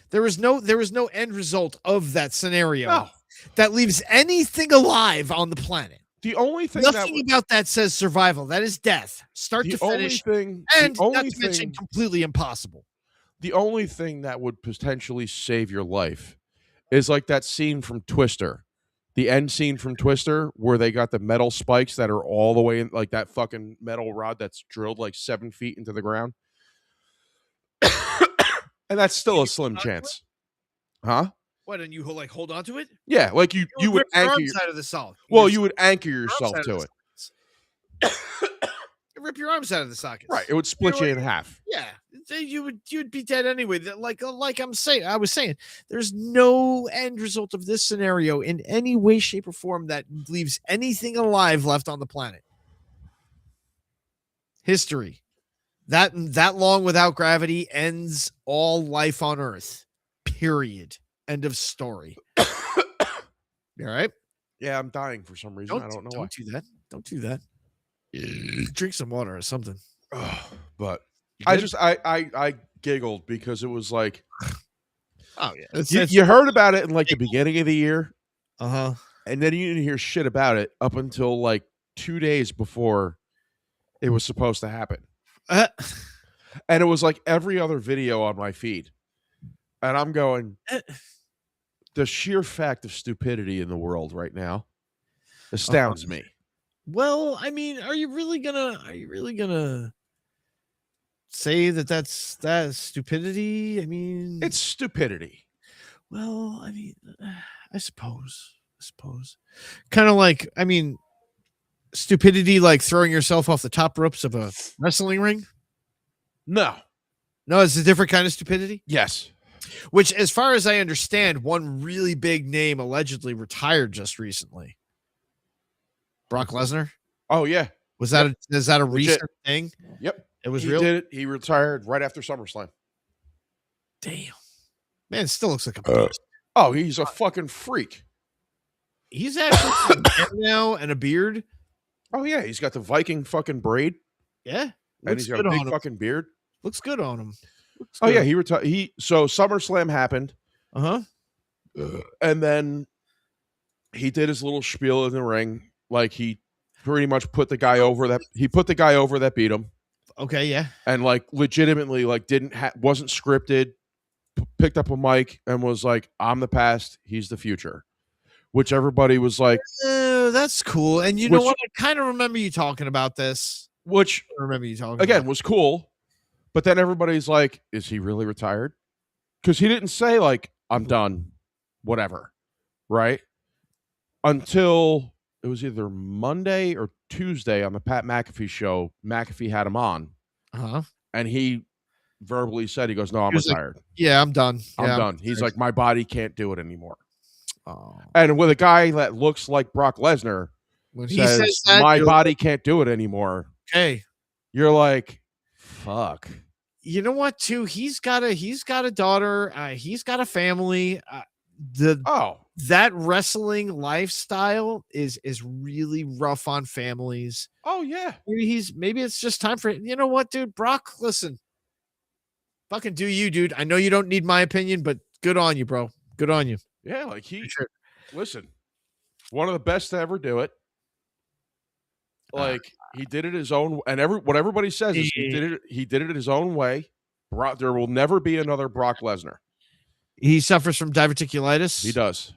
There is no end result of that scenario that leaves anything alive on the planet. The only thing nothing about that says survival. That is death, start to finish, and not to mention completely impossible. The only thing that would potentially save your life is like that scene from Twister, the end scene from Twister, where they got the metal spikes that are all the way in, like that fucking metal rod that's drilled like 7 feet into the ground, and that's still a slim chance, huh? What, and you like hold on to it? Yeah, like you would anchor your side of the socket. Well, you would anchor yourself to it. Rip your arms out of the sockets. Right, it would split you in half. Yeah, you'd be dead anyway. Like I was saying, there's no end result of this scenario in any way, shape, or form that leaves anything alive left on the planet. History, that long without gravity ends all life on Earth. Period. End of story. You all right? Yeah, I'm dying for some reason. I don't know why. Don't do that. Drink some water or something. But I giggled because it was like, oh yeah, you heard about it in like the beginning of the year, and then you didn't hear shit about it up until like 2 days before it was supposed to happen, and it was like every other video on my feed, and I'm going, the sheer fact of stupidity in the world right now astounds me. Well, I mean, are you really gonna say that's stupidity? I mean, it's stupidity. Well, I mean, I suppose. Kind of like, I mean, stupidity like throwing yourself off the top ropes of a wrestling ring? No, it's a different kind of stupidity? Yes. Which, as far as I understand, one really big name allegedly retired just recently. Brock Lesnar. Oh yeah. Is that a recent thing? Yep. It was he real. Did it. He retired right after SummerSlam. Damn. Man, still looks like a beast. Oh, he's a fucking freak. He's actually now and a beard. Oh yeah, he's got the Viking fucking braid. Yeah. And he's got a big fucking beard. Looks good on him. Oh yeah, he retired. So SummerSlam happened. And then he did his little spiel in the ring. Like he pretty much put the guy over that beat him. Okay, yeah. And like legitimately like wasn't scripted, picked up a mic and was like, I'm the past, he's the future. Which everybody was like, that's cool. And you know what? I kind of remember you talking about this. Which I remember you talking again about. Was cool. But then everybody's like, is he really retired? Because he didn't say like, I'm done, whatever. Right? Until it was either Monday or Tuesday on the Pat McAfee show. McAfee had him on. And he verbally said, he goes, no, I'm retired. Like, yeah, I'm done. I'm done. He's like, my body can't do it anymore. Oh. And with a guy that looks like Brock Lesnar, when he says that, my body can't do it anymore. Okay. You're like, fuck. You know what, too? He's got a daughter. He's got a family. That wrestling lifestyle is really rough on families. Oh yeah. Maybe it's just time for, you know what, dude? Brock, listen. Fucking do you, dude. I know you don't need my opinion, but good on you, bro. Good on you. Yeah, like listen, one of the best to ever do it. Like he did it his own, and what everybody says is he did it his own way. There will never be another Brock Lesnar. He suffers from diverticulitis. He does.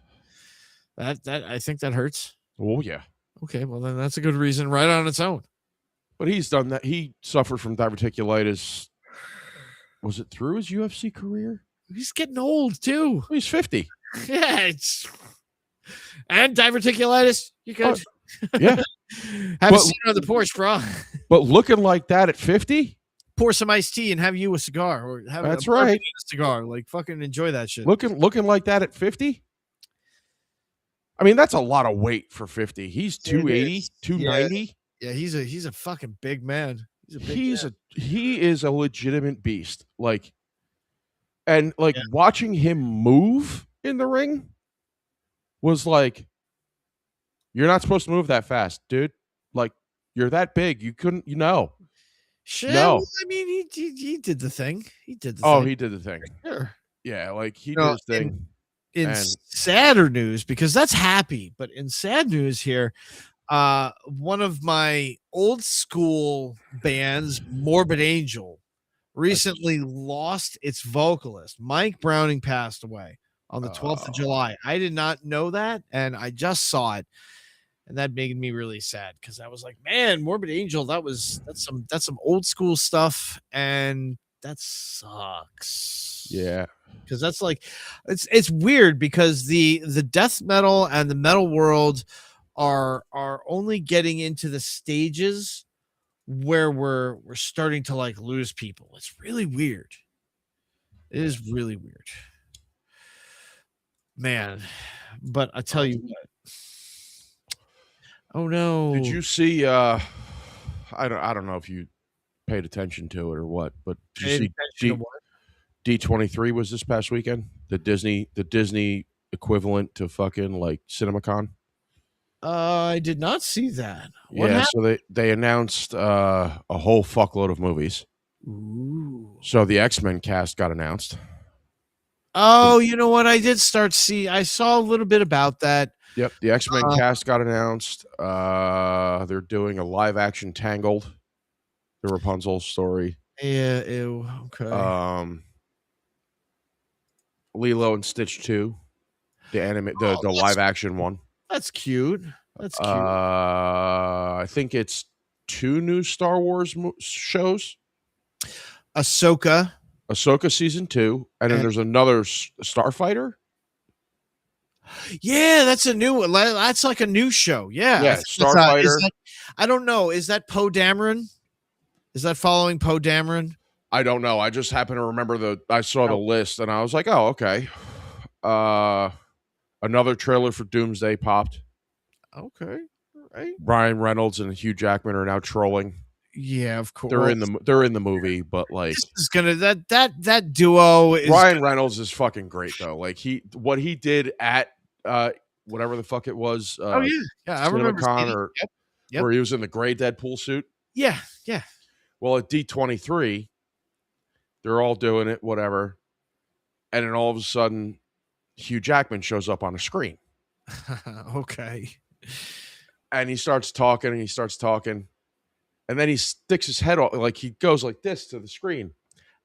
That I think that hurts. Oh yeah. Okay, well then that's a good reason right on its own. But he's done that. He suffered from diverticulitis. Was it through his UFC career? He's getting old too. He's 50. Yeah, and diverticulitis. You good? Yeah. Have a seat on the porch, bro. But looking like that at 50? Pour some iced tea and have you a cigar, or have That's a right. cigar. Like fucking enjoy that shit. Looking like that at 50? I mean, that's a lot of weight for 50. He's 280, 290. Yeah, he's a fucking big man. He is a legitimate beast. Like, and like watching him move in the ring was like, you're not supposed to move that fast, dude. Like, you're that big. You couldn't, Shit. No. I mean, he did the thing. He did the Oh, thing. he did the thing. Sure. Yeah, like he did his thing. In sadder news, because that's happy, but in sad news here, one of my old school bands, Morbid Angel, recently lost its vocalist. Mike Browning passed away on the 12th of July. I did not know that, and I just saw it, and that made me really sad because I was like, man, Morbid Angel, that's some old school stuff, and that sucks. Yeah. Because that's like, it's weird because the death metal and the metal world are only getting into the stages where we're starting to like lose people. It's really weird. It is really weird, man. But I tell you what. Oh no! Did you see? I don't know if you paid attention to it or what, but did you see D23 was this past weekend? The Disney equivalent to fucking like CinemaCon. I did not see that. What yeah, happened? so they announced a whole fuckload of movies. Ooh. So the X-Men cast got announced. Oh, you know what? I saw a little bit about that. Yep, the X-Men cast got announced. They're doing a live action Tangled, the Rapunzel story. Yeah, ew. Okay. Lilo and Stitch 2, the live action one. That's cute. That's cute. I think it's 2 new Star Wars shows. Ahsoka season 2, and then there's another Starfighter. Yeah, that's a new one. That's like a new show. Yeah, Starfighter. I don't know. Is that Poe Dameron? Is that following Poe Dameron? I don't know. I just happen to remember I saw the list and I was like, oh, okay. Another trailer for Doomsday popped. Okay. Right. Ryan Reynolds and Hugh Jackman are now trolling. Yeah, of course. They're in the movie, but like this is gonna that duo is Ryan Reynolds is fucking great though. Like what he did at whatever the fuck it was. I remember CinemaCon where he was in the gray Deadpool suit. Yeah. Well, at D23, they're all doing it, whatever. And then all of a sudden, Hugh Jackman shows up on a screen. Okay. And he starts talking. And then he sticks his head out, like he goes like this to the screen.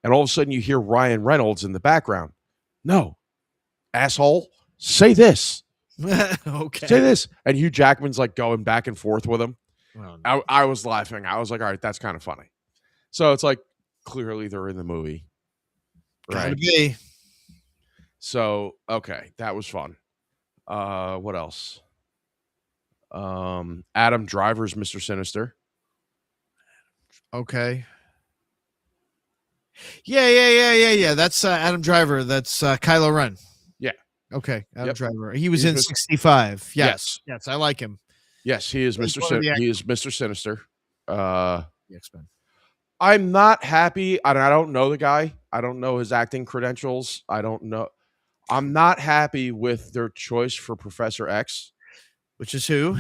And all of a sudden, you hear Ryan Reynolds in the background. No, asshole, say this. Okay. Say this. And Hugh Jackman's like going back and forth with him. Oh, no. I was laughing. I was like, all right, that's kind of funny. So it's like, clearly they're in the movie. Right. Gotta be. So, okay, that was fun. What else? Adam Driver's Mr. Sinister. Okay. Yeah. That's Adam Driver. That's Kylo Ren. Yeah. Okay. Adam Driver. He's in 65. Yes. I like him. Yes, he is he is Mr. Sinister. The X-Men. I'm not happy. I don't know the guy. I don't know his acting credentials. I don't know. I'm not happy with their choice for Professor X. Which is who?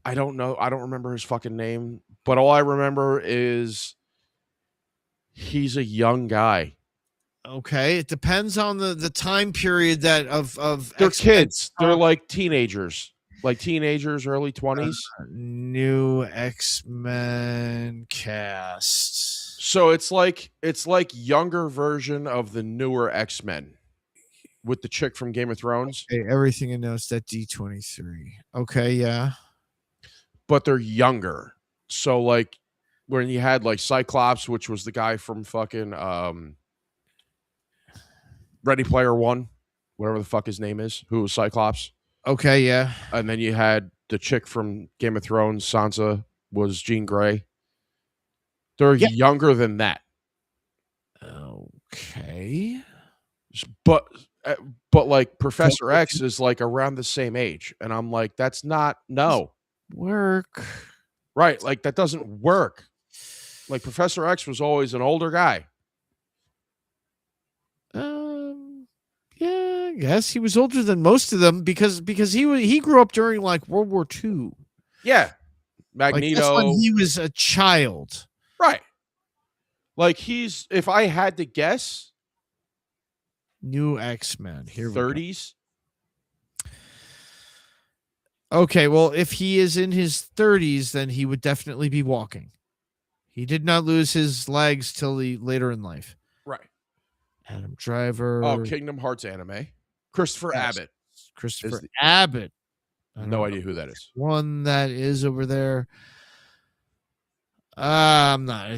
I don't know. I don't remember his fucking name. But all I remember is he's a young guy. Okay. It depends on the time period that of they're X-Men. kids. They're like teenagers. like teenagers, early 20s. New X-Men cast. So it's like younger version of the newer X-Men with the chick from Game of Thrones. Okay, everything announced at D23. Okay, yeah. But they're younger. So like when you had like Cyclops, which was the guy from fucking Ready Player One, whatever the fuck his name is, who was Cyclops. Okay, yeah. And then you had the chick from Game of Thrones, Sansa, was Jean Grey. They're younger than that. Okay. But like Professor X is like around the same age. And I'm like, that's not work. Right. Like that doesn't work. Like Professor X was always an older guy. Yeah, I guess he was older than most of them because he grew up during like World War II. Yeah. Magneto. Like, that's when he was a child. Right. Like if I had to guess, New X-Men. Here 30s. Okay, well, if he is in his 30s, then he would definitely be walking. He did not lose his legs till later in life. Right. Adam Driver. Oh, Kingdom Hearts anime. Christopher Abbott. Christopher Abbott. No idea who that is. One that is over there. I'm not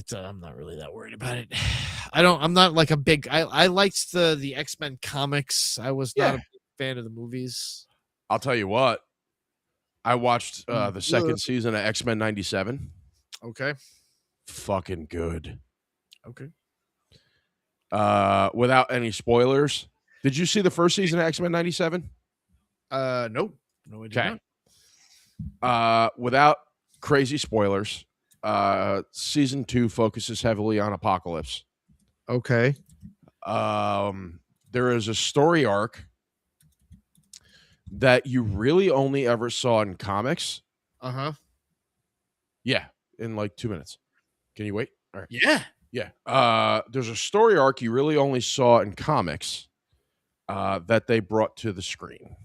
really that worried about it. I'm not like a big. I liked the X-Men comics. I was not a big fan of the movies. I'll tell you what. I watched the second season of X-Men 97. Okay. Fucking good. Okay. Without any spoilers. Did you see the first season of X-Men 97? Nope. No, I did not. Without crazy spoilers, season 2 focuses heavily on Apocalypse. Okay. There is a story arc that you really only ever saw in comics. Yeah, in like 2 minutes. Can you wait? All right. Yeah. Yeah. There's a story arc you really only saw in comics that they brought to the screen.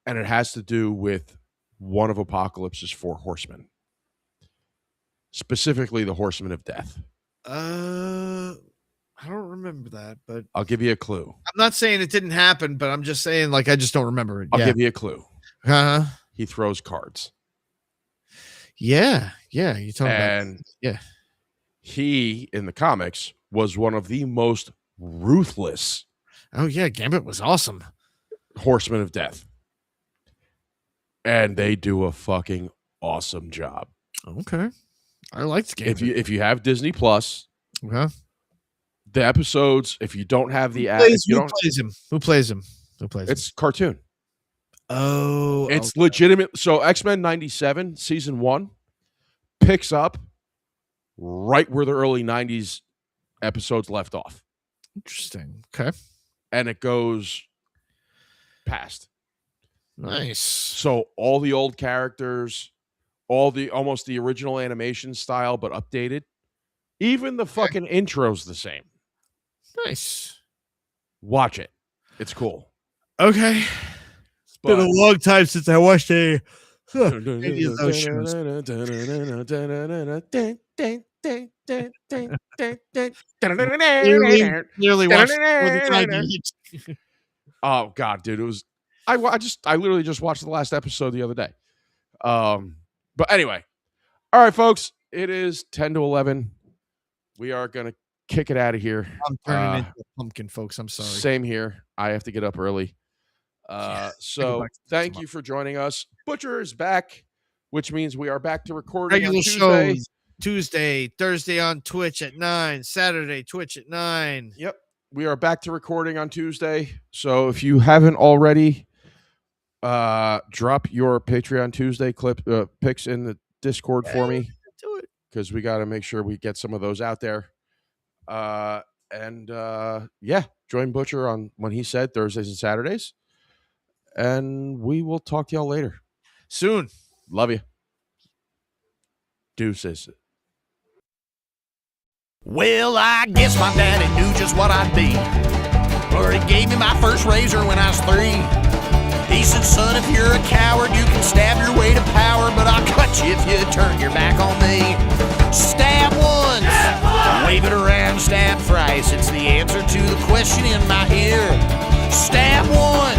And it has to do with one of Apocalypse's 4 horsemen. Specifically the Horsemen of Death. I don't remember that, but I'll give you a clue. I'm not saying it didn't happen, but I'm just saying like I just don't remember it. I'll give you a clue. Uh-huh. He throws cards. Yeah. You talking about he in the comics was one of the most ruthless. Oh yeah, Gambit was awesome. Horsemen of Death. And they do a fucking awesome job. Okay. I liked Gambit. If you have Disney Plus, the episodes, if you don't have the app, who plays him? It's cartoon. Oh, it's legitimate. So X-Men 97 season 1 picks up right where the early 90s episodes left off. Interesting. Okay. And it goes past. Nice. So all the old characters, almost the original animation style, but updated. Even the fucking intro's the same. Nice. Watch it. It's cool. Okay. It's been a long time since I watched any of those shows. Nearly watched it. Oh God, dude. It was I literally just watched the last episode the other day. But anyway. All right, folks. It is 10 to 11. We are gonna kick it out of here. I'm turning into a pumpkin, folks. I'm sorry. Same here. I have to get up early. So thank you for joining us. Butcher is back, which means we are back to recording regular on Tuesday. Shows Tuesday, Thursday on Twitch at 9, Saturday Twitch at 9. Yep. We are back to recording on Tuesday. So if you haven't already, drop your Patreon Tuesday pics in the Discord for me. Do it. Because we got to make sure we get some of those out there. Join Butcher on when he said Thursdays and Saturdays. And we will talk to y'all later. Soon. Love you. Deuces. Well, I guess my daddy knew just what I'd be. Or he gave me my first razor when I was 3. He said, son, if you're a coward, you can stab your way to power, but I'll cut you if you turn your back on me. Stab once, wave it around, stab thrice. It's the answer to the question in my ear. Stab once,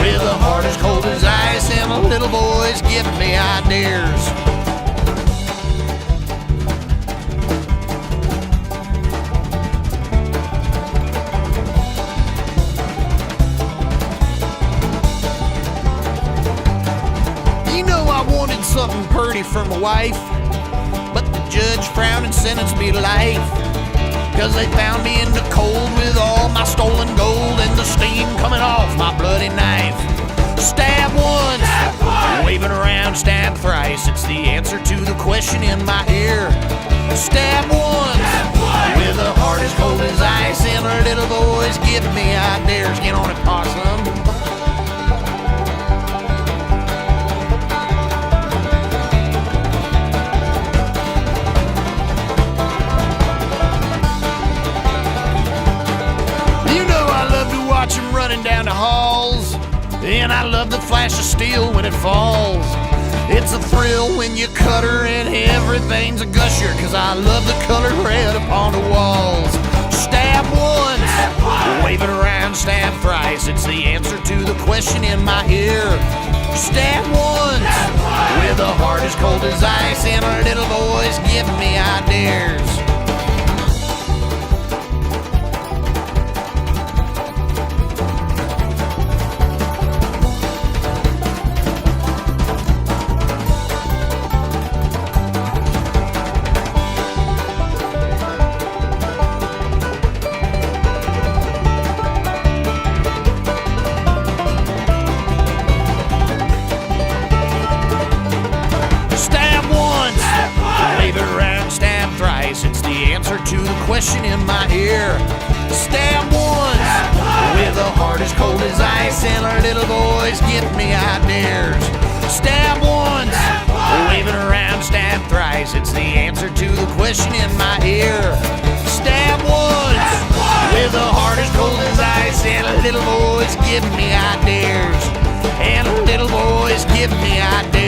with a heart as cold as ice, and a little boy's giving me ideas. You know I wanted something pretty for my wife, but the judge frowned and sentenced me to life. Cause they found me in the cold with all my stolen gold and the steam coming off my bloody knife. Stab once, wave it around, stab thrice. It's the answer to the question in my ear. Stab once, with a heart as cold as ice, and a little boy's giving me ideas. Get on it, possum. Watch him running down the halls, and I love the flash of steel when it falls. It's a thrill when you cut her and everything's a gusher, cause I love the color red upon the walls. Stab once, wave it around, stab thrice. It's the answer to the question in my ear. Stab once, with a heart as cold as ice, and a little boy's giving me ideas. It's the answer to the question in my ear. Stab once, with a heart as cold as ice, and our little boys give me ideas. Stab once, wave it around, stab thrice. It's the answer to the question in my ear. Stab once, with a heart as cold as ice, and our little boys give me ideas. And our little boys give me ideas.